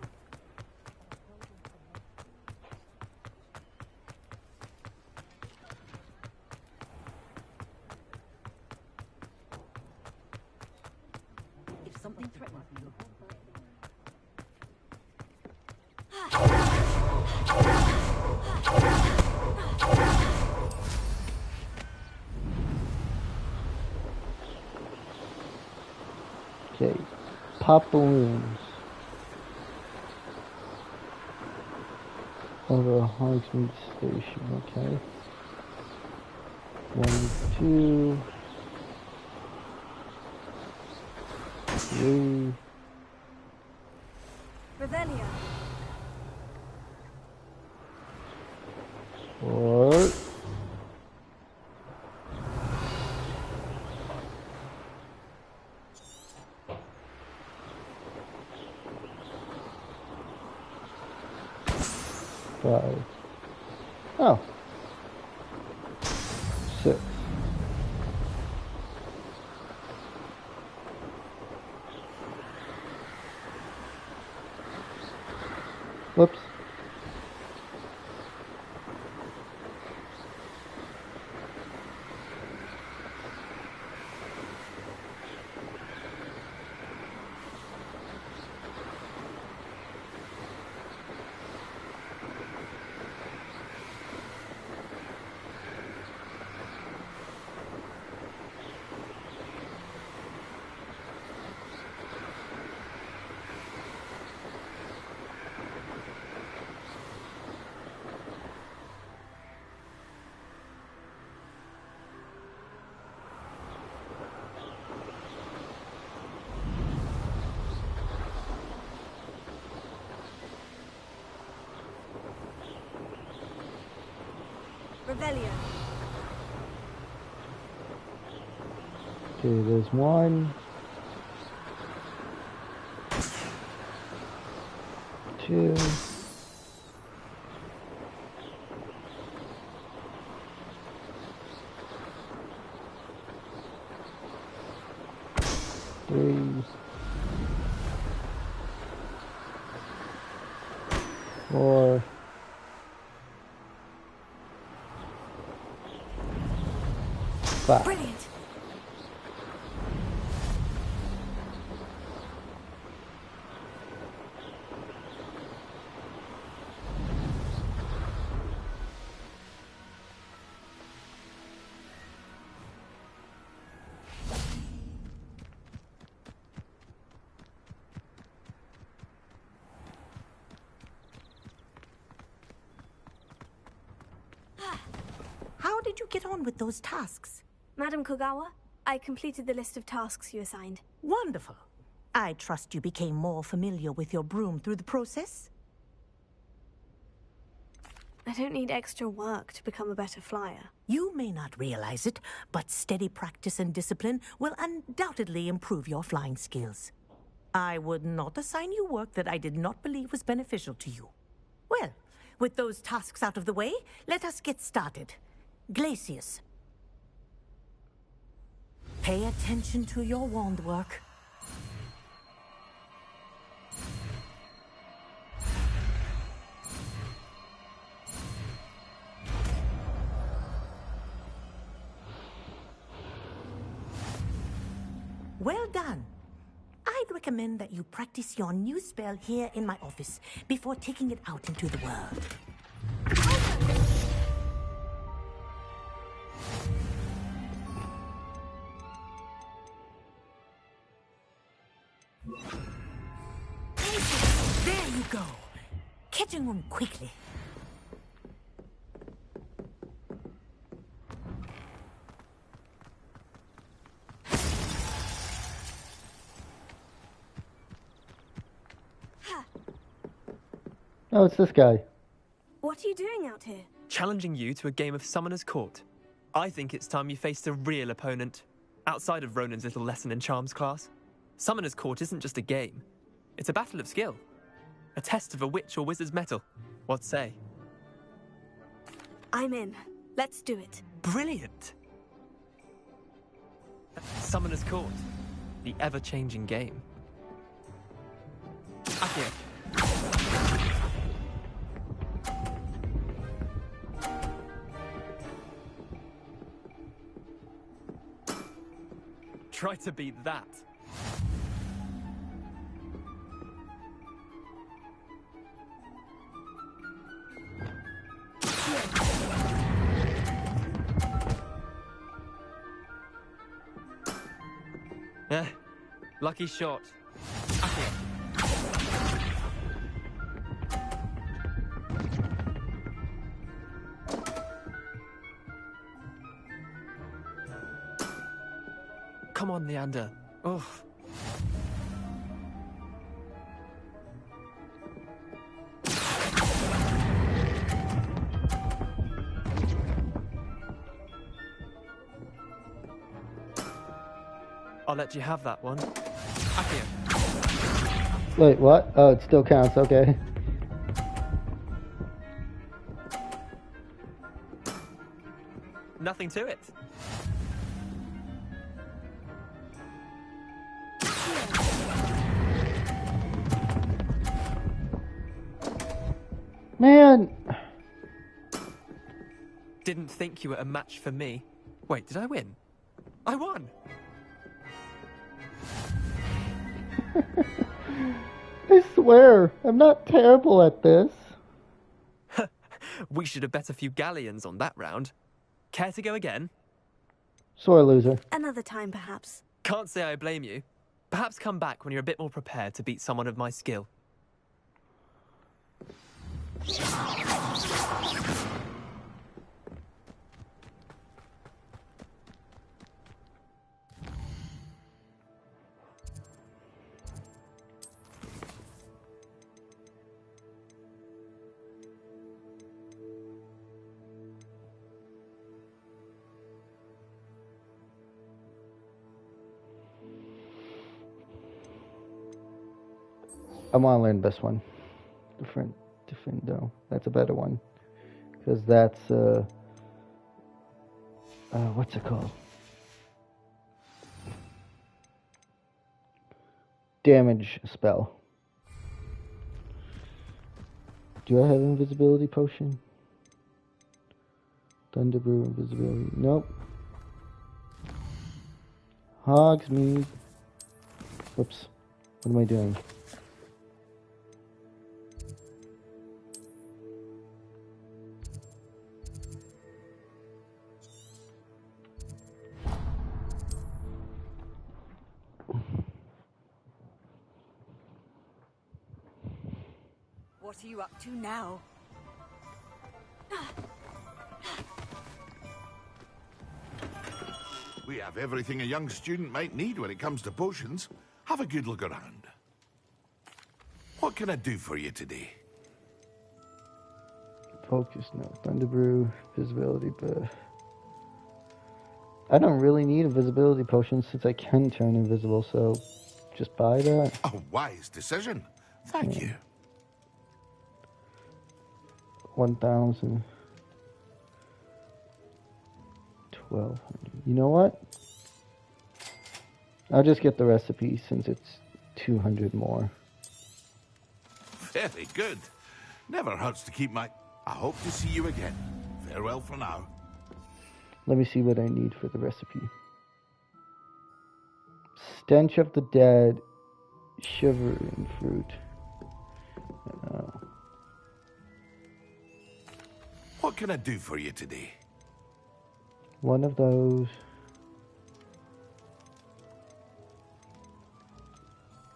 If something threatens you, Okay, pop balloons. Over a Hogsmeade station, okay. 1, 2, 3. Revelia. 4. 5. Oh. 6. Whoops. Revelio. Okay, there's one. 2. 3. 4. 5. Brilliant. How did you get on with those tasks? Madam Kogawa, I completed the list of tasks you assigned. Wonderful. I trust you became more familiar with your broom through the process? I don't need extra work to become a better flyer. You may not realize it, but steady practice and discipline will undoubtedly improve your flying skills. I would not assign you work that I did not believe was beneficial to you. Well, with those tasks out of the way, let us get started. Glacius. Pay attention to your wand work. Well done. I'd recommend that you practice your new spell here in my office before taking it out into the world. There you go. Catching them quickly. Oh, it's this guy. What are you doing out here? Challenging you to a game of Summoner's Court. I think it's time you faced a real opponent, outside of Ronan's little lesson in charms class. Summoner's Court isn't just a game. It's a battle of skill. A test of a witch or wizard's mettle. What say? I'm in. Let's do it. Brilliant! Summoner's Court. The ever-changing game. Akio. Try to beat that. Lucky shot. Akio. Come on, Leander. Oh. I'll let you have that one. Akio. Wait, what? Oh, it still counts, okay. Nothing to it. Man! Didn't think you were a match for me. Wait, did I win? I won! I swear, I'm not terrible at this. We should have bet a few galleons on that round. Care to go again? Sore loser. Another time, perhaps. Can't say I blame you. Perhaps come back when you're a bit more prepared to beat someone of my skill. I want to learn this one. Differendo. That's a better one. Because that's, what's it called? Damage spell. Do I have invisibility potion? Thunder brew invisibility. Nope. Hogsmeade. Whoops. What am I doing? What are you up to now? We have everything a young student might need when it comes to potions. Have a good look around. What can I do for you today? Focus, no. Thunder brew, visibility, but I don't really need a visibility potion since I can turn invisible, so just buy that. A wise decision. Thank you. 1,000. 1,200. You know what? I'll just get the recipe since it's 200 more. Very good. Never hurts to keep my... I hope to see you again. Farewell for now. Let me see what I need for the recipe. Stench of the dead, shivering fruit. What can I do for you today? One of those.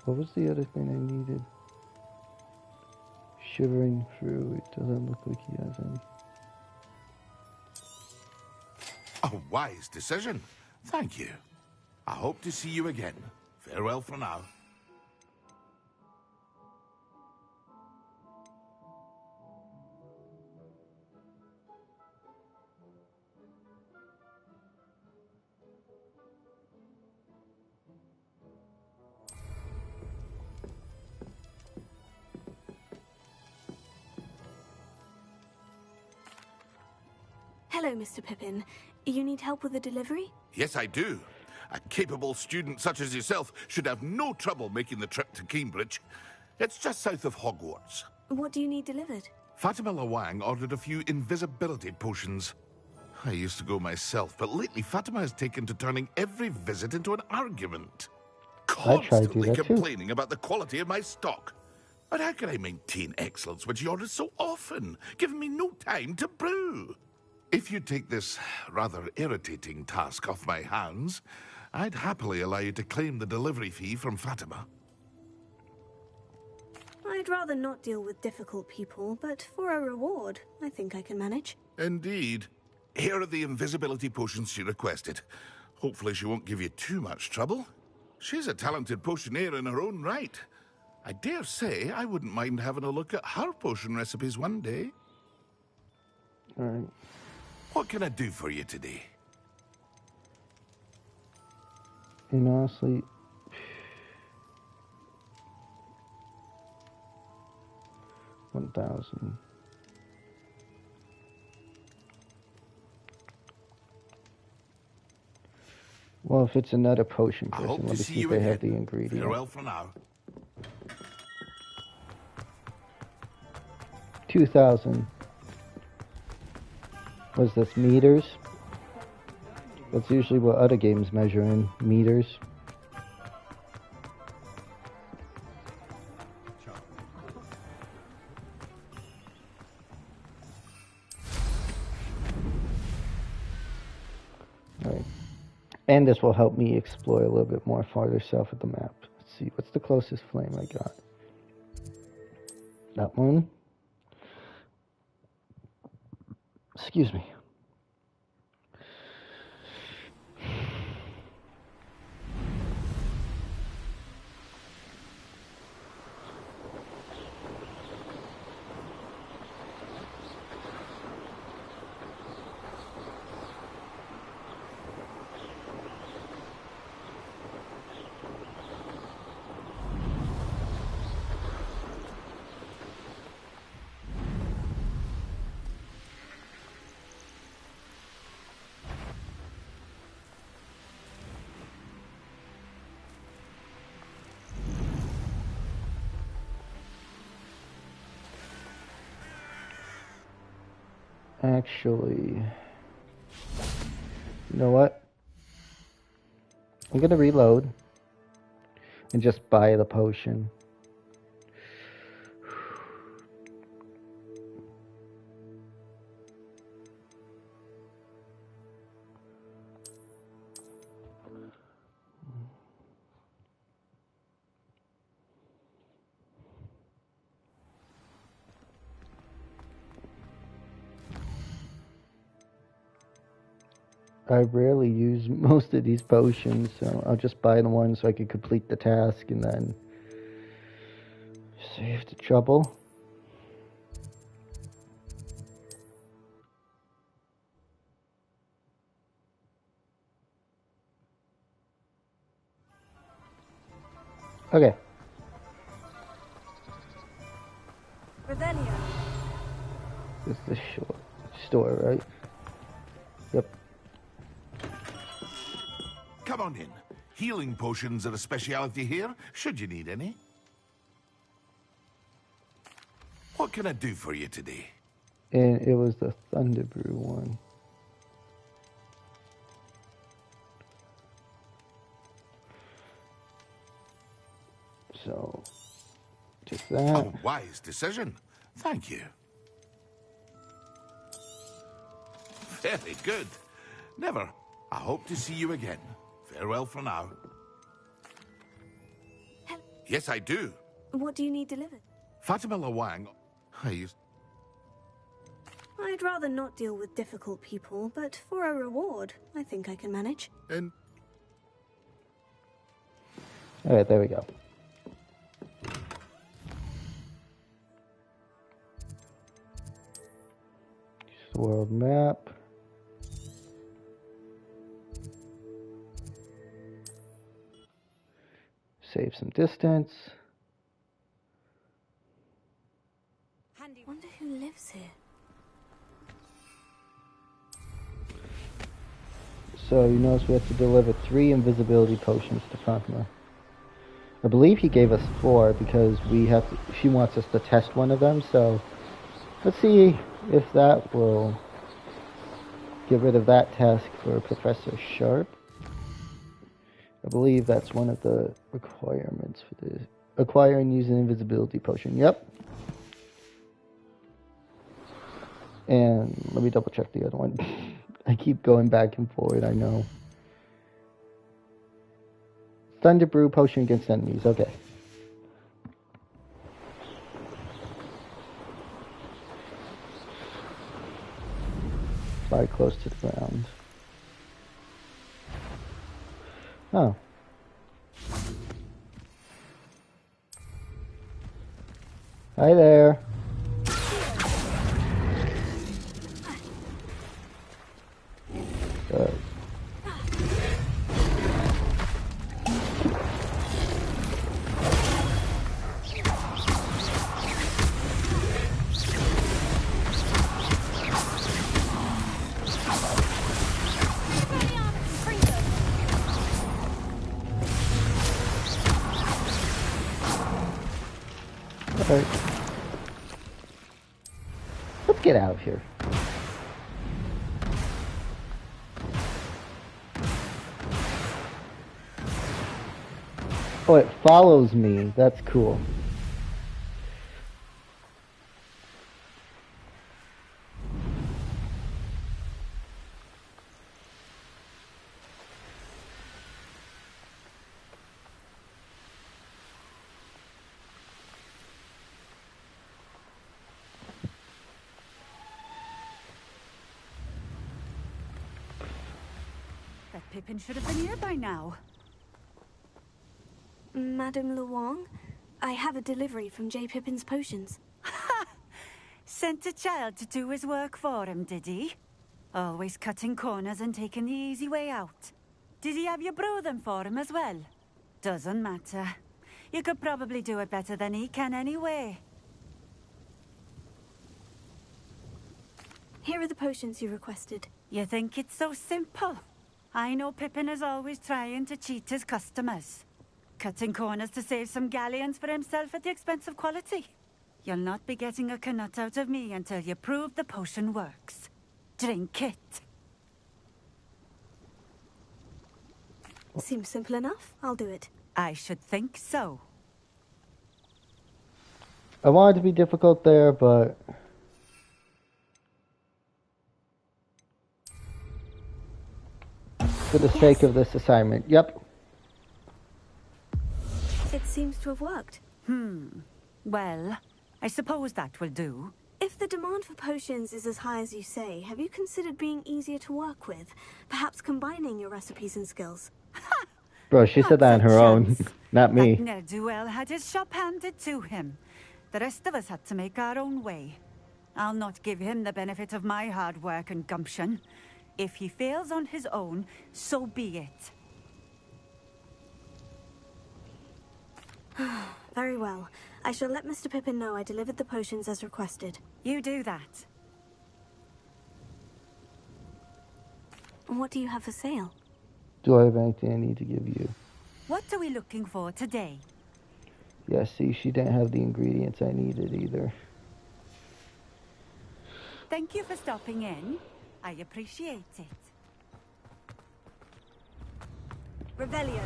What was the other thing I needed? Shivering fruit. It doesn't look like he has any. A wise decision. Thank you. I hope to see you again. Farewell for now. Hello, Mr. Pippin. You need help with a delivery? Yes, I do. A capable student such as yourself should have no trouble making the trip to Cambridge. It's just south of Hogwarts. What do you need delivered? Fatima Lawang ordered a few invisibility potions. I used to go myself, but lately Fatima has taken to turning every visit into an argument. Constantly complaining about the quality of my stock. But how can I maintain excellence when she orders so often, giving me no time to brew? If you take this rather irritating task off my hands, I'd happily allow you to claim the delivery fee from Fatima. I'd rather not deal with difficult people, but for a reward, I think I can manage. Indeed. Here are the invisibility potions she requested. Hopefully she won't give you too much trouble. She's a talented potioneer in her own right. I dare say I wouldn't mind having a look at her potion recipes one day. All right. What can I do for you today? And honestly, $1,000. Well, if it's another potion person, let me see if they have the ingredient. Farewell for now. 2,000. What's this, meters? That's usually what other games measure in, meters. Alright. And this will help me explore a little bit more farther south of the map. Let's see, what's the closest flame I got? That one. Excuse me. Actually, you know what? I'm gonna reload and just buy the potion. I rarely use most of these potions, so I'll just buy the one so I can complete the task and then save the trouble. Okay. Revelio. This is the store, right? Yep. Come on in. Healing potions are a speciality here, should you need any. What can I do for you today? And it was the Thunderbrew one. So, just that. A wise decision. Thank you. Very good. Never. I hope to see you again. Farewell for now. Yes, I do. What do you need delivered? Fatima Lawang. I'd rather not deal with difficult people, but for a reward, I think I can manage. Alright, there we go. World map. Save some distance. Wonder who lives here. So you notice we have to deliver 3 invisibility potions to Fatima. I believe he gave us 4 because she wants us to test one of them, so let's see if that will get rid of that task for Professor Sharp. I believe that's one of the requirements for this. Acquire and use an invisibility potion. Yep. And let me double check the other one. I keep going back and forward, I know. Thunderbrew potion against enemies. Okay. Fly close to the ground. Oh. Hi there. Good. Alright. Let's get out of here. Oh, it follows me. That's cool. That Pippin should have been here by now. Madame Lawang, I have a delivery from J. Pippin's potions. Ha! Sent a child to do his work for him, did he? Always cutting corners and taking the easy way out. Did he have you brew them for him as well? Doesn't matter. You could probably do it better than he can anyway. Here are the potions you requested. You think it's so simple? I know Pippin is always trying to cheat his customers. Cutting corners to save some galleons for himself at the expense of quality. You'll not be getting a canut out of me until you prove the potion works. drink it. Seems simple enough. I'll do it. I should think so. I wanted to be difficult there, but... for the sake of this assignment, yep. It seems to have worked. Well, I suppose that will do. If the demand for potions is as high as you say, have you considered being easier to work with? Perhaps combining your recipes and skills? Bro, she said that on her own, not me. That ne'er-do-well had his shop handed to him. The rest of us had to make our own way. I'll not give him the benefit of my hard work and gumption. If he fails on his own, so be it. Very well. I shall let Mr. Pippin know I delivered the potions as requested. You do that. What do you have for sale? Do I have anything I need to give you? What are we looking for today? Yeah, see, she didn't have the ingredients I needed either. Thank you for stopping in. I appreciate it. Revelio.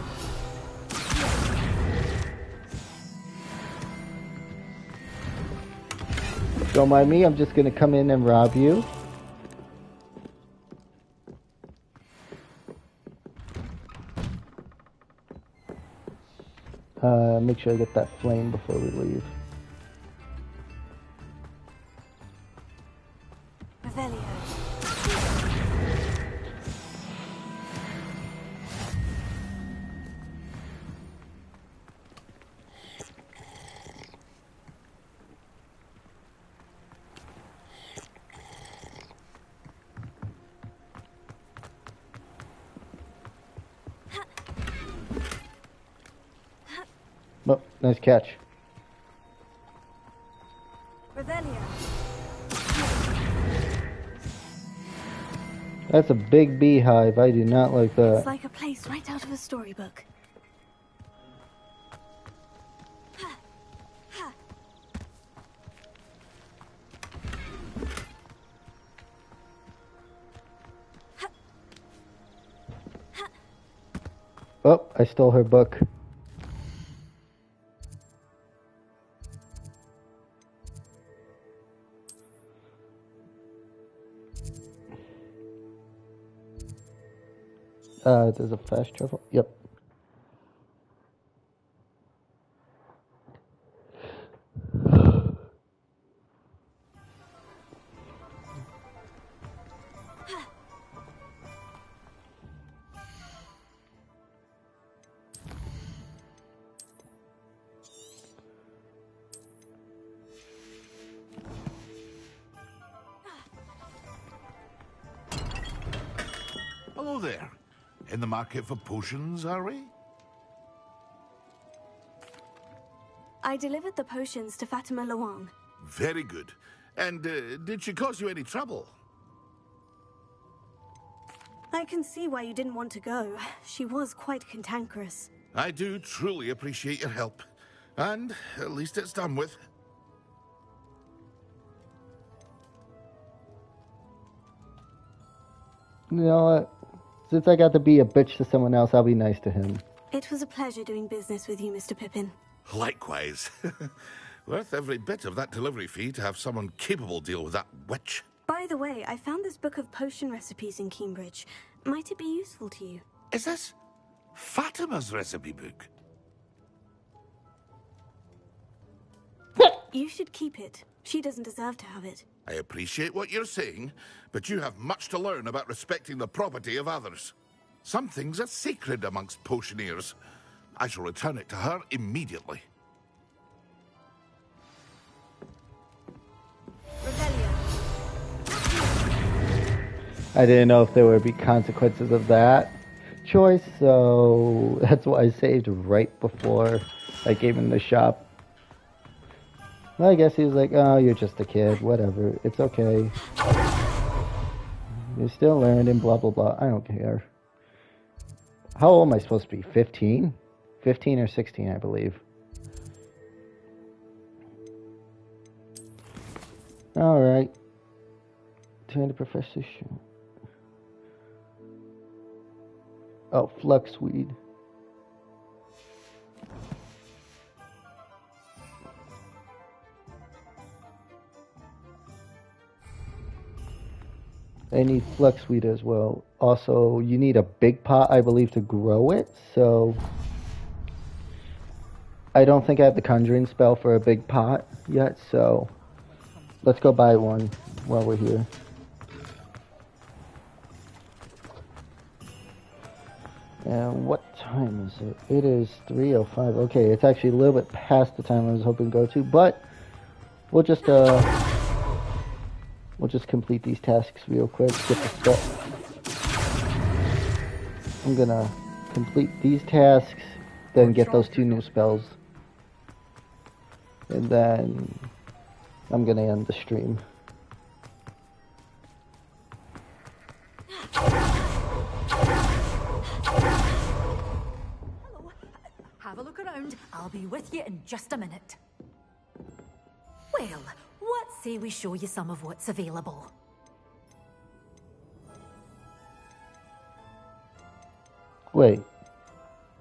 Don't mind me, I'm just gonna come in and rob you. Make sure I get that flame before we leave. Revelio. Oh, nice catch. Revelio. That's a big beehive. I do not like that. It's like a place right out of a storybook. Oh, I stole her book. There's a fast travel. Yep. Hello there. In the market for potions, are we? I delivered the potions to Fatima Luang. Very good. And did she cause you any trouble? I can see why you didn't want to go. She was quite cantankerous. I do truly appreciate your help. And at least it's done with. You know what? Since I got to be a bitch to someone else, I'll be nice to him. It was a pleasure doing business with you, Mr. Pippin. Likewise. Worth every bit of that delivery fee to have someone capable deal with that witch. By the way, I found this book of potion recipes in Cambridge. Might it be useful to you? Is this Fatima's recipe book? You should keep it. She doesn't deserve to have it. I appreciate what you're saying, but you have much to learn about respecting the property of others. Some things are sacred amongst potioneers. I shall return it to her immediately. I didn't know if there would be consequences of that choice, so that's why I saved right before I gave him the shop. Well, I guess he was like, oh, you're just a kid, whatever, it's okay. You're still learning, blah, blah, blah. I don't care. How old am I supposed to be? 15? 15 or 16, I believe. Alright. Turn the professor. Oh, fluxweed. I need fluxweed as well. Also, you need a big pot, I believe, to grow it. So, I don't think I have the conjuring spell for a big pot yet. So, let's go buy one while we're here. And what time is it? It is 3:05. Okay, it's actually a little bit past the time I was hoping to go to, but we'll just complete these tasks real quick. Get the stuff. I'm gonna complete these tasks, then get those 2 new spells, and then I'm gonna end the stream. Have a look around. I'll be with you in just a minute. Well, what say we show you some of what's available? Wait,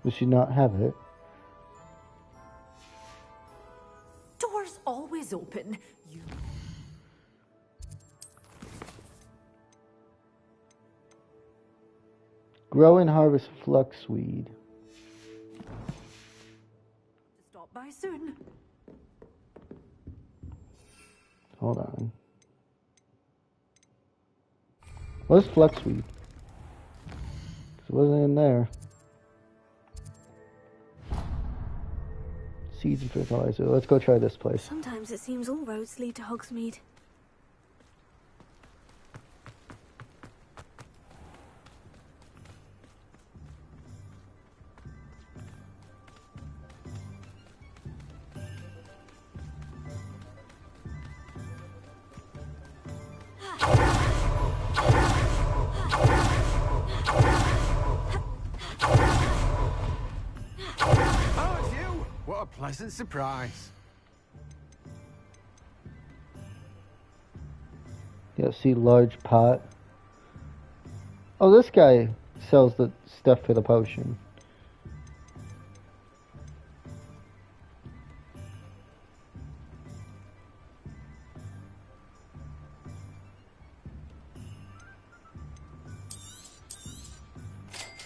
does she not have it? Doors always open. You... Grow and harvest fluxweed. Stop by soon. Hold on. Where's fluxweed? It wasn't in there. Seeds and fertilizer. Let's go try this place. Sometimes it seems all roads lead to Hogsmeade. Pleasant surprise. Yeah, see large pot. Oh, this guy sells the stuff for the potion.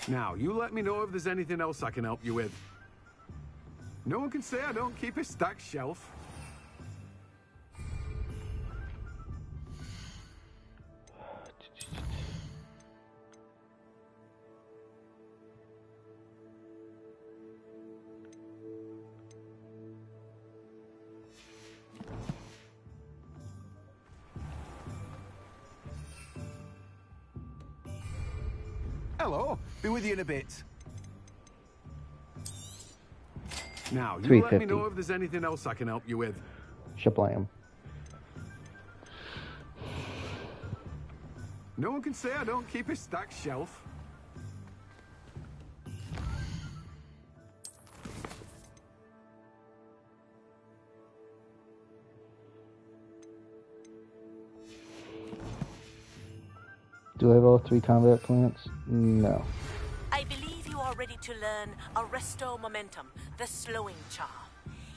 Now, you let me know if there's anything else I can help you with. No one can say I don't keep a stacked shelf. Hello, be with you in a bit. Now, you let me know if there's anything else I can help you with. Shablam. No one can say I don't keep a stacked shelf. Do I have all 3 combat plants? No. I believe you are ready to learn Arresto Momentum, the slowing charm.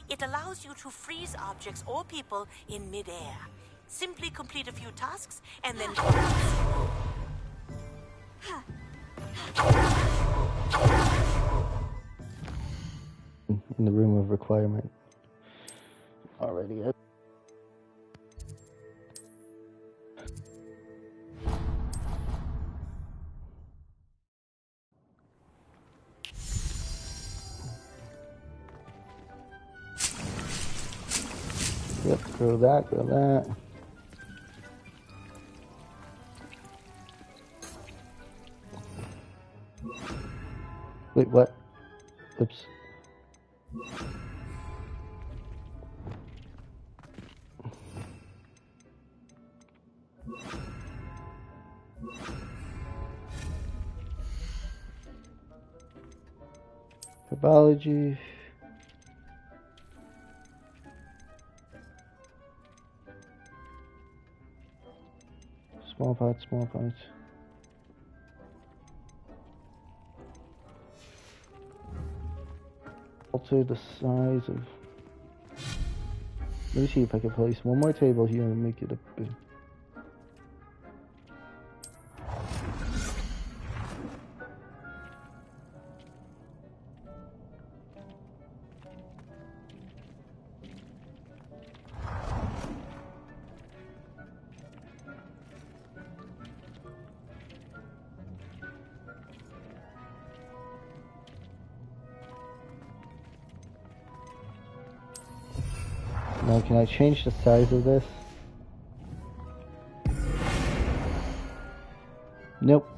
It allows you to freeze objects or people in mid-air. Simply complete a few tasks and then In the room of requirement. Alrighty. Yep, grow that, grow that. Wait, what? Oops. Herbology. Small pots, small pots. Alter the size of... Let me see if I can place one more table here and make it a bit... Now, can I change the size of this? Nope.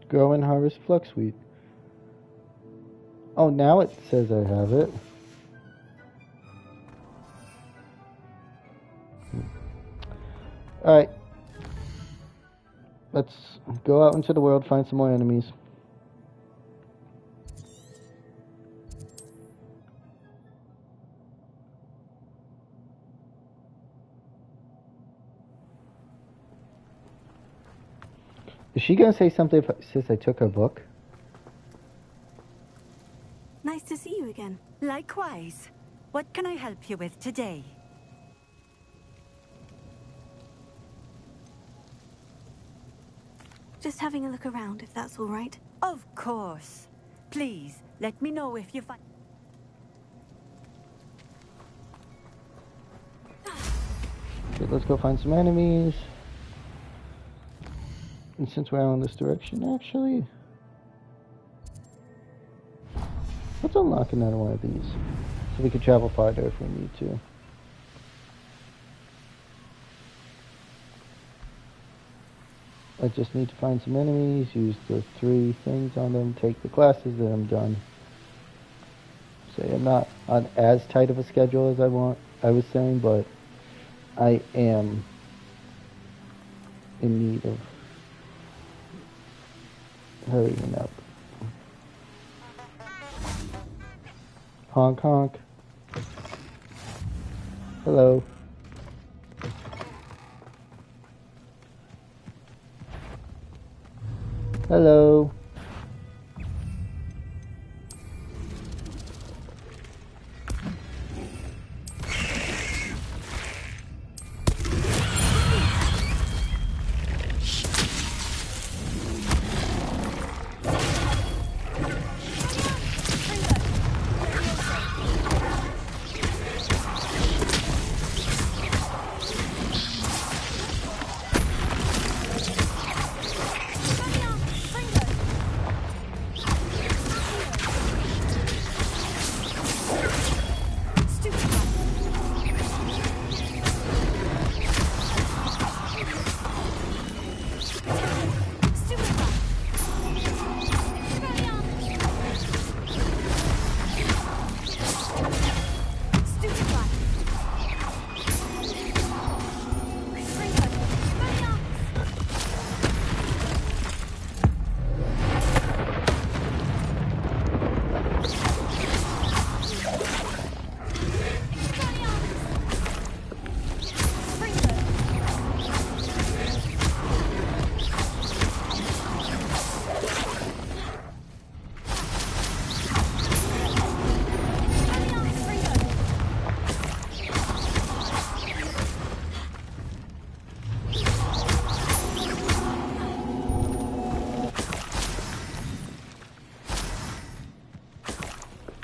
Grow and harvest fluxweed. Oh, now it says I have it. Alright. Let's go out into the world, find some more enemies. Is she gonna say something since I took her book? Nice to see you again. Likewise. What can I help you with today? Just having a look around, if that's all right. Of course. Please, let me know if you find... Okay, let's go find some enemies. And since we're on this direction, actually... Let's unlock another one of these. So we can travel farther if we need to. I just need to find some enemies, use the 3 things on them, take the classes, then I'm done. Say I'm not on as tight of a schedule as I was saying, but I am in need of hurrying up. Honk honk. Hello. Hello.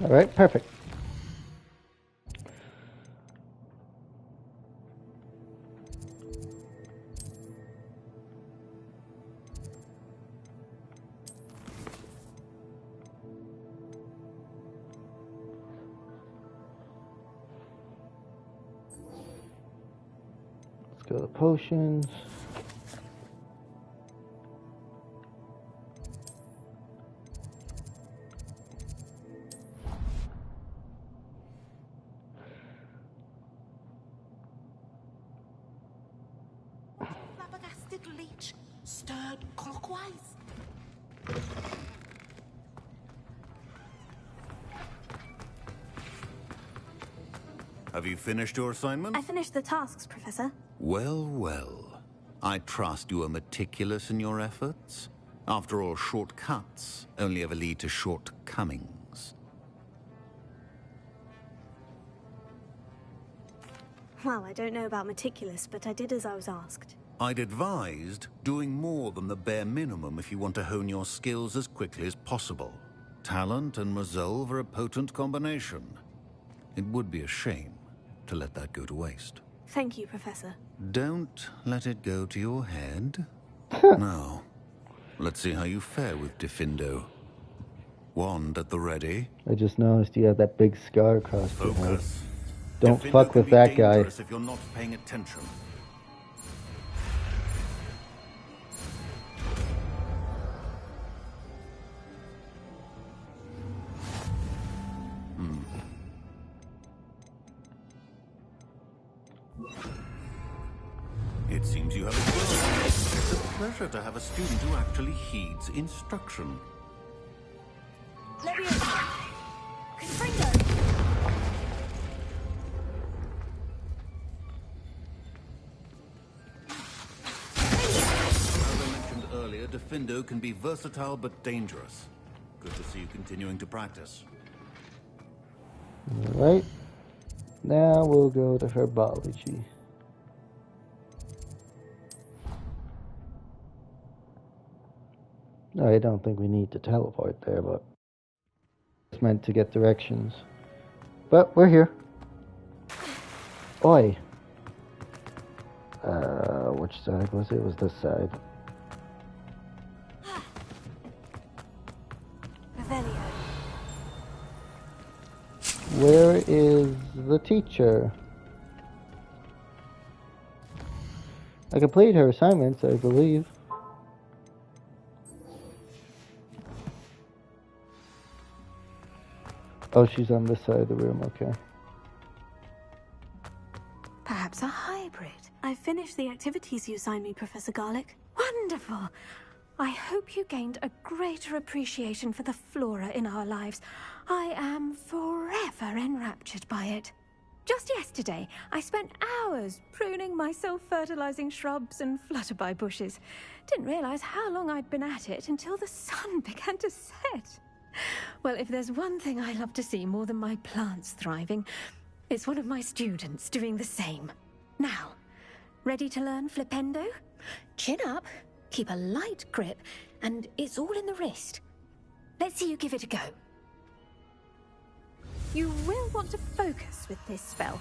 All right, perfect. potions. Flabbergasted leech, stirred clockwise. Have you finished your assignment? I finished the tasks, Professor. Well, well. I trust you are meticulous in your efforts. After all, shortcuts only ever lead to shortcomings. Well, I don't know about meticulous, but I did as I was asked. I'd advised doing more than the bare minimum if you want to hone your skills as quickly as possible. Talent and resolve are a potent combination. It would be a shame to let that go to waste. Thank you, Professor. Don't let it go to your head. Now, let's see how you fare with Diffindo. Wand at the ready. I just noticed you have that big scar across your head. Focus. Don't Diffindo fuck can with be that guy. dangerous if you're not paying attention. It seems you have a girl. It's a pleasure to have a student who actually heeds instruction. Leviosa! Confringo! As I mentioned earlier, Diffindo can be versatile but dangerous. Good to see you continuing to practice. Alright. Now we'll go to herbology. I don't think we need to teleport there, but it's meant to get directions. But we're here. Oi. Which side was it? It was this side. Where is the teacher? I completed her assignments, I believe. Oh, she's on this side of the room, okay. Perhaps a hybrid. I finished the activities you assigned me, Professor Garlick. Wonderful! I hope you gained a greater appreciation for the flora in our lives. I am forever enraptured by it. Just yesterday, I spent hours pruning my self-fertilizing shrubs and flutterby bushes. Didn't realize how long I'd been at it until the sun began to set. Well, if there's one thing I love to see more than my plants thriving, it's one of my students doing the same. Now, ready to learn Flipendo? Chin up, keep a light grip, and it's all in the wrist. Let's see you give it a go. You will want to focus with this spell.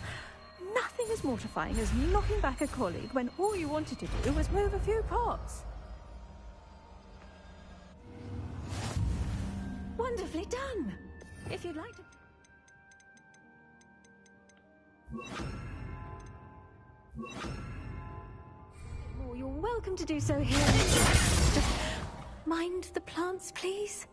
Nothing as mortifying as knocking back a colleague when all you wanted to do was move a few pots. Wonderfully done. If you'd like to... Oh, you're welcome to do so here. Just mind the plants, please.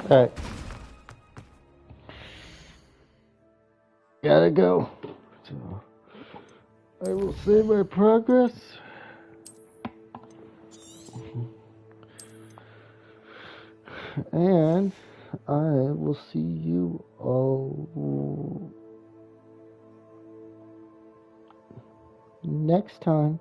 Alright. Gotta go. So, I will save my progress. And I will see you all next time.